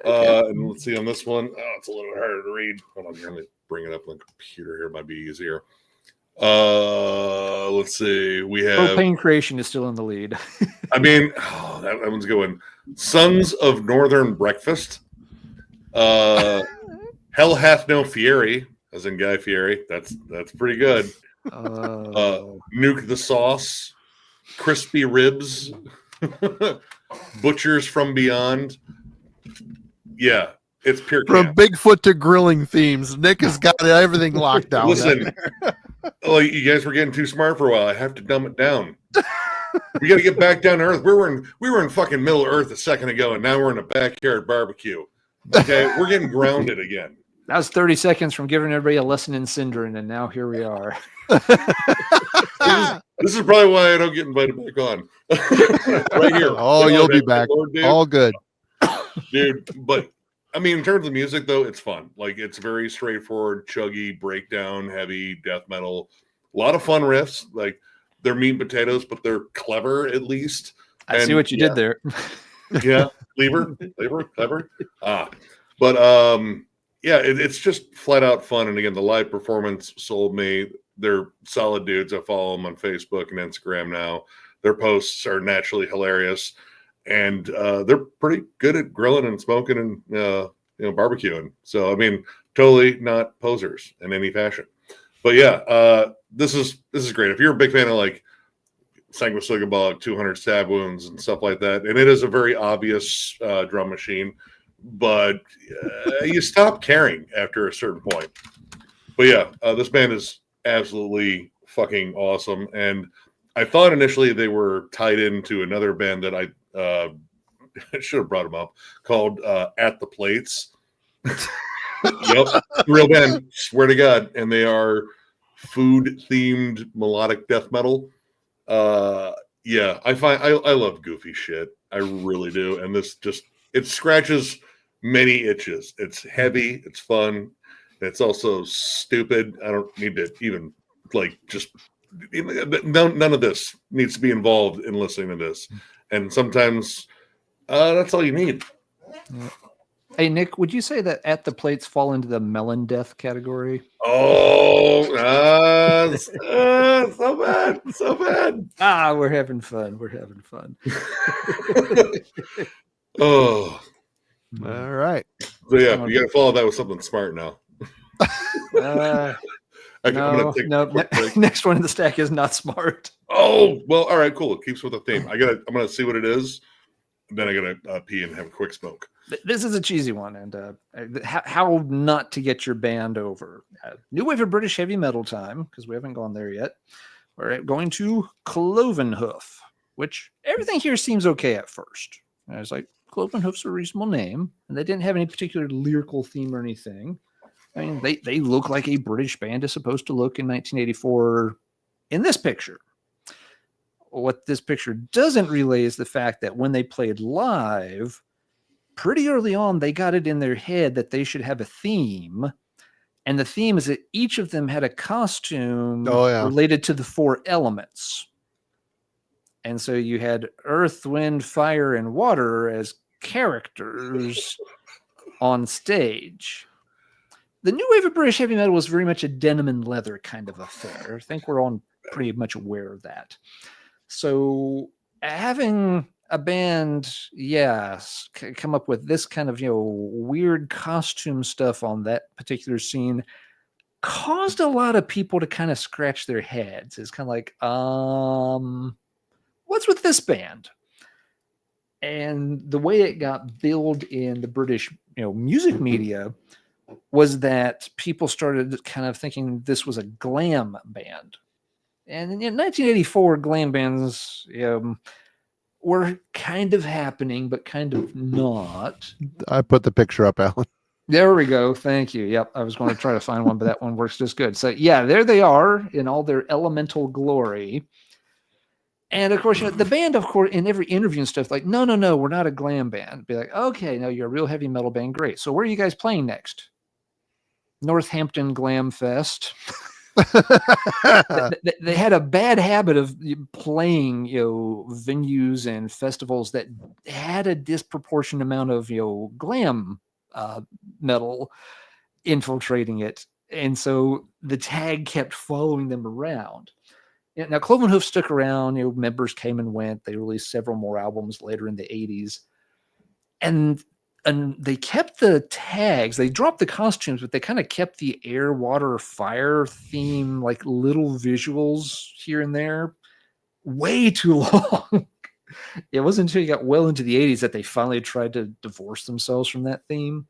And let's see on this one. Oh, it's a little harder to read. Hold on here. Let me bring it up on the computer here. It might be easier. Let's see. We have Propane Creation is still in the lead. I mean, that one's going. Sons of Northern Breakfast. Hell Hath No Fury, as in Guy Fieri. That's pretty good. Nuke the Sauce. Crispy Ribs. Butchers from Beyond. Yeah, it's pure From Bigfoot to grilling themes. Nick has got everything locked down. Listen, you guys were getting too smart for a while. I have to dumb it down. We got to get back down to earth. We were in fucking Middle Earth a second ago, and now we're in a backyard barbecue. Okay, we're getting grounded again. That was 30 seconds from giving everybody a lesson in Syndrome, and now here we are. This is probably why I don't get invited back on. Right here. Oh, you'll be back. Lord, all good. Dude, but I mean, in terms of music, though, it's fun. Like, it's very straightforward, chuggy, breakdown, heavy death metal. A lot of fun riffs. Like, they're meat and potatoes, but they're clever, at least. I see what you did there. Yeah, clever. But it's just flat out fun. And again, the live performance sold me. They're solid dudes. I follow them on Facebook and Instagram now. Their posts are naturally hilarious, and they're pretty good at grilling and smoking and barbecuing. So I mean, totally not posers in any fashion. But yeah, this is great. If you're a big fan of like Sanguisugabog, 200 stab wounds and stuff like that, and it is a very obvious drum machine. but you stop caring after a certain point. But yeah, this band is absolutely fucking awesome. And I thought initially they were tied into another band that I should have brought them up, called At the Plates. Yep, real band, swear to God. And they are food-themed melodic death metal. Yeah, I love goofy shit. I really do. And this just, it scratches many itches. It's heavy, it's fun, it's also stupid. I don't need to even none of this needs to be involved in listening to this. And sometimes that's all you need. Hey, Nick, would you say that At the Plates fall into the melon death category? Oh, so bad. So bad. Ah, we're having fun. We're having fun. Oh. All right. So yeah, you got to follow that with something smart now. I'm gonna take a quick break. Next one in the stack is not smart. Oh, well, all right, cool. It keeps with the theme. I'm gonna see what it is. Then I gotta pee and have a quick smoke. This is a cheesy one, and how not to get your band over. New wave of British heavy metal time, because we haven't gone there yet. We're going to Cloven Hoof, which everything here seems okay at first. And I was like, Cloven Hoof's a reasonable name, and they didn't have any particular lyrical theme or anything. I mean, they look like a British band is supposed to look in 1984 in this picture. What this picture doesn't relay is the fact that when they played live, pretty early on, they got it in their head that they should have a theme. And the theme is that each of them had a costume related to the 4 elements. And so you had earth, wind, fire, and water as characters on stage. The new wave of British heavy metal was very much a denim and leather kind of affair. I think we're all pretty much aware of that. So having a band, come up with this kind of, weird costume stuff on that particular scene caused a lot of people to kind of scratch their heads. It's kind of like, what's with this band? And the way it got billed in the British, music media was that people started kind of thinking this was a glam band. And in 1984, glam bands were kind of happening, but kind of not. I put the picture up, Alan. There we go. Thank you. Yep. I was going to try to find one, but that one works just good. So yeah, there they are in all their elemental glory. And of course, the band, of course, in every interview and stuff, like, no, we're not a glam band. Be like, okay, no, you're a real heavy metal band. Great. So where are you guys playing next? Northampton Glam Fest. They had a bad habit of playing, venues and festivals that had a disproportionate amount of, glam metal infiltrating it. And so the tag kept following them around. Now, Cloven Hoof stuck around, members came and went. They released several more albums later in the 80s. And they kept the tags. They dropped the costumes, but they kind of kept the air, water, fire theme, like little visuals here and there, way too long. It wasn't until you got well into the 80s that they finally tried to divorce themselves from that theme.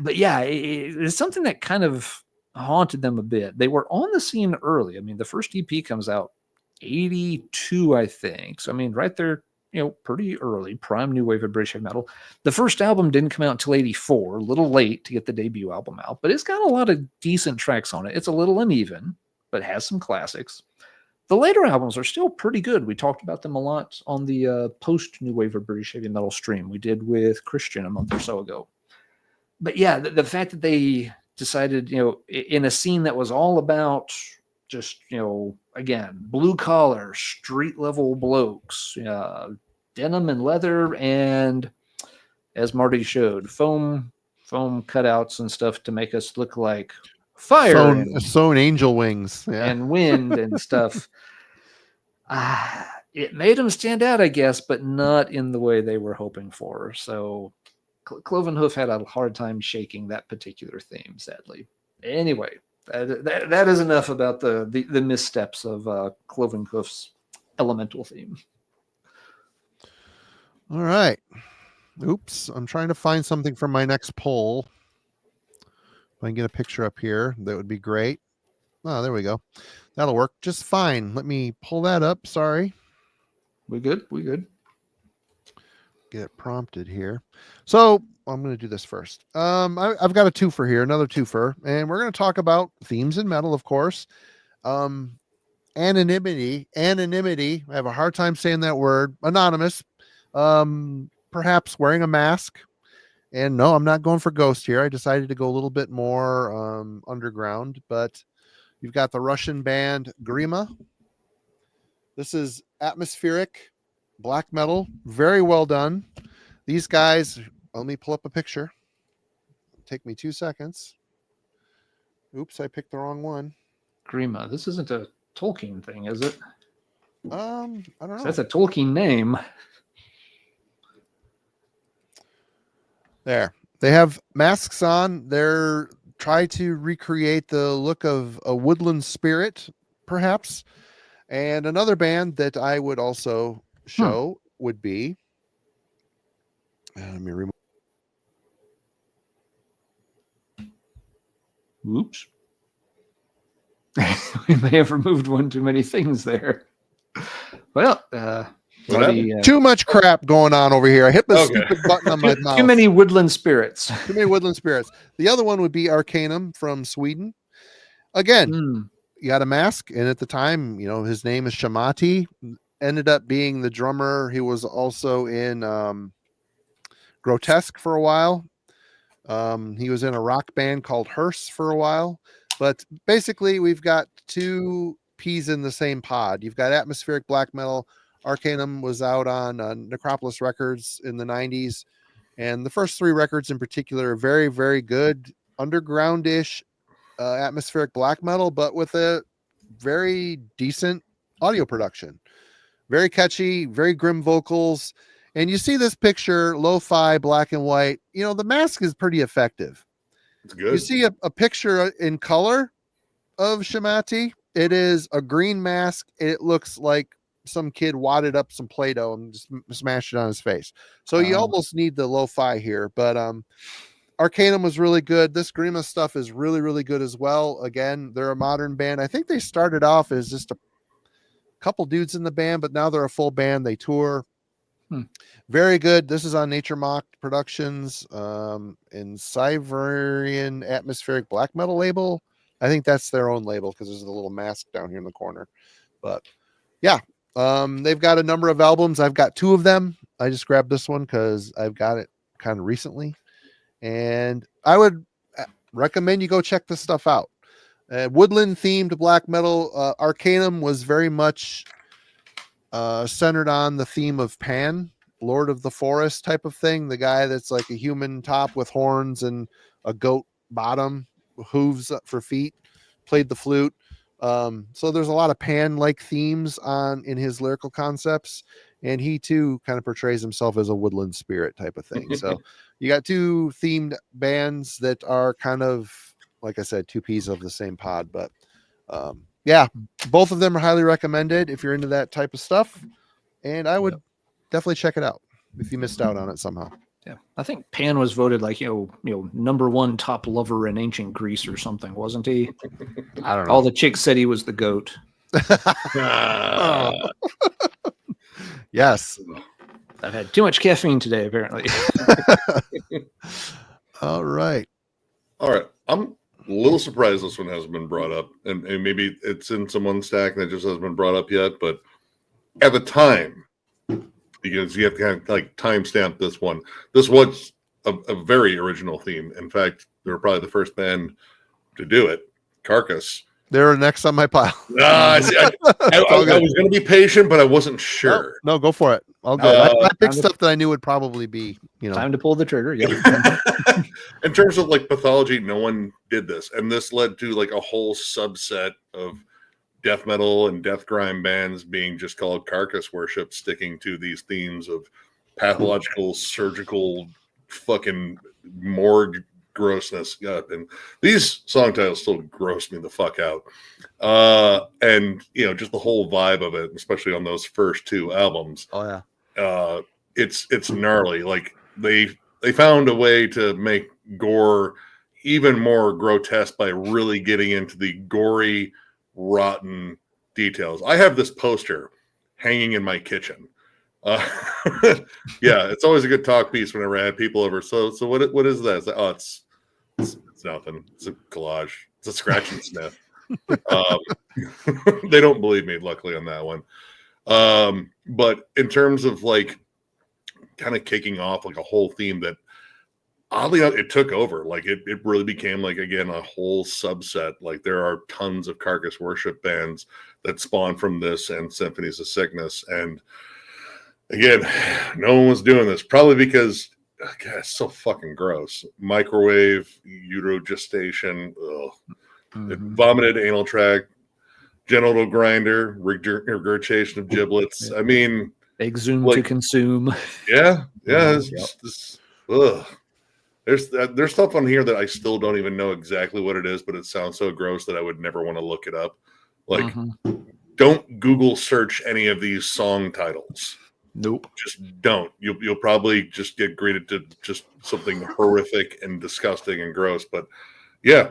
But yeah, it's something that kind of haunted them a bit. They were on the scene early. I mean, the first EP comes out 82, I think. So, I mean, right there, pretty early, prime new wave of British heavy metal. The first album didn't come out until 84, a little late to get the debut album out, but it's got a lot of decent tracks on it. It's a little uneven, but has some classics. The later albums are still pretty good. We talked about them a lot on the post new wave of British heavy metal stream we did with Christian a month or so ago. But yeah, the fact that they decided, in a scene that was all about just, again, blue collar, street level blokes, denim and leather, and as Marty showed, foam cutouts and stuff to make us look like fire, sewn angel wings, and wind and stuff. It made them stand out, I guess, but not in the way they were hoping for. So Cloven Hoof had a hard time shaking that particular theme, sadly. Anyway, that is enough about the missteps of Cloven Hoof's elemental theme. All right. Oops, I'm trying to find something for my next poll. If I can get a picture up here, that would be great. Oh, there we go. That'll work just fine. Let me pull that up. Sorry. We good? We good? Get it prompted here. So I'm going to do this first. I've got a twofer here, another twofer, and we're going to talk about themes in metal, of course. Anonymity. I have a hard time saying that word. Anonymous. Perhaps wearing a mask. And no, I'm not going for ghost here. I decided to go a little bit more underground, but you've got the Russian band Grima. This is atmospheric black metal. Very well done. These guys, let me pull up a picture. Take me 2 seconds. Oops, I picked the wrong one. Grima. This isn't a Tolkien thing, is it? I don't know. That's a Tolkien name. There. They have masks on. They're try to recreate the look of a woodland spirit, perhaps. And another band that I would also show would be. Let me remove. Oops. We may have removed one too many things there. Well, too much crap going on over here. I hit the stupid button on my mouse. Too many woodland spirits. Too many woodland spirits. The other one would be Arcanum from Sweden. Again, you got a mask, and at the time, his name is Shamati. Ended up being the drummer. He was also in Grotesque for a while. He was in a rock band called Hearse for a while. But basically, we've got two peas in the same pod. You've got atmospheric black metal. Arcanum was out on Necropolis Records in the 90s. And the first 3 records in particular are very, very good, underground-ish atmospheric black metal, but with a very decent audio production. Very catchy, very grim vocals. And you see this picture, lo-fi, black and white. The mask is pretty effective. It's good. You see a picture in color of Shamati. It is a green mask. It looks like some kid wadded up some Play-Doh and just smashed it on his face. So you almost need the lo-fi here. But Arcanum was really good. This Grima stuff is really, really good as well. Again, they're a modern band. I think they started off as just a couple dudes in the band, but now they're a full band. They tour. Very good. This is on Nature Mock Productions in Siberian Atmospheric Black Metal label. I think that's their own label because there's a little mask down here in the corner. But yeah, they've got a number of albums. I've got 2 of them. I just grabbed this one because I've got it kind of recently. And I would recommend you go check this stuff out. Woodland themed black metal. Arcanum was very much centered on the theme of Pan, Lord of the Forest type of thing. The guy that's like a human top with horns and a goat bottom, hooves for feet, played the flute. So there's a lot of Pan-like themes in his lyrical concepts. And he too kind of portrays himself as a woodland spirit type of thing. So you got 2 themed bands that are kind of, like I said, 2 peas of the same pod, but yeah, both of them are highly recommended if you're into that type of stuff. And I would definitely check it out if you missed out on it somehow. Yeah, I think Pan was voted like number 1 top lover in ancient Greece or something, wasn't he? I don't know. All the chicks said he was the goat. Yes, I've had too much caffeine today, apparently. All right. I'm a little surprised this one hasn't been brought up, and maybe it's in someone's stack that just hasn't been brought up yet. But at the time, because you have to kind of like timestamp this one. This was a very original theme. In fact, they were probably the first band to do it. Carcass. They're next on my pile. I was going to be patient, but I wasn't sure. No, go for it. I'll go. I picked stuff that I knew would probably be, time to pull the trigger. Yep. In terms of like pathology, no one did this, and this led to like a whole subset of death metal and death grime bands being just called carcass worship, sticking to these themes of pathological, surgical, fucking morgue grossness. And these song titles still gross me the fuck out. And just the whole vibe of it, especially on those first 2 albums. Oh yeah. It's gnarly. Like they found a way to make gore even more grotesque by really getting into the gory, rotten details. I have this poster hanging in my kitchen. Yeah, it's always a good talk piece whenever I have people over. So what is that? It's like, oh, it's nothing. It's a collage. It's a scratch and sniff. They don't believe me, luckily, on that one. But in terms of like kind of kicking off like a whole theme that oddly it took over, like it really became like, again, a whole subset. Like there are tons of carcass worship bands that spawn from this and Symphonies of Sickness. And again, no one was doing this, probably because God, it's so fucking gross. Microwave, uterogestation, vomited anal tract, genital grinder, regurgitation of giblets. I mean, exhumed to consume. Yeah. It's ugh. There's stuff on here that I still don't even know exactly what it is, but it sounds so gross that I would never want to look it up. Like, don't Google search any of these song titles. Nope. Just don't. You'll probably just get greeted to just something horrific and disgusting and gross. But yeah,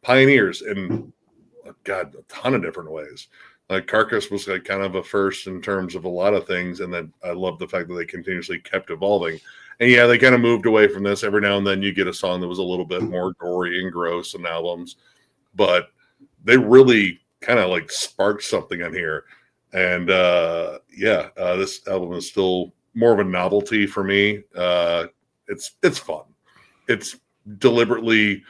pioneers in God, a ton of different ways. Like Carcass was like kind of a first in terms of a lot of things, and then I love the fact that they continuously kept evolving. And yeah, they kind of moved away from this. Every now and then you get a song that was a little bit more gory and gross in albums, but they really kind of like sparked something on here. And this album is still more of a novelty for me. It's fun. It's deliberately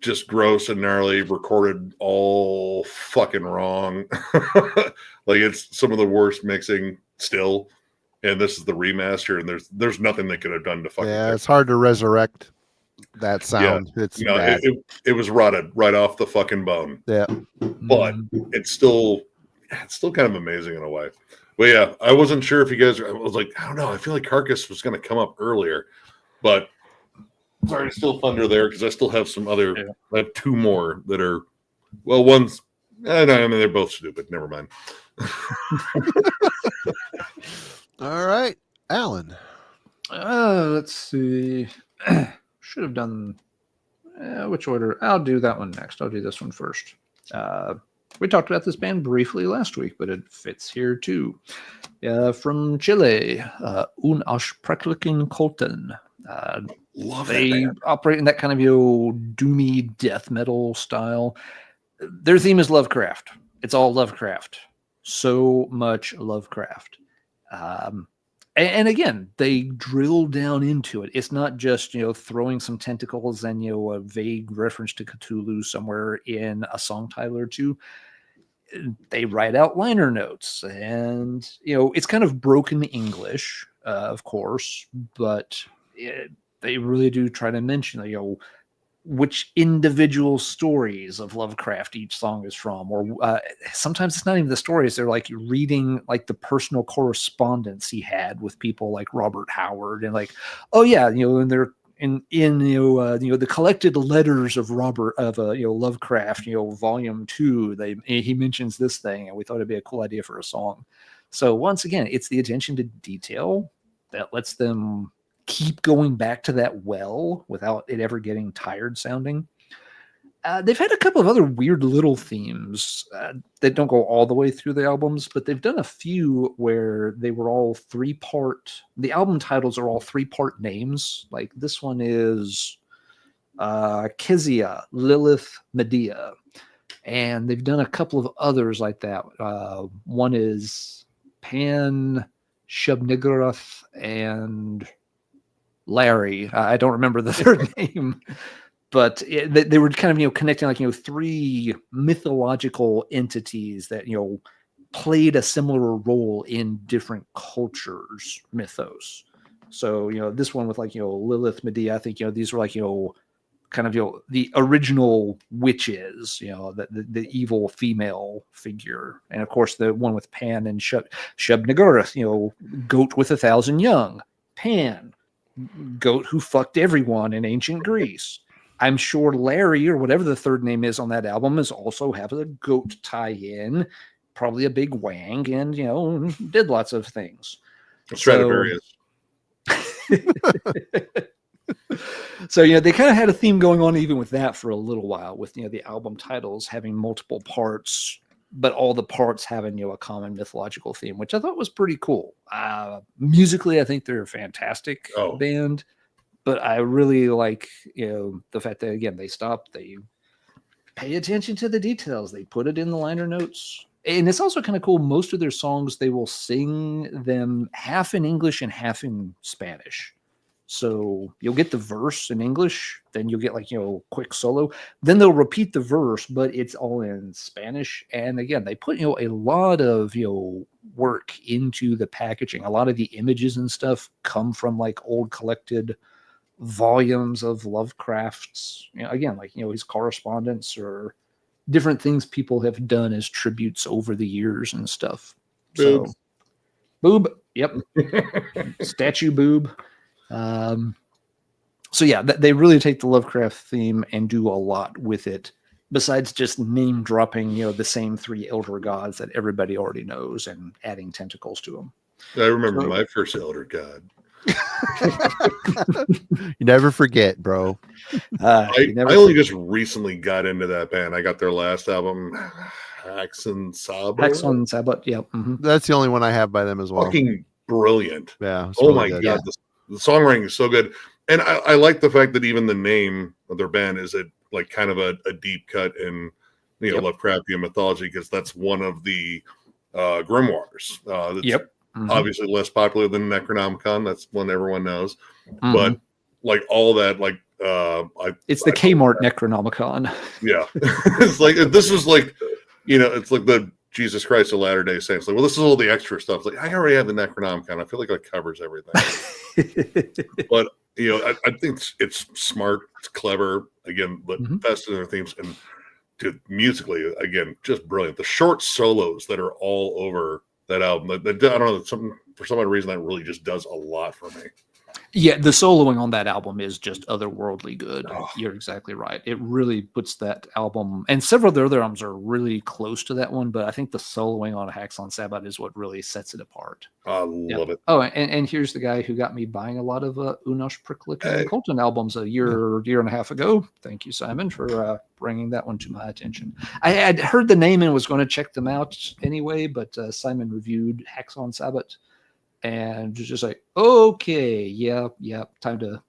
just gross and gnarly, recorded all fucking wrong. Like it's some of the worst mixing still. And this is the remaster, and there's nothing they could have done to fucking. Yeah, it's hard to resurrect that sound. Yeah. It's bad. It was rotted right off the fucking bone. Yeah, but it's still kind of amazing in a way. But yeah, I wasn't sure if you guys. I was like, I don't know. I feel like Carcass was going to come up earlier, but sorry, it's still thunder there because I still have some other. Yeah. I have two more that are. Well, one's. I mean, they're both stupid. Never mind. All right, Alan. Let's see. Should have done which order? I'll do that one next. I'll do this one first. We talked about this band briefly last week, but it fits here too. From Chile, Un Aussprechlichen Kulten. They operate in that kind of doomy death metal style. Their theme is Lovecraft. It's all Lovecraft. So much Lovecraft. And again, they drill down into it. It's not just, throwing some tentacles and, a vague reference to Cthulhu somewhere in a song title or two. They write out liner notes and, it's kind of broken English, of course, but they really do try to mention, which individual stories of Lovecraft each song is from, or sometimes it's not even the stories. They're like reading like the personal correspondence he had with people like Robert Howard and like, oh yeah, and they're in the collected letters of Lovecraft, volume 2, he mentions this thing and we thought it'd be a cool idea for a song. So once again, it's the attention to detail that lets them keep going back to that well without it ever getting tired sounding. They've had a couple of other weird little themes that don't go all the way through the albums, but they've done a few where they were all 3-part. The album titles are all 3-part names. Like this one is Kezia, Lilith, Medea. And they've done a couple of others like that. One is Pan, Shub-Niggurath, and Larry. I don't remember the third name, but they were kind of, connecting like, 3 mythological entities that, played a similar role in different cultures' mythos. So, this one with like, Lilith, Medea, I think, these were like, kind of, the original witches, the evil female figure. And of course, the one with Pan and Shub-Niggurath, goat with 1,000 young. Pan, goat who fucked everyone in ancient Greece. I'm sure Larry, or whatever the third name is on that album, is also have a goat tie-in, probably a big wang, and did lots of things. Stradivarius. So, they kind of had a theme going on even with that for a little while, with, the album titles having multiple parts, but all the parts having, a common mythological theme, which I thought was pretty cool. Musically, I think they're a fantastic band, but I really like, the fact that, again, they stopped, they pay attention to the details, they put it in the liner notes. And it's also kind of cool. Most of their songs, they will sing them half in English and half in Spanish. So you'll get the verse in English, then you'll get quick solo. Then they'll repeat the verse, but it's all in Spanish. And again, they put, a lot of, work into the packaging. A lot of the images and stuff come from old collected volumes of Lovecraft's, again, his correspondence or different things people have done as tributes over the years and stuff. So, boob. Yep. Statue boob. So yeah, they really take the Lovecraft theme and do a lot with it, besides just name dropping, the same 3 elder gods that everybody already knows and adding tentacles to them. I remember my first elder god. You never forget, bro. I only just recently got into that band. I got their last album, Haxon Sabbath. Yeah. Mm-hmm. That's the only one I have by them as well. Fucking brilliant. Yeah. Oh my God. The songwriting is so good. And I like the fact that even the name of their band is kind of a deep cut in Lovecraftian mythology, because that's one of the grimoires. That's obviously less popular than Necronomicon. That's one everyone knows. Mm-hmm. But all that, it's the Kmart Necronomicon. Yeah. It's this is it's like the Jesus Christ of Latter-day Saints. This is all the extra stuff. I already have the Necronomicon. I feel like it covers everything. But I think it's smart, it's clever. Again, but best in their themes, and dude, musically, again, just brilliant. The short solos that are all over that album. I don't know, for some reason that really just does a lot for me. Yeah, the soloing on that album is just otherworldly good. Oh. You're exactly right. It really puts that album, and several of the other albums are really close to that one, but I think the soloing on Haxon Sabbath is what really sets it apart. I love it. Oh, and here's the guy who got me buying a lot of Unosh Pricklick and Colton albums a year and a half ago. Thank you, Simon, for bringing that one to my attention. I had heard the name and was going to check them out anyway, but Simon reviewed Haxon Sabbath. And just okay, yeah, time to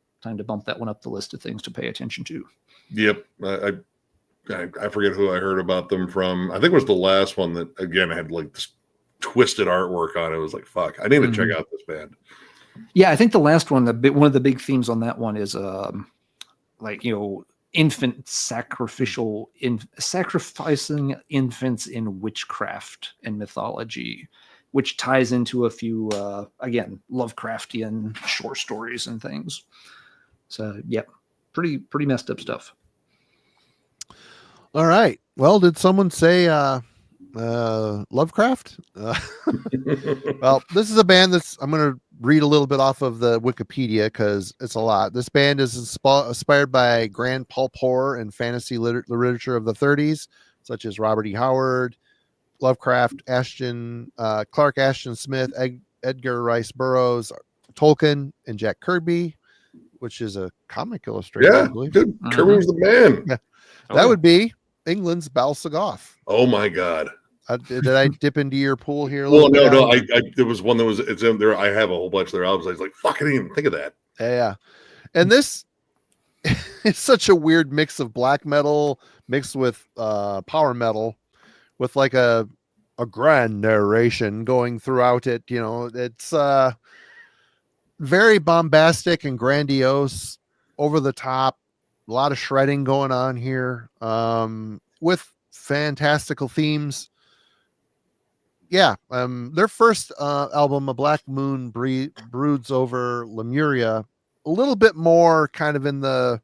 bump that one up the list of things to pay attention to. Yep, I forget who I heard about them from. I think it was the last one that again had this twisted artwork on it. It was fuck, I need to check out this band. Yeah, I think the last one, one of the big themes on that one is infant sacrificing infants in witchcraft and mythology, which ties into a few, again, Lovecraftian short stories and things. So, yep, pretty messed up stuff. All right. Well, did someone say Lovecraft? Well, this is a band I'm going to read a little bit off of the Wikipedia because it's a lot. This band is inspired by grand pulp horror and fantasy literature of the 30s, such as Robert E. Howard, Lovecraft, Clark Ashton Smith, Edgar Rice Burroughs, Tolkien, and Jack Kirby, which is a comic illustrator. Yeah, dude, Kirby was the man. Yeah. That would be England's Bal Sagoth. Oh my God! Did I dip into your pool here? Well, no. There was one that was it's in there. I have a whole bunch of their albums. I was like, fuck, I didn't even think of that. Yeah, and this is such a weird mix of black metal mixed with power metal, with a grand narration going throughout it. It's very bombastic and grandiose, over the top, a lot of shredding going on here, with fantastical themes. Yeah, their first album, A Black Moon Broods Over Lemuria, a little bit more kind of in the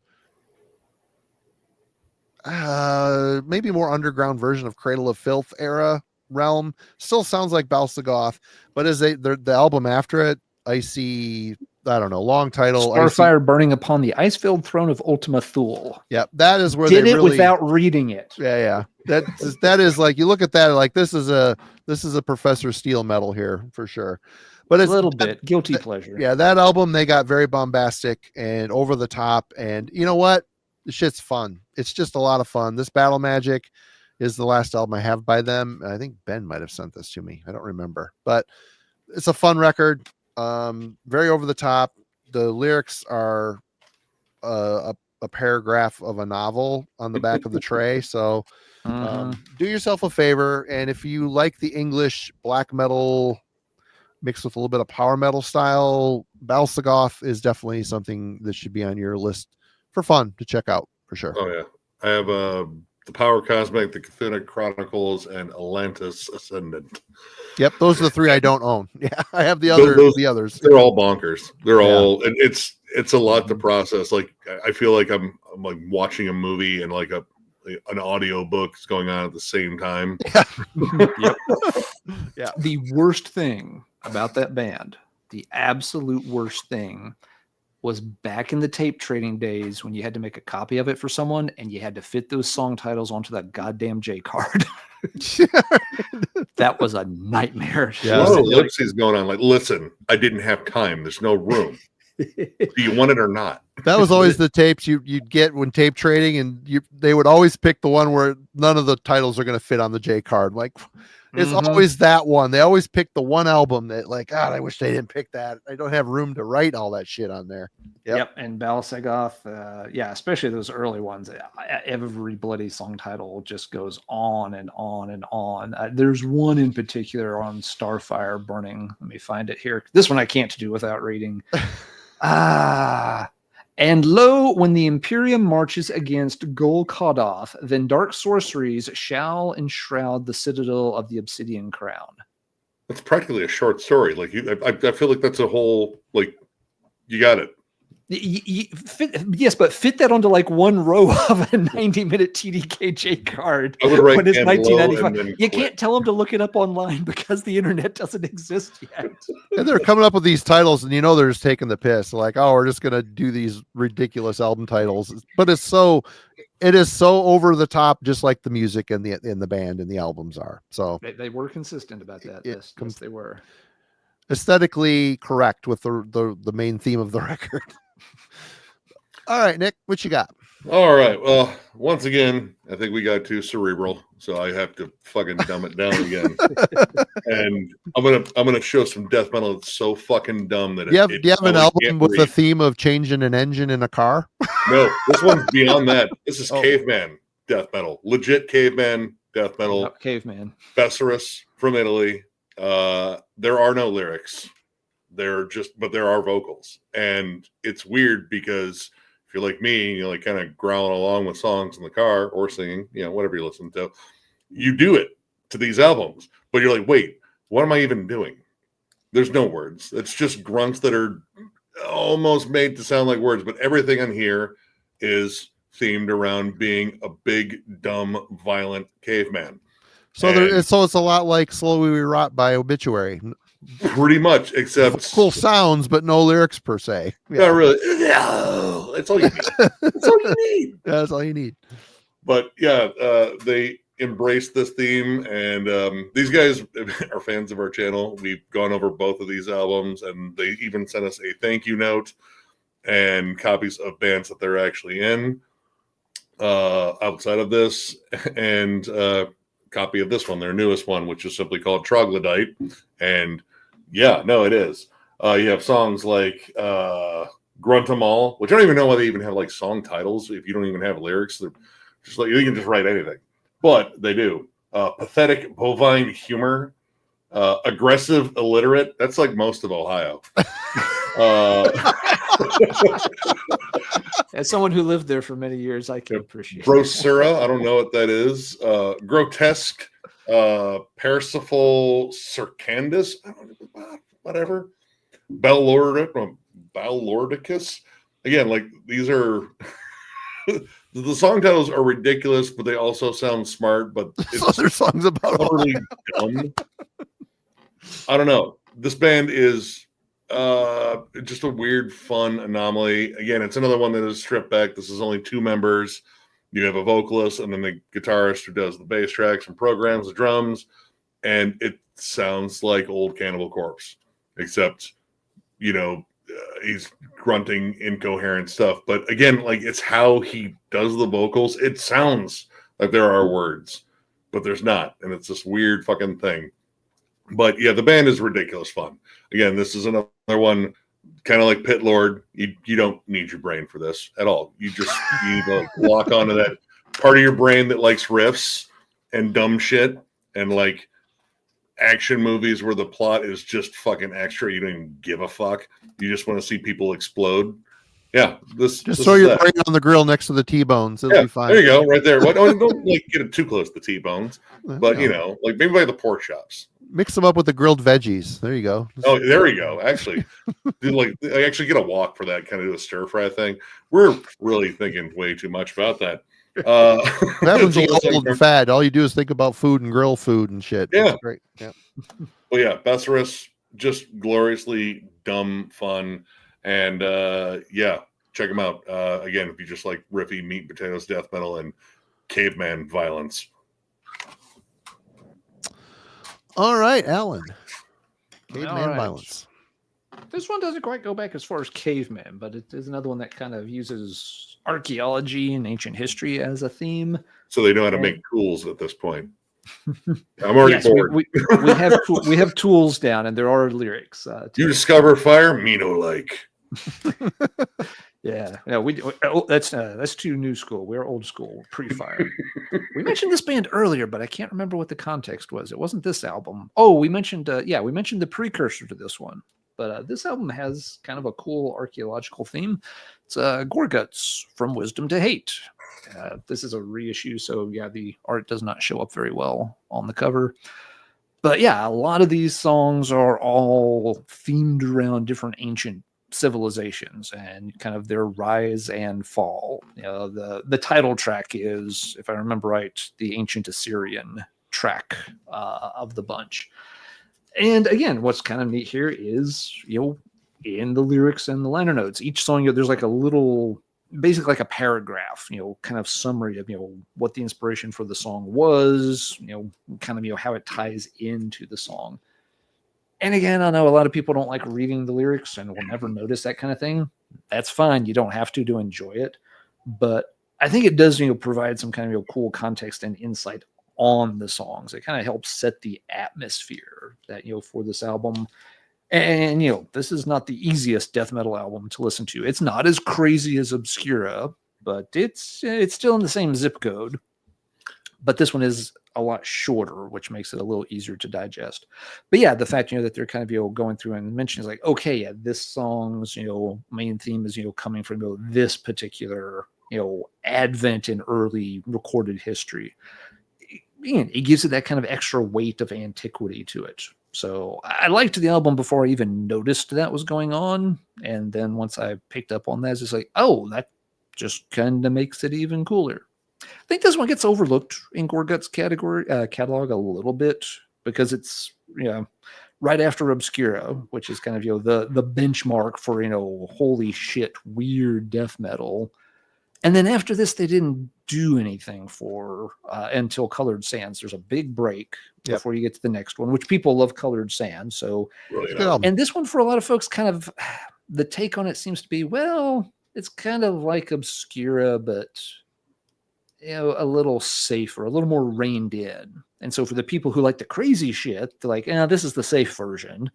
maybe more underground version of Cradle of Filth era realm. Still sounds like Bal Sagoth, but as the album after it, I see, I don't know, long title, Starfire Burning Upon the Ice-Filled Throne of Ultima Thule. Yeah, that is where did they it really, without reading it. Yeah. That is you look at that this is a Professor Steel metal here for sure. But A it's little bit guilty pleasure. Yeah, that album, they got very bombastic and over the top. And you know what? The shit's fun. It's just a lot of fun. This Battle Magic is the last album I have by them. I think Ben might have sent this to me. I don't remember, but it's a fun record. Very over the top. The lyrics are a paragraph of a novel on the back of the tray. So do yourself a favor. And if you like the English black metal mixed with a little bit of power metal style, Balsagoth is definitely something that should be on your list for fun to check out for sure. Oh yeah, I have the Power Cosmic, the Cthulhu Chronicles, and Atlantis Ascendant. Yep, those are the three I don't own. Yeah, I have the others. They're all bonkers. They're all, and it's a lot to process. Like I feel like I'm like watching a movie and like an audio book is going on at the same time. Yep. Yeah. The worst thing about that band, the absolute worst thing, was back in the tape trading days when you had to make a copy of it for someone and you had to fit those song titles onto that goddamn J card. That was a nightmare. Yeah, a lot of ellipses going on. Like, listen, I didn't have time. There's no room. Do you want it or not? That was always the tapes you'd get when tape trading, and they would always pick the one where none of the titles are going to fit on the J card. Like, it's always that one. They always pick the one album that, like, God, I wish they didn't pick that. I don't have room to write all that shit on there. Yep. And Balsagoth, yeah, especially those early ones. Every bloody song title just goes on and on and on. There's one in particular on Starfire Burning. Let me find it here. This one I can't do without reading. And lo, when the Imperium marches against Gol Kodoth, then dark sorceries shall enshroud the citadel of the Obsidian Crown. That's practically a short story. Like I feel like that's a whole, like, you got it. Yes, but fit that onto like one row of a 90-minute TDKJ card. I would write when it's 1995. You quit. can't tell them to look it up online because the internet doesn't exist yet. And they're coming up with these titles, and they're just taking the piss. Like, oh, we're just gonna do these ridiculous album titles, but it is so over the top, just like the music and the band and the albums are. So they were consistent about that. Yes, they were aesthetically correct with the main theme of the record. All right, Nick, what you got? All right. Well, once again, I think we got too cerebral, so I have to fucking dumb it down again. And I'm gonna show some death metal that's so fucking dumb that do you have an album with the theme of changing an engine in a car? No, this one's beyond that. This is caveman death metal, legit caveman death metal. Caveman. Besserus from Italy. There are no lyrics. But there are vocals, and it's weird because if you're like me, you're like kind of growling along with songs in the car or singing, whatever you listen to, you do it to these albums, but you're like, wait, what am I even doing? There's no words. It's just grunts that are almost made to sound like words, but everything on here is themed around being a big, dumb, violent caveman. So it's a lot like Slowly We Rot by Obituary. Pretty much, except cool sounds, but no lyrics per se. Yeah. Not really. No, that's all you need. That's all you need. That's all you need. But yeah, they embrace this theme, and these guys are fans of our channel. We've gone over both of these albums, and they even sent us a thank you note and copies of bands that they're actually in outside of this, and copy of this one, their newest one, which is simply called Troglodyte. And yeah, no, it is. You have songs like Grunt 'Em All, which I don't even know why they even have like song titles if you don't even have lyrics. They're just like, you can just write anything, but they do. Pathetic Bovine Humor, Aggressive Illiterate. That's like most of Ohio. As someone who lived there for many years, I can appreciate it. Brosura, I don't know what that is. Grotesque, Percival Circandus, I don't know, whatever. Ballordicus. Again, like, these are the song titles are ridiculous, but they also sound smart. But it's other songs about totally dumb. I don't know. This band is just a weird, fun anomaly. Again, it's another one that is stripped back. This is only 2 members. You have a vocalist and then the guitarist who does the bass tracks and programs the drums, and it sounds like old Cannibal Corpse. except, he's grunting incoherent stuff. But again, like, it's how he does the vocals. It sounds like there are words, but there's not. And it's this weird fucking thing. But yeah, the band is ridiculous fun. Again, this is another one, kind of like Pit Lord. You don't need your brain for this at all. You need to lock onto that part of your brain that likes riffs and dumb shit and like action movies where the plot is just fucking extra. You don't even give a fuck. You just want to see people explode. Yeah, this throw your brain on the grill next to the T-bones. It'll be fine. There you go, right there. Don't like get it too close to the T-bones, but like maybe by the pork chops. Mix them up with the grilled veggies. There you go. Oh, there you go. Actually, I actually get a walk for that, kind of do a stir fry thing. We're really thinking way too much about that. That one's old and fad. All you do is think about food and grill food and shit. Yeah, that's great. Yeah. Well, yeah, Besserus, just gloriously dumb fun, and check them out. Again, if you just like riffy meat and potatoes death metal and caveman violence. All right, Alan. Caveman violence. This one doesn't quite go back as far as caveman, but it is another one that kind of uses archaeology and ancient history as a theme. So they know how to make tools at this point. I'm already bored. We have tools down, and there are lyrics. You discover fire, Mino like. Yeah, that's too new school. We're old school, pre-fire. We mentioned this band earlier, but I can't remember what the context was. It wasn't this album. Oh, we mentioned the precursor to this one. But this album has kind of a cool archaeological theme. It's Gorguts, From Wisdom to Hate. This is a reissue, so yeah, the art does not show up very well on the cover. But yeah, a lot of these songs are all themed around different ancient civilizations and kind of their rise and fall. The title track is, if I remember right, the Ancient Assyrian track of the bunch. And again, what's kind of neat here is, in the lyrics and the liner notes, each song, there's like a little, basically like a paragraph, kind of summary of, what the inspiration for the song was, kind of, how it ties into the song. And again, I know a lot of people don't like reading the lyrics and will never notice that kind of thing. That's fine. You don't have to enjoy it. But I think it does, provide some kind of cool context and insight on the songs. It kind of helps set the atmosphere that, for this album. And, this is not the easiest death metal album to listen to. It's not as crazy as Obscura, but it's still in the same zip code. But this one is a lot shorter, which makes it a little easier to digest. But yeah, the fact, that they're kind of, going through and mentioning like, okay, yeah, this song's, main theme is, coming from this particular, advent in early recorded history. It gives it that kind of extra weight of antiquity to it. So I liked the album before I even noticed that was going on. And then once I picked up on that, it's just like, oh, that just kind of makes it even cooler. I think this one gets overlooked in Gorguts catalog a little bit because it's, right after Obscura, which is kind of, the benchmark for, holy shit, weird death metal. And then after this, they didn't do anything for until Colored Sands. There's a big break before you get to the next one, which people love Colored Sands. So, and this one for a lot of folks, kind of the take on it seems to be, well, it's kind of like Obscura, but a little safer, a little more reined in. And so for the people who like the crazy shit, they're like, this is the safe version.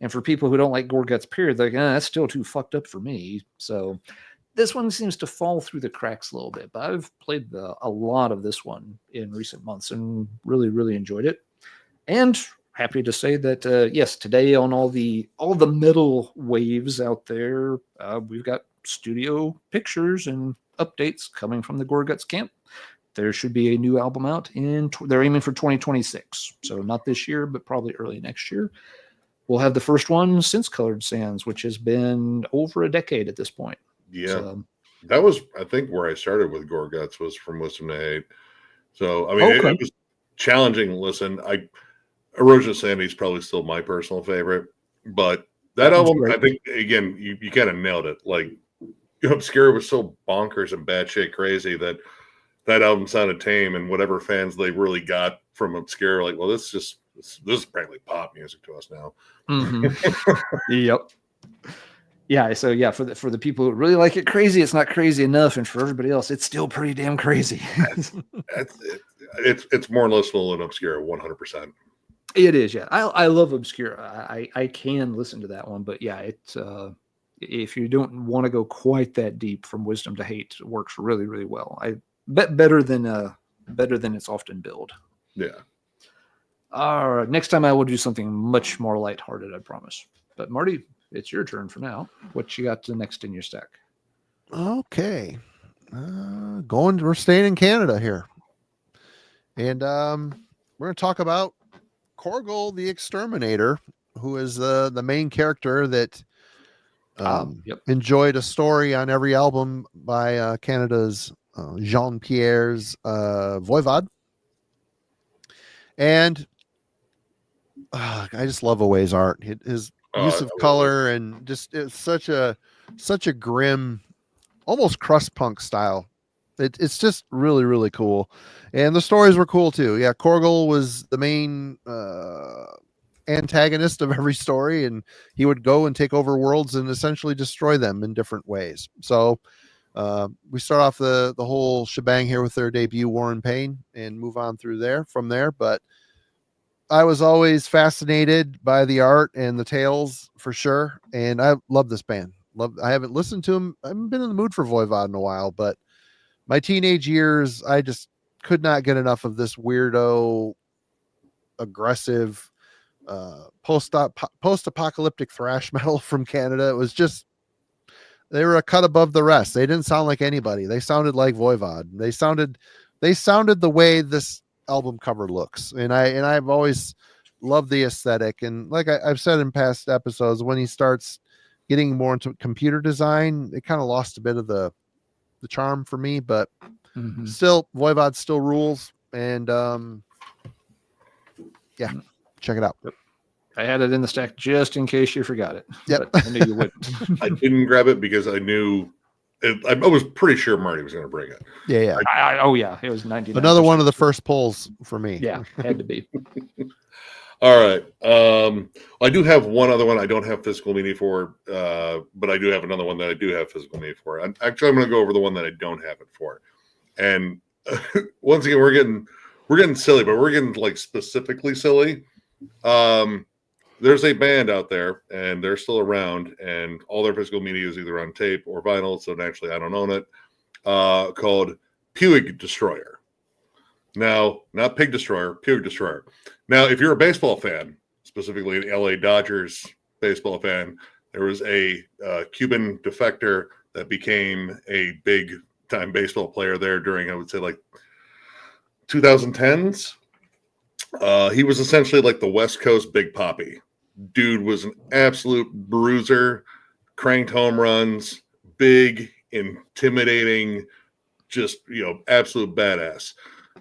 And for people who don't like Gorguts, period, they're like, that's still too fucked up for me. So this one seems to fall through the cracks a little bit, but I've played a lot of this one in recent months and really, really enjoyed it. And happy to say that, yes, today on all the metal waves out there, we've got studio pictures and updates coming from the Gorguts camp. There should be a new album out they're aiming for 2026. So not this year, but probably early next year. We'll have the first one since Colored Sands, which has been over a decade at this point. Yeah. So, that was, I think, where I started with Gorguts was From Wisdom to Hate. So, I mean, it was challenging. Listen, Erosion of Sanity is probably still my personal favorite, but that album, I think, again, you kind of nailed it. Like, Obscura was so bonkers and batshit crazy that album sounded tame, and whatever fans they really got from Obscura, like, well, this just this is practically pop music to us now. Yep. Yeah. So yeah, for the people who really like it crazy, it's not crazy enough, and for everybody else, it's still pretty damn crazy. It's more listenable than Obscura, 100%. It is. Yeah. I love Obscura. I can listen to that one, but yeah, it's if you don't want to go quite that deep from Wisdom to Hate, it works really, really well. I bet better than it's often billed. Yeah. All right. Next time I will do something much more lighthearted, I promise. But Marty, it's your turn for now. What you got next in your stack? Okay. We're staying in Canada here. And we're going to talk about Korgel the Exterminator, who is the main character that enjoyed a story on every album by Canada's Jean-Pierre's Voivod. And I just love Away's art. His use of color and just it's such a grim, almost crust punk style. It's just really, really cool. And the stories were cool too. Yeah, Korgel was the main antagonist of every story, and he would go and take over worlds and essentially destroy them in different ways. So we start off the whole shebang here with their debut, War and Pain, and move on from there. But I was always fascinated by the art and the tales for sure. And I love this band. I haven't listened to them. I haven't been in the mood for Voivod in a while, but my teenage years, I just could not get enough of this weirdo, aggressive, post-apocalyptic thrash metal from Canada. It was just, they were a cut above the rest. They didn't sound like anybody. They sounded like Voivod. They sounded the way this album cover looks. And I've always loved the aesthetic. And like I've said in past episodes, when he starts getting more into computer design, it kind of lost a bit of the charm for me, but still Voivod still rules. And yeah, check it out. I had it in the stack just in case you forgot it. Yep. But I knew you wouldn't. I didn't grab it because I knew I was pretty sure Marty was going to bring it. Yeah. Oh yeah, it was 99. Another one of the first pulls for me. Yeah, had to be. All right. I do have one other one I don't have physical meaning for, but I do have another one that I do have physical meaning for. I'm going to go over the one that I don't have it for. And once again, we're getting silly, but we're getting like specifically silly. There's a band out there, and they're still around, and all their physical media is either on tape or vinyl, so naturally I don't own it, called Puig Destroyer. Now, not Pig Destroyer, Puig Destroyer. Now, if you're a baseball fan, specifically an LA Dodgers baseball fan, there was a Cuban defector that became a big-time baseball player there during, I would say, like 2010s. He was essentially like the West Coast Big Papi. Dude was an absolute bruiser, cranked home runs, big, intimidating, just, absolute badass.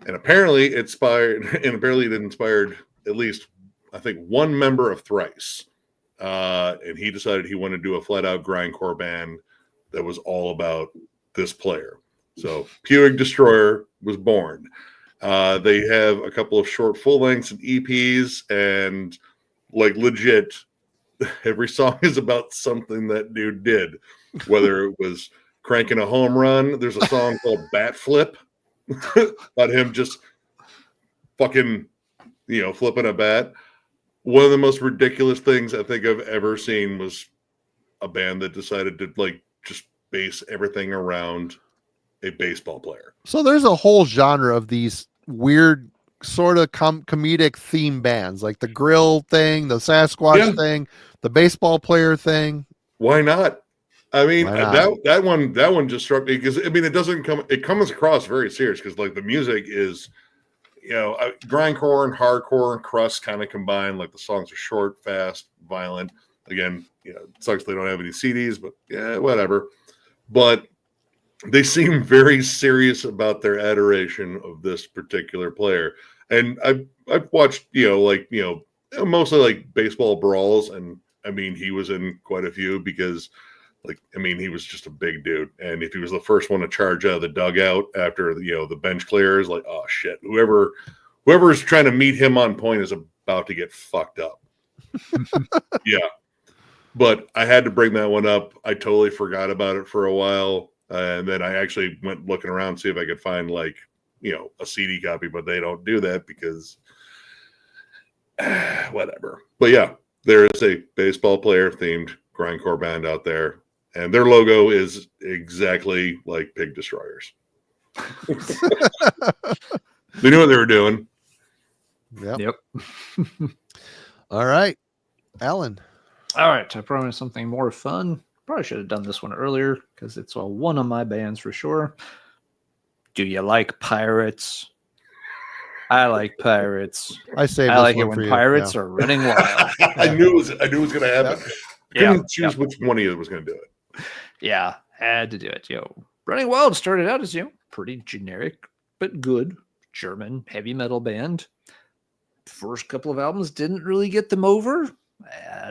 And apparently it inspired at least, I think, one member of Thrice. And he decided he wanted to do a flat-out grindcore band that was all about this player. So Puig Destroyer was born. They have a couple of short full lengths and EPs, and like legit, every song is about something that dude did, whether it was cranking a home run. There's a song called Bat Flip about him just fucking, flipping a bat. One of the most ridiculous things I think I've ever seen was a band that decided to like just base everything around a baseball player. So there's a whole genre of these weird sort of comedic theme bands, like the grill thing, the Sasquatch thing, the baseball player thing. Why not? I mean, that one just struck me because it comes across very serious because like the music is, grindcore and hardcore and crust kind of combined. Like the songs are short, fast, violent. Again, it sucks they don't have any CDs, but yeah, whatever. But they seem very serious about their adoration of this particular player. And I've watched, mostly like baseball brawls. And I mean, he was in quite a few because he was just a big dude. And if he was the first one to charge out of the dugout after, the bench clears, like, oh shit, whoever's trying to meet him on point is a about to get fucked up. Yeah. But I had to bring that one up. I totally forgot about it for a while. And then I actually went looking around to see if I could find like, a CD copy, but they don't do that because whatever. But yeah, there is a baseball player themed grindcore band out there, and their logo is exactly like Pig Destroyers. They knew what they were doing. Yep. All right, Alan. All right, I promised something more fun. Probably should have done this one earlier because it's one of my bands for sure. Do you like pirates? I like pirates. I like it when pirates are running wild. I knew it was going to happen. Couldn't choose which one of you was going to do it. Yeah, had to do it. Running Wild started out as pretty generic but good German heavy metal band. First couple of albums didn't really get them over.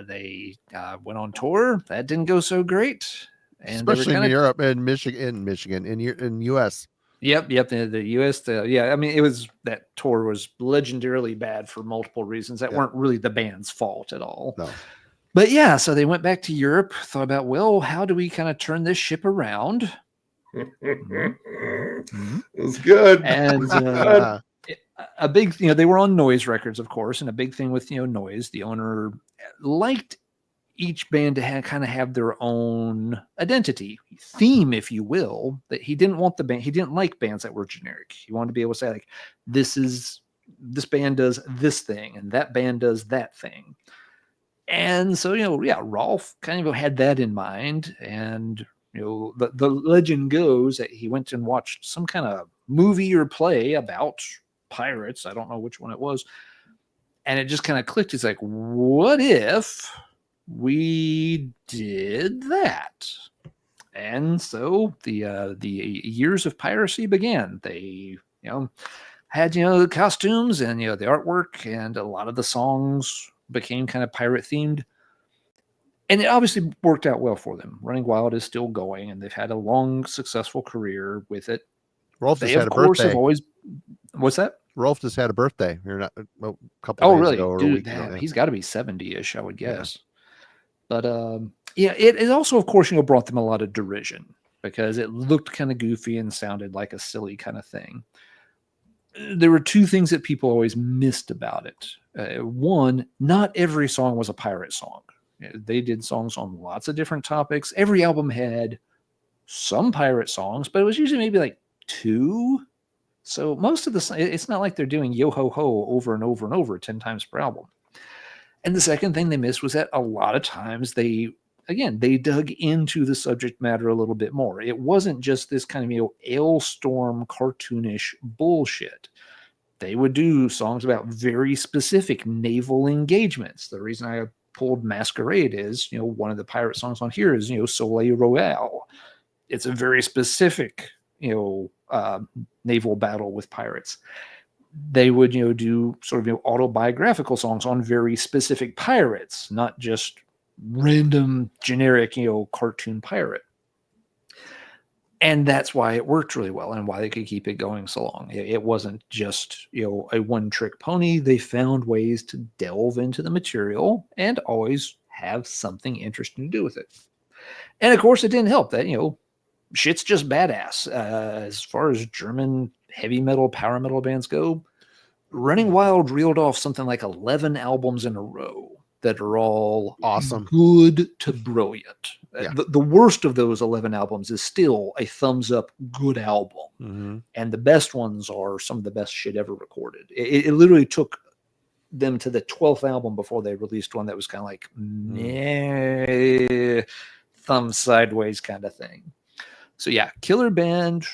They went on tour. That didn't go so great. And especially in Europe and Michigan, in U.S. Yep. The U.S. I mean, it was that tour was legendarily bad for multiple reasons that weren't really the band's fault at all. No. But yeah, so they went back to Europe, thought about, well, how do we kind of turn this ship around? It was good. And a big, they were on Noise Records, of course, and a big thing with, Noise, the owner liked each band to kind of have their own identity, theme, if you will, that he didn't want the band. He didn't like bands that were generic. He wanted to be able to say, like, this band does this thing and that band does that thing. And so, Rolf kind of had that in mind. And, the legend goes that he went and watched some kind of movie or play about pirates. I don't know which one it was. And it just kind of clicked. It's like, what if we did that? And so the years of piracy began. They, had, the costumes and, the artwork, and a lot of the songs became kind of pirate themed. And it obviously worked out well for them. Running Wild is still going, and they've had a long, successful career with it. Rolf just had a birthday. Have always. What's that? Rolf just had a birthday. You're not a couple. Oh, really? Ago or Dude, a week ago. He's got to be 70-ish, I would guess. Yeah. But it also, of course, brought them a lot of derision because it looked kind of goofy and sounded like a silly kind of thing. There were two things that people always missed about it. One, not every song was a pirate song. They did songs on lots of different topics. Every album had some pirate songs, but it was usually maybe like 2. So most of it's not like they're doing Yo Ho Ho over and over and over 10 times per album. And the second thing they missed was that a lot of times they dug into the subject matter a little bit more. It wasn't just this kind of, Ailstorm cartoonish bullshit. They would do songs about very specific naval engagements. The reason I pulled Masquerade is, one of the pirate songs on here is, Soleil Royale. It's a very specific, naval battle with pirates. They would, do sort of, autobiographical songs on very specific pirates, not just random generic, cartoon pirate. And that's why it worked really well and why they could keep it going so long. It wasn't just, a one-trick pony. They found ways to delve into the material and always have something interesting to do with it. And of course, it didn't help that, shit's just badass. As far as German heavy metal, power metal bands go, Running Wild reeled off something like 11 albums in a row that are all awesome, good to brilliant. Yeah. The worst of those 11 albums is still a thumbs up good album. Mm-hmm. And the best ones are some of the best shit ever recorded. It literally took them to the 12th album before they released one that was kind of like, thumb sideways kind of thing. So yeah, killer band.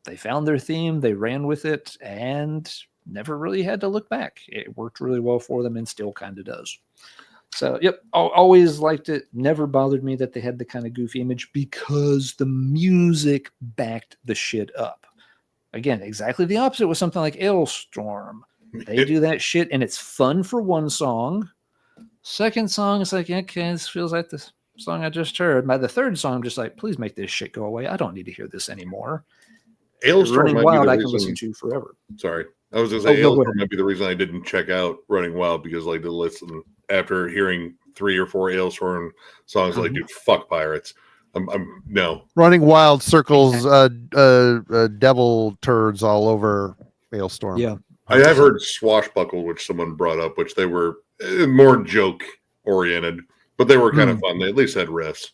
They found their theme, they ran with it, and never really had to look back. It worked really well for them and still kind of does. So, yep, always liked it. Never bothered me that they had the kind of goofy image because the music backed the shit up. Again, exactly the opposite with something like Ailstorm. They do that shit, and it's fun for one song. Second song, it's like, okay, this feels like the song I just heard. By the third song, I'm just like, please make this shit go away. I don't need to hear this anymore. Ailstorm Running Wild, I can listen to forever. Sorry. I was going to say, no, Aylestorm might be the reason I didn't check out Running Wild, because like to listen after hearing 3 or 4 Aylestorm songs, like, dude, fuck pirates. I'm no. Running Wild circles devil turds all over Aylestorm. Yeah. I have heard Swashbuckle, which someone brought up, which they were more joke oriented, but they were kind of fun. They at least had riffs.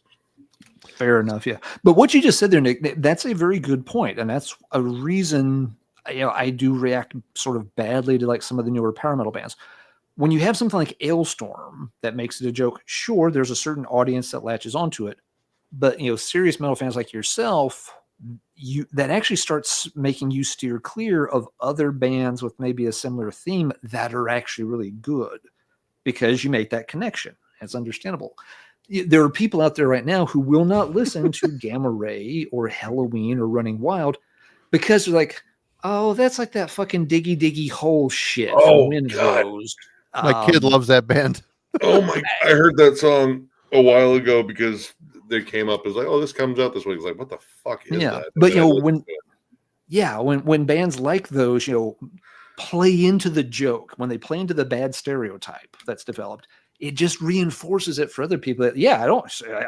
Fair enough, yeah. But what you just said there, Nick, that's a very good point, and that's a reason I do react sort of badly to like some of the newer power metal bands. When you have something like Aylestorm that makes it a joke, sure, there's a certain audience that latches onto it, but serious metal fans like yourself, that actually starts making you steer clear of other bands with maybe a similar theme that are actually really good, because you make that connection. It's understandable. There are people out there right now who will not listen to Gamma Ray or Halloween or Running Wild because they're like, oh, that's like that fucking diggy diggy hole shit. Oh, God. My kid loves that band. Oh my! I heard that song a while ago because they came up as like, oh, this comes out this week. It's like, what the fuck is that? But when bands like those, play into the joke, when they play into the bad stereotype that's developed, it just reinforces it for other people that,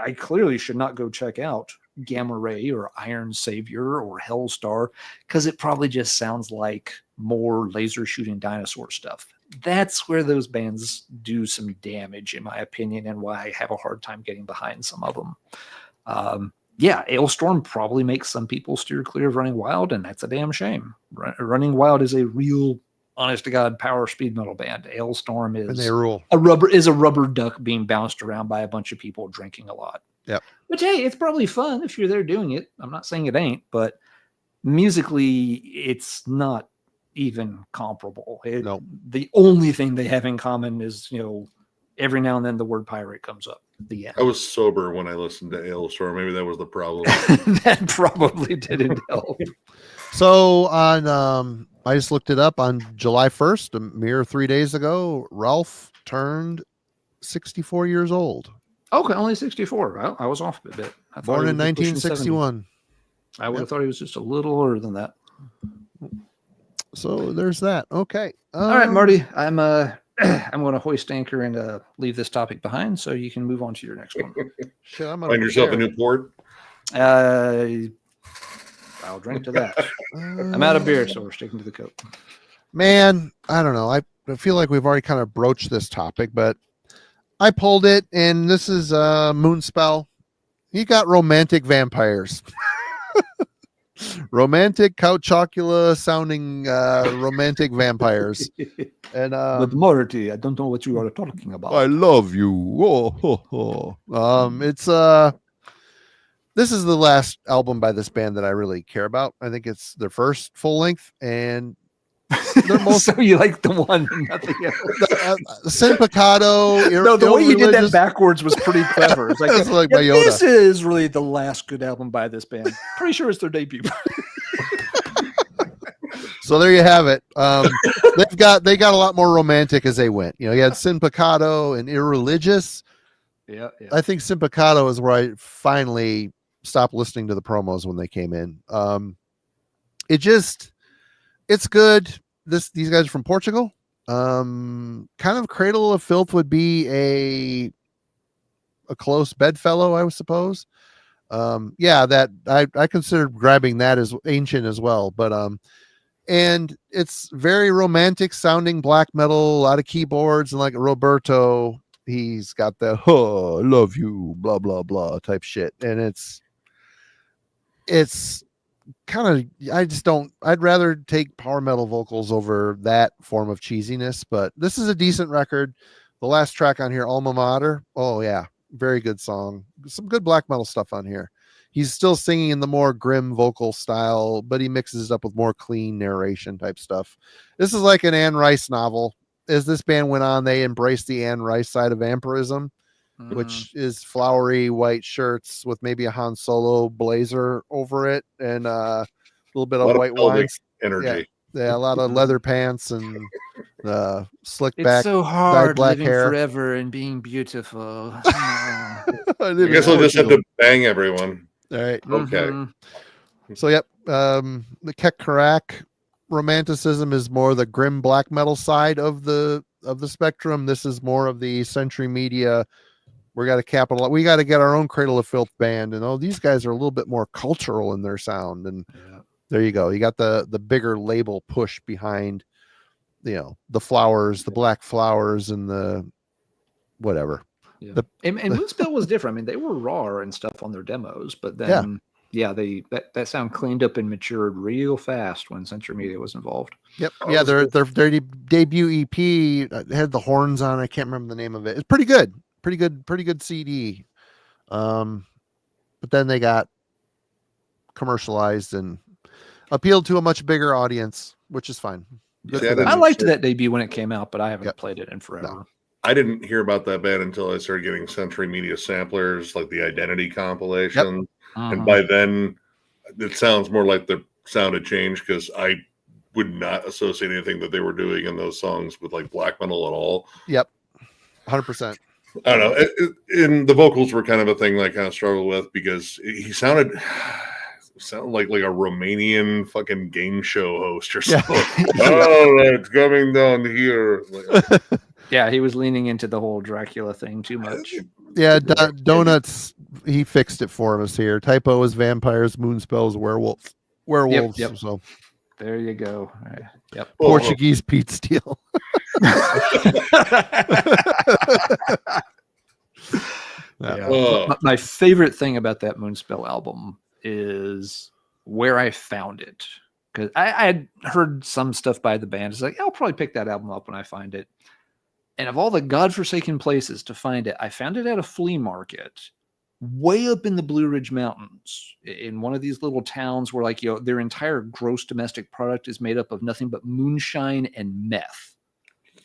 I clearly should not go check out Gamma Ray or Iron Savior or Hellstar, because it probably just sounds like more laser shooting dinosaur stuff. That's where those bands do some damage, in my opinion, and why I have a hard time getting behind some of them. Aylestorm probably makes some people steer clear of Running Wild, and that's a damn shame. Running Wild is a real, honest to God, power speed metal band. Aylestorm is And they rule. a rubber duck being bounced around by a bunch of people drinking a lot. Yep. Which, hey, it's probably fun if you're there doing it. I'm not saying it ain't, but musically, it's not even comparable. No. The only thing they have in common is, every now and then the word pirate comes up. The end. I was sober when I listened to Aylestorm. Maybe that was the problem. That probably didn't help. So on, I just looked it up on July 1st, a mere 3 days ago, Ralph turned 64 years old. Okay, only 64. Well, I was off a bit. I Born in 1961. I would have thought he was just a little older than that. So there's that. Okay. All right, Marty. I'm going to hoist anchor and leave this topic behind, so you can move on to your next one. Shit, Find yourself a new port. I'll drink to that. I'm out of beer, so we're sticking to the Coke. Man, I don't know. I feel like we've already kind of broached this topic, but I pulled it, and this is Moonspell. You got romantic vampires. Romantic couch chocula sounding romantic vampires. And but Marty, I don't know what you are talking about. I love you. It's this is the last album by this band that I really care about. I think it's their first full length, and they're most so you like the one and nothing else. Sin Pecado. No, the way you did that backwards was pretty clever. It's like, It's like my Yoda. This is really the last good album by this band. Pretty sure it's their debut. So there you have it. They got a lot more romantic as they went. You had Sin Pecado and Irreligious. Yeah. I think Sin Pecado is where I finally stopped listening to the promos when they came in. It's good. These guys are from Portugal. Kind of Cradle of Filth would be a close bedfellow, I would suppose. That I considered grabbing that as ancient as well, but and it's very romantic sounding black metal, a lot of keyboards, and like Roberto, he's got the "oh, I love you," blah blah blah type shit, and it's kind of I'd rather take power metal vocals over that form of cheesiness, but this is a decent record. The last track on here, Alma Mater, oh yeah, very good song. Some good black metal stuff on here. He's still singing in the more grim vocal style, but he mixes it up with more clean narration type stuff. This is like an Anne Rice novel. As this band went on, they embraced the Anne Rice side of vampirism, which is flowery white shirts with maybe a Han Solo blazer over it and a little bit of white wine energy. Yeah, a lot of leather pants and slick It's back. so hard black living hair. forever and being beautiful. I guess I'll just have to bang everyone. All right. Okay. Mhm. So yep, the Kek Karak, Romanticism is more the grim black metal side of the spectrum. This is more of the Century Media. We got to get our own Cradle of Filth band, and these guys are a little bit more cultural in their sound. And there you go. You got the bigger label push behind, the flowers, the black flowers, and the whatever. Yeah. And Moonspell was different. I mean, they were raw and stuff on their demos, but then that sound cleaned up and matured real fast when Century Media was involved. Yep. Yeah, their debut EP had the horns on. I can't remember the name of it. It's pretty good. Pretty good CD. But then they got commercialized and appealed to a much bigger audience, which is fine. I liked that debut when it came out, but I haven't played it in forever. No. I didn't hear about that band until I started getting Century Media samplers, like the Identity compilation. And by then, it sounds more like the sound had changed, because I would not associate anything that they were doing in those songs with like black metal at all. Yep, 100%. I don't know. And the vocals were kind of a thing that I kind of struggled with, because he sounded like a Romanian fucking game show host or something. Oh, it's coming down here. Yeah, he was leaning into the whole Dracula thing too much. Yeah, Donuts, he fixed it for us here. Typo is vampires, Moonspells, werewolves. Yep. So there you go. Yep. Portuguese Pete Steele. My favorite thing about that Moonspell album is where I found it, because I had heard some stuff by the band. It's like, I'll probably pick that album up when I find it. And of all the godforsaken places to find it, I found it at a flea market way up in the Blue Ridge Mountains, in one of these little towns where, like, their entire gross domestic product is made up of nothing but moonshine and meth.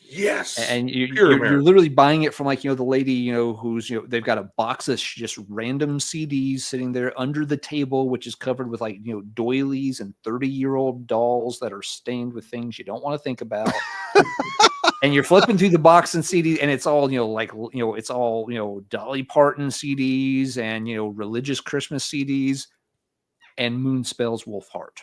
Yes. And you're literally buying it from, like, the lady, who's, they've got a box of just random CDs sitting there under the table, which is covered with, like, doilies and 30-year-old dolls that are stained with things you don't want to think about. And you're flipping through the box and CDs, and it's all, it's all, Dolly Parton CDs and, religious Christmas CDs and Moonspell's Wolfheart.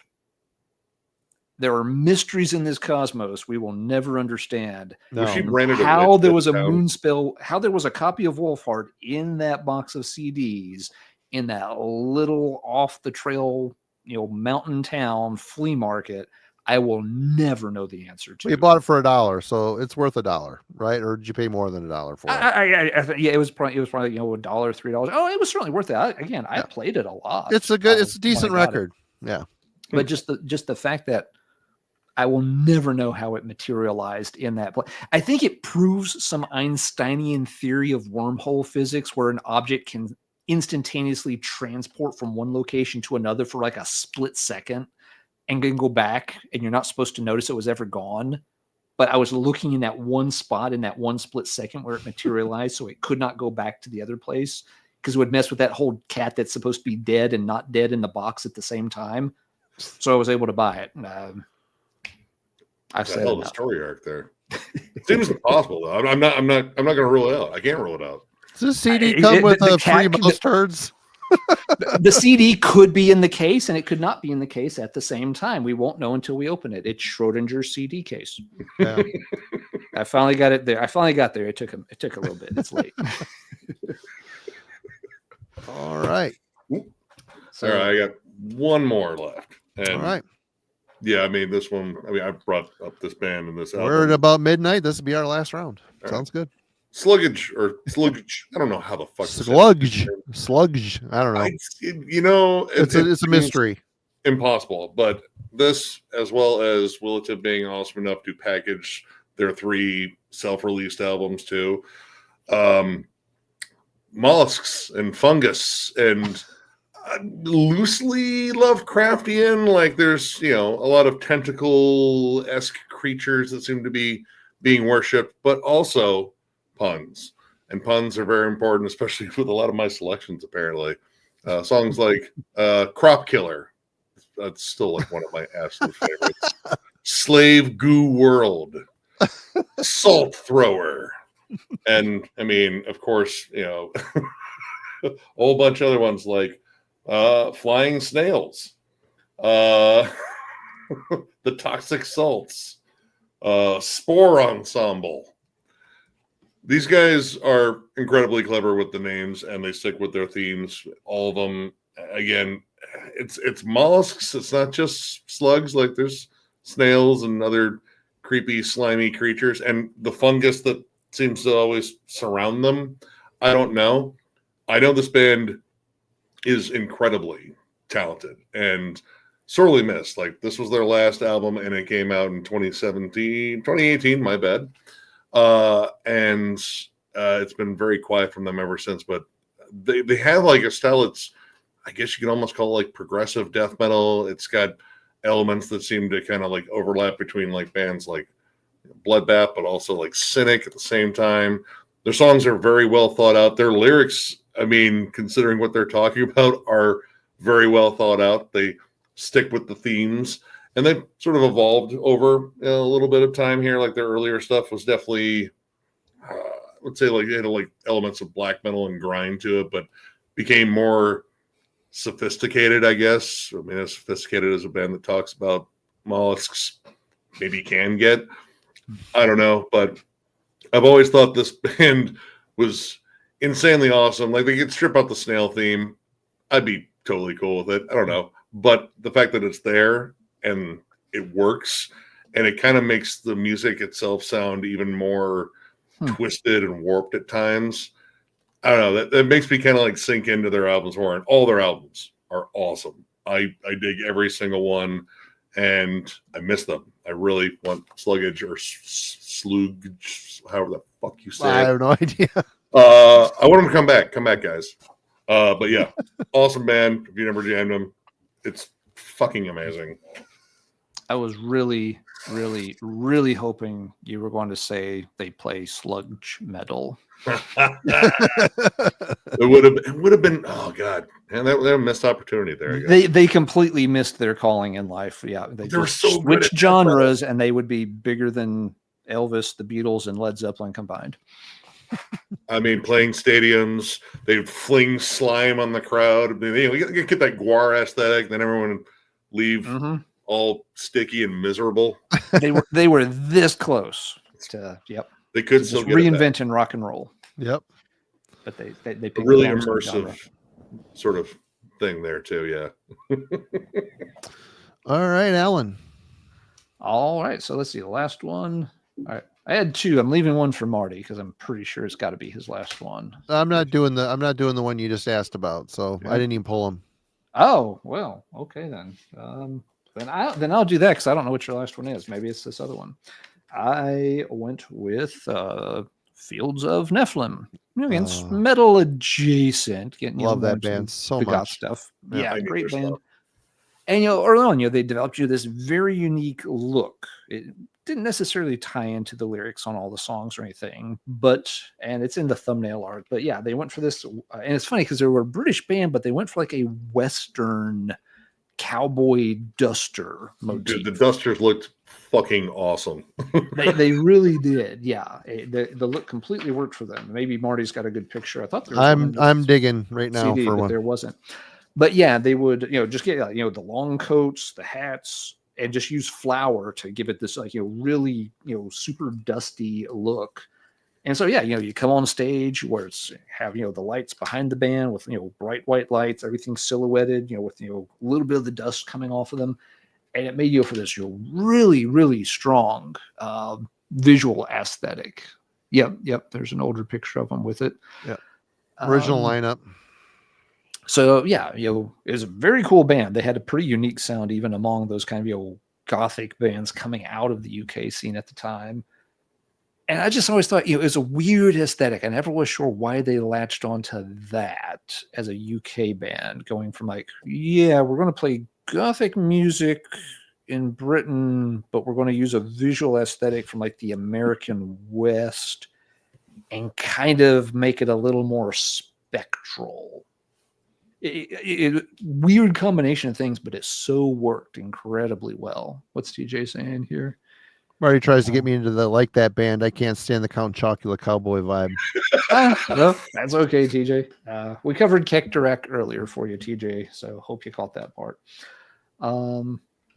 There are mysteries in this cosmos we will never understand. No. How there was a Moonspell, how there was a copy of Wolfheart in that box of CDs in that little off the trail, mountain town flea market. I will never know the answer to. You bought it for $1, so it's worth $1, right? Or did you pay more than $1 for it? Yeah, it was probably $1, $3. Oh, it was certainly worth it. I played it a lot. It's a decent record. Yeah, but just the fact that I will never know how it materialized in that place. I think it proves some Einsteinian theory of wormhole physics, where an object can instantaneously transport from one location to another for like a split second, and then go back, and you're not supposed to notice it was ever gone. But I was looking in that one spot in that one split second where it materialized, so it could not go back to the other place, because it would mess with that whole cat that's supposed to be dead and not dead in the box at the same time. So I was able to buy it. I've said the story arc there. It seems impossible though. I'm not going to rule it out. I can't rule it out. Does this CD come with the free mouse turds? The CD could be in the case, and it could not be in the case at the same time. We won't know until we open it. It's Schrodinger's CD case. Yeah. I finally got it there. I finally got there. It took a little bit. It's late. All right. So, all right, I got one more left. And all right. Yeah, I mean, this one, I brought up this band and this album. We're at about midnight. This will be our last round. Sounds good. Sluggish. I don't know how the fuck. Sludge. I don't know. It's a mystery. Impossible. But this, as well as Willative being awesome enough to package their 3 self-released albums too, mollusks and fungus and loosely Lovecraftian. Like there's a lot of tentacle-esque creatures that seem to be being worshipped, but also puns, and puns are very important, especially with a lot of my selections. Apparently, songs like "Crop Killer," that's still like one of my absolute favorites. "Slave Goo World," "Salt Thrower," and I mean, of course, a whole bunch of other ones like "Flying Snails." the Toxic Salts, Spore Ensemble. These guys are incredibly clever with the names, and they stick with their themes. All of them. Again, it's mollusks. It's not just slugs. Like there's snails and other creepy, slimy creatures, and the fungus that seems to always surround them. I don't know. I know this band is incredibly talented and sorely missed. Like this was their last album, and it came out in 2018. My bad. And it's been very quiet from them ever since. But they have like a style that's, I guess you could almost call it like progressive death metal. It's got elements that seem to kind of like overlap between like bands like Bloodbath, but also like Cynic at the same time. Their songs are very well thought out. Their lyrics, I mean, considering what they're talking about, are very well thought out. They stick with the themes, and they've sort of evolved over a little bit of time here. Like their earlier stuff was definitely, I would say, like it had like elements of black metal and grind to it, but became more sophisticated, I guess. I mean, as sophisticated as a band that talks about mollusks maybe can get. I don't know, but I've always thought this band was insanely awesome. Like they could strip out the snail theme, I'd be totally cool with it. I don't know, but the fact that it's there and it works, and it kind of makes the music itself sound even more twisted and warped at times. I don't know. That makes me kind of like sink into their albums more, and all their albums are awesome. I dig every single one, and I miss them. I really want Sluggage or Slugage, however the fuck you say it. I have no idea. I want them to come back. Come back, guys. But yeah, awesome band. If you never jammed them, it's fucking amazing. I was really, really, really hoping you were going to say they play sludge metal. It would have been, oh god, and that a missed opportunity there. They completely missed their calling in life. Yeah, they were so switched genres, and they would be bigger than Elvis, the Beatles, and Led Zeppelin combined. I mean, playing stadiums, they'd fling slime on the crowd. You get that guar aesthetic, then everyone would leave all sticky and miserable. They were this close to They could still get reinventing rock and roll. Yep. But they picked a really immersive sort of thing there too. Yeah. All right, Alan. All right. So let's see the last one. All right. I had two. I'm leaving one for Marty because I'm pretty sure it's got to be his last one. I'm not doing the one you just asked about, so I didn't even pull them. Oh well, okay then. Then I'll do that because I don't know what your last one is. Maybe it's this other one. I went with Fields of Nephilim. It's metal adjacent. Love that band so much. Stuff. Yeah, great band. Stuff. And early on, they developed this very unique look. It didn't necessarily tie into the lyrics on all the songs or anything, and it's in the thumbnail art. But yeah, they went for this, and it's funny because they were a British band, but they went for like a Western cowboy duster motif. Dude, the dusters looked fucking awesome. they really did. Yeah, the look completely worked for them. Maybe Marty's got a good picture. I thought there was I'm digging right now CD, for but one. there wasn't. But yeah, they would just get the long coats, the hats, and just use flour to give it this really super dusty look. And so yeah, you come on stage where it's have the lights behind the band with bright white lights, everything silhouetted, with a little bit of the dust coming off of them, and it made you for this really, really strong visual aesthetic. Yep. There's an older picture of them with it. Yeah, original lineup. So yeah, it was a very cool band. They had a pretty unique sound, even among those kind of gothic bands coming out of the UK scene at the time. And I just always thought it was a weird aesthetic. I never was sure why they latched onto that as a UK band, going from we're going to play gothic music in Britain, but we're going to use a visual aesthetic from the American West and kind of make it a little more spectral. Weird combination of things, but it so worked incredibly well. What's TJ saying here? Marty tries to get me into that band. I can't stand the Count Chocula cowboy vibe. No, that's okay, TJ. We covered Kektarak earlier for you, TJ, so hope you caught that part.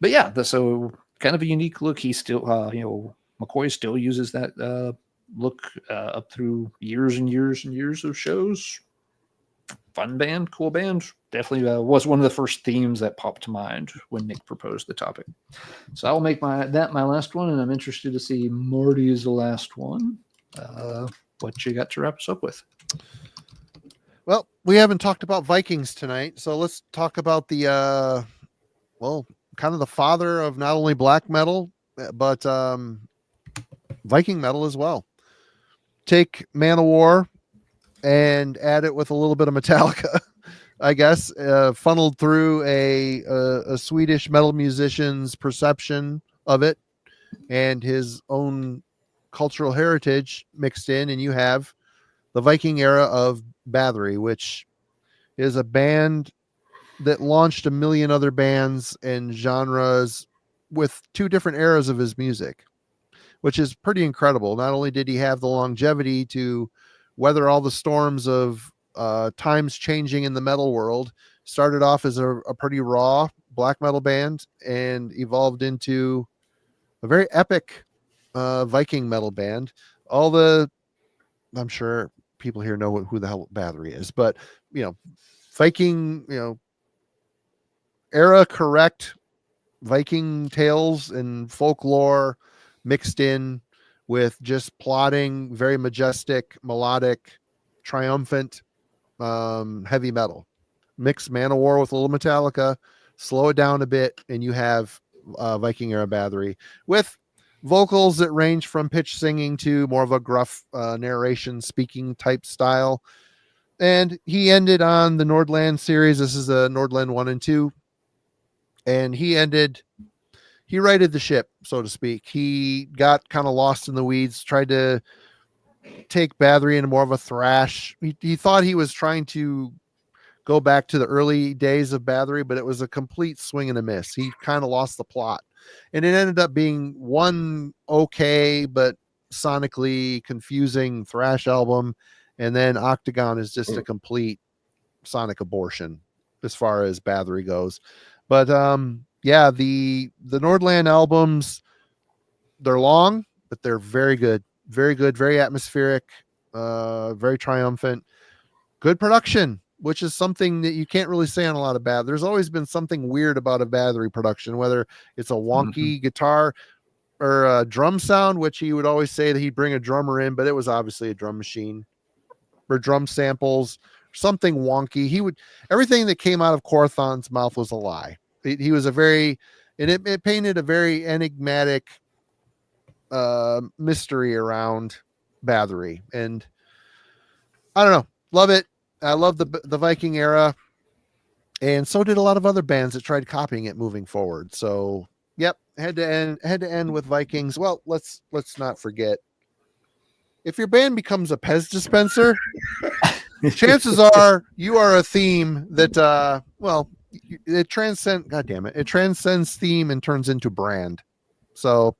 But yeah, so kind of a unique look. He still, McCoy still uses that look up through years and years and years of shows. Fun band, cool band. Definitely was one of the first themes that popped to mind when Nick proposed the topic. So I'll make that my last one, and I'm interested to see Marty's last one. What you got to wrap us up with? Well, we haven't talked about Vikings tonight, so let's talk about the kind of the father of not only black metal but Viking metal as well. Take Man of War and add it with a little bit of Metallica, I guess, funneled through a Swedish metal musician's perception of it and his own cultural heritage mixed in, and you have the Viking era of Bathory, which is a band that launched a million other bands and genres with two different eras of his music, which is pretty incredible. Not only did he have the longevity to weather all the storms of times changing in the metal world, started off as a pretty raw black metal band and evolved into a very epic Viking metal band. I'm sure people here know who the hell Bathory is, but Viking, era correct Viking tales and folklore mixed in with just plotting, very majestic, melodic, triumphant, heavy metal. Mix Man of War with a little Metallica, slow it down a bit, and you have Viking era Bathory with vocals that range from pitch singing to more of a gruff narration speaking type style. And he ended on the Nordland series. This is a Nordland 1 and 2. And he righted the ship, so to speak. He got kind of lost in the weeds, tried to take Bathory into more of a thrash. He thought he was trying to go back to the early days of Bathory, but it was a complete swing and a miss. He kind of lost the plot. And it ended up being one okay, but sonically confusing thrash album. And then Octagon is just a complete sonic abortion as far as Bathory goes. But yeah, the Nordland albums, they're long, but they're very good, very atmospheric, very triumphant, good production, which is something that you can't really say on a lot of Bathory. There's always been something weird about a Bathory production, whether it's a wonky guitar or a drum sound, which he would always say that he'd bring a drummer in, but it was obviously a drum machine, or drum samples, something wonky. Everything that came out of Corathon's mouth was a lie. He was it painted a very enigmatic mystery around Bathory. And I don't know, love it. I love the Viking era. And so did a lot of other bands that tried copying it moving forward. So yep, had to end with Vikings. Well, let's not forget, if your band becomes a Pez dispenser, chances are you are a theme that it transcends theme and turns into brand. So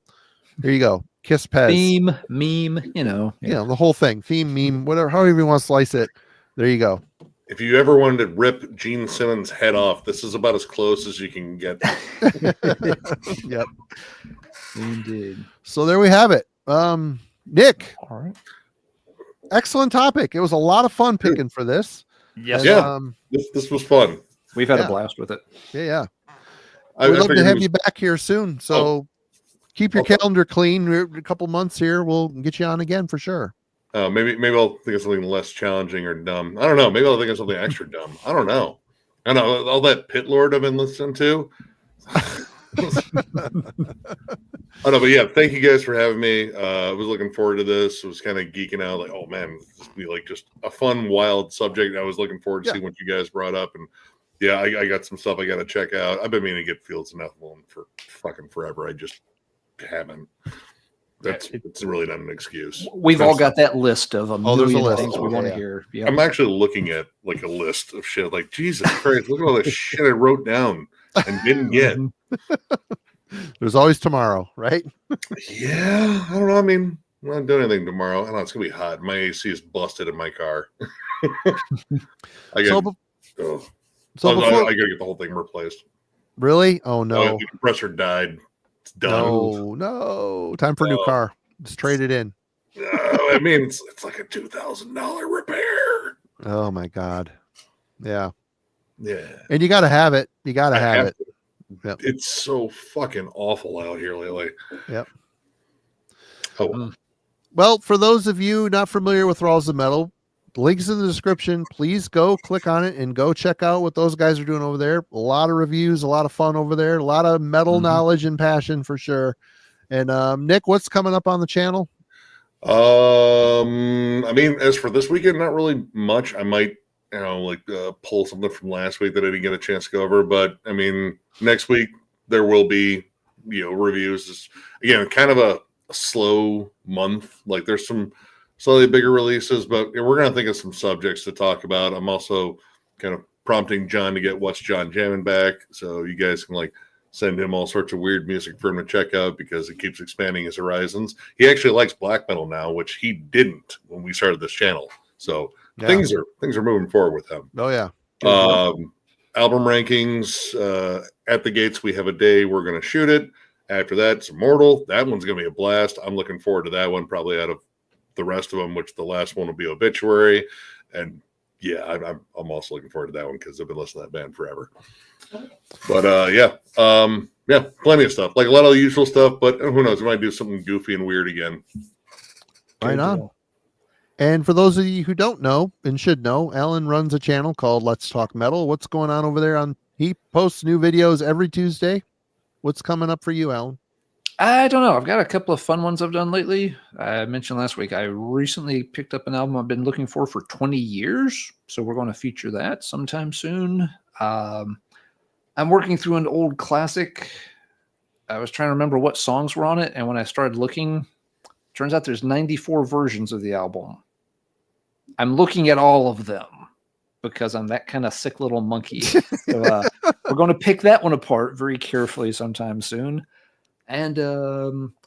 there you go. Kiss Pez. Theme, meme, the whole thing. Theme, meme, whatever, however you want to slice it. There you go. If you ever wanted to rip Gene Simmons' head off, this is about as close as you can get. Yep. Indeed. So there we have it. Nick. All right. Excellent topic. It was a lot of fun picking for this. Yes. And, This was fun. We've had a blast with it. Yeah. We'd love to have you back here soon. So keep your calendar clean. A couple months here, we'll get you on again for sure. Maybe I'll think of something less challenging or dumb. I don't know. Maybe I'll think of something extra dumb. I don't know. I know all that Pit Lord I've been listening to. I know, but yeah, thank you guys for having me. I was looking forward to this. I was kind of geeking out, like, oh man, this would be like just a fun, wild subject. I was looking forward to seeing what you guys brought up, and yeah, I got some stuff I got to check out. I've been meaning to get Fields and Ethelone for fucking forever. I just haven't. It's really not an excuse. We've all got that list of a million list. things we want to hear. Yep. I'm actually looking at like a list of shit. Like, Jesus Christ, look at all the shit I wrote down and didn't get. There's always tomorrow, right? Yeah, I don't know. I mean, I'm not doing anything tomorrow. I don't know. It's gonna be hot. My AC is busted in my car. I gotta get the whole thing replaced. Really? Oh Oh, no. the compressor died. It's done. No. Time for a new car. Just trade it in. I mean, it's like a $2,000 repair. Oh my God. Yeah. Yeah. And you got to have it. You got to have it. to. Yep. It's so fucking awful out here lately. Yep. Oh, Well, for those of you not familiar with Thralls of Metal, links in the description. Please go click on it and go check out what those guys are doing over there. A lot of reviews, a lot of fun over there, a lot of metal knowledge and passion for sure. And Nick, what's coming up on the channel? I mean, as for this weekend, not really much. I might, pull something from last week that I didn't get a chance to go over. But I mean, next week there will be, reviews. It's, again, kind of a slow month. Like there's some slightly bigger releases, but we're going to think of some subjects to talk about. I'm also kind of prompting John to get What's John Jamming back, so you guys can send him all sorts of weird music for him to check out because it keeps expanding his horizons. He actually likes black metal now, which he didn't when we started this channel. So things are moving forward with him. Oh yeah. Album rankings at the gates. We have a day we're going to shoot it. After that, it's Immortal. That one's going to be a blast. I'm looking forward to that one, probably out of the rest of them, which the last one will be Obituary. And yeah, I'm also looking forward to that one because I've been listening to that band forever. But plenty of stuff. Like a lot of the usual stuff, but who knows? We might do something goofy and weird again. Right on. And for those of you who don't know and should know, Alan runs a channel called Let's Talk Metal. What's going on over there? He posts new videos every Tuesday. What's coming up for you, Alan? I don't know. I've got a couple of fun ones I've done lately. I mentioned last week I recently picked up an album I've been looking for 20 years. So we're going to feature that sometime soon. I'm working through an old classic. I was trying to remember what songs were on it. And when I started looking, turns out there's 94 versions of the album. I'm looking at all of them because I'm that kind of sick little monkey. So we're going to pick that one apart very carefully sometime soon. And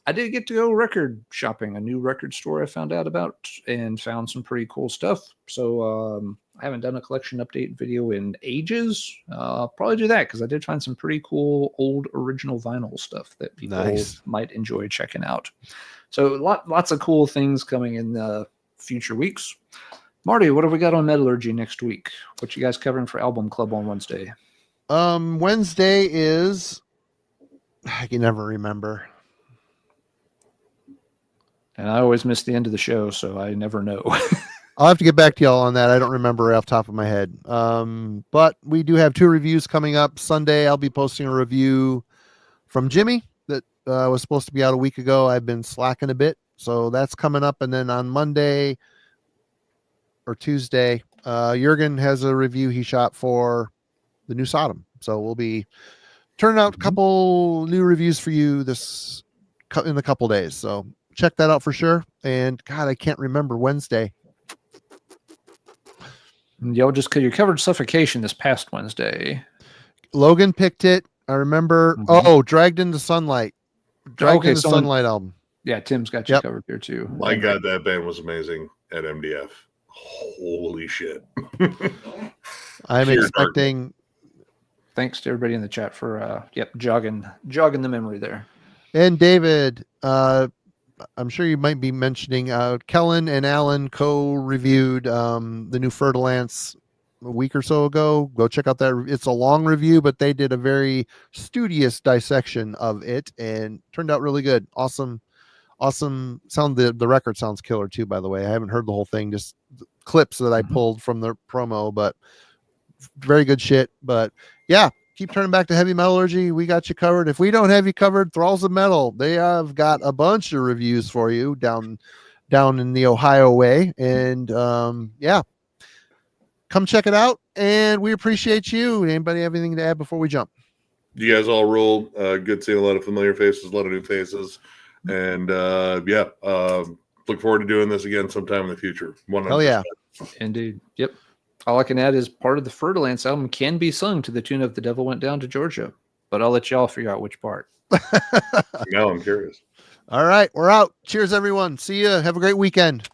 I did get to go record shopping, a new record store I found out about and found some pretty cool stuff. So I haven't done a collection update video in ages. I'll probably do that because I did find some pretty cool old original vinyl stuff that people might enjoy checking out. So lots of cool things coming in future weeks. Marty, what have we got on Metallurgy next week? What you guys covering for Album Club on Wednesday? Wednesday is... I can never remember. And I always miss the end of the show, so I never know. I'll have to get back to y'all on that. I don't remember off the top of my head. But we do have 2 reviews coming up. Sunday, I'll be posting a review from Jimmy that was supposed to be out a week ago. I've been slacking a bit, so that's coming up. And then on Monday or Tuesday, Jurgen has a review he shot for the new Sodom. So we'll be turning out a couple new reviews for you in a couple days. So check that out for sure. And God, I can't remember Wednesday. Y'all just because you covered Suffocation this past Wednesday. Logan picked it. I remember. Dragged into Sunlight. Sunlight album. Yeah, Tim's got you covered here too. My God, that band was amazing at MDF. Holy shit. I'm expecting. Thanks to everybody in the chat for jogging the memory there. And David, I'm sure you might be mentioning Kellen and Alan co-reviewed the new Fer-de-Lance a week or so ago. Go check out that. It's a long review, but they did a very studious dissection of it and turned out really good. Awesome sound. The record sounds killer too, by the way. I haven't heard the whole thing, just clips that I pulled from the promo, but very good shit. But yeah, keep turning back to Heavy Metallurgy. We got you covered. If we don't have you covered, Thralls of Metal, they have got a bunch of reviews for you down in the Ohio way. And come check it out. And we appreciate you. Anybody have anything to add before we jump? You guys all rule. Good seeing a lot of familiar faces, a lot of new faces. And look forward to doing this again sometime in the future. 100%. Hell yeah. Indeed. Yep. All I can add is part of the Fer-de-Lance album can be sung to the tune of The Devil Went Down to Georgia, but I'll let y'all figure out which part. Now I'm curious. All right, we're out. Cheers, everyone. See you. Have a great weekend.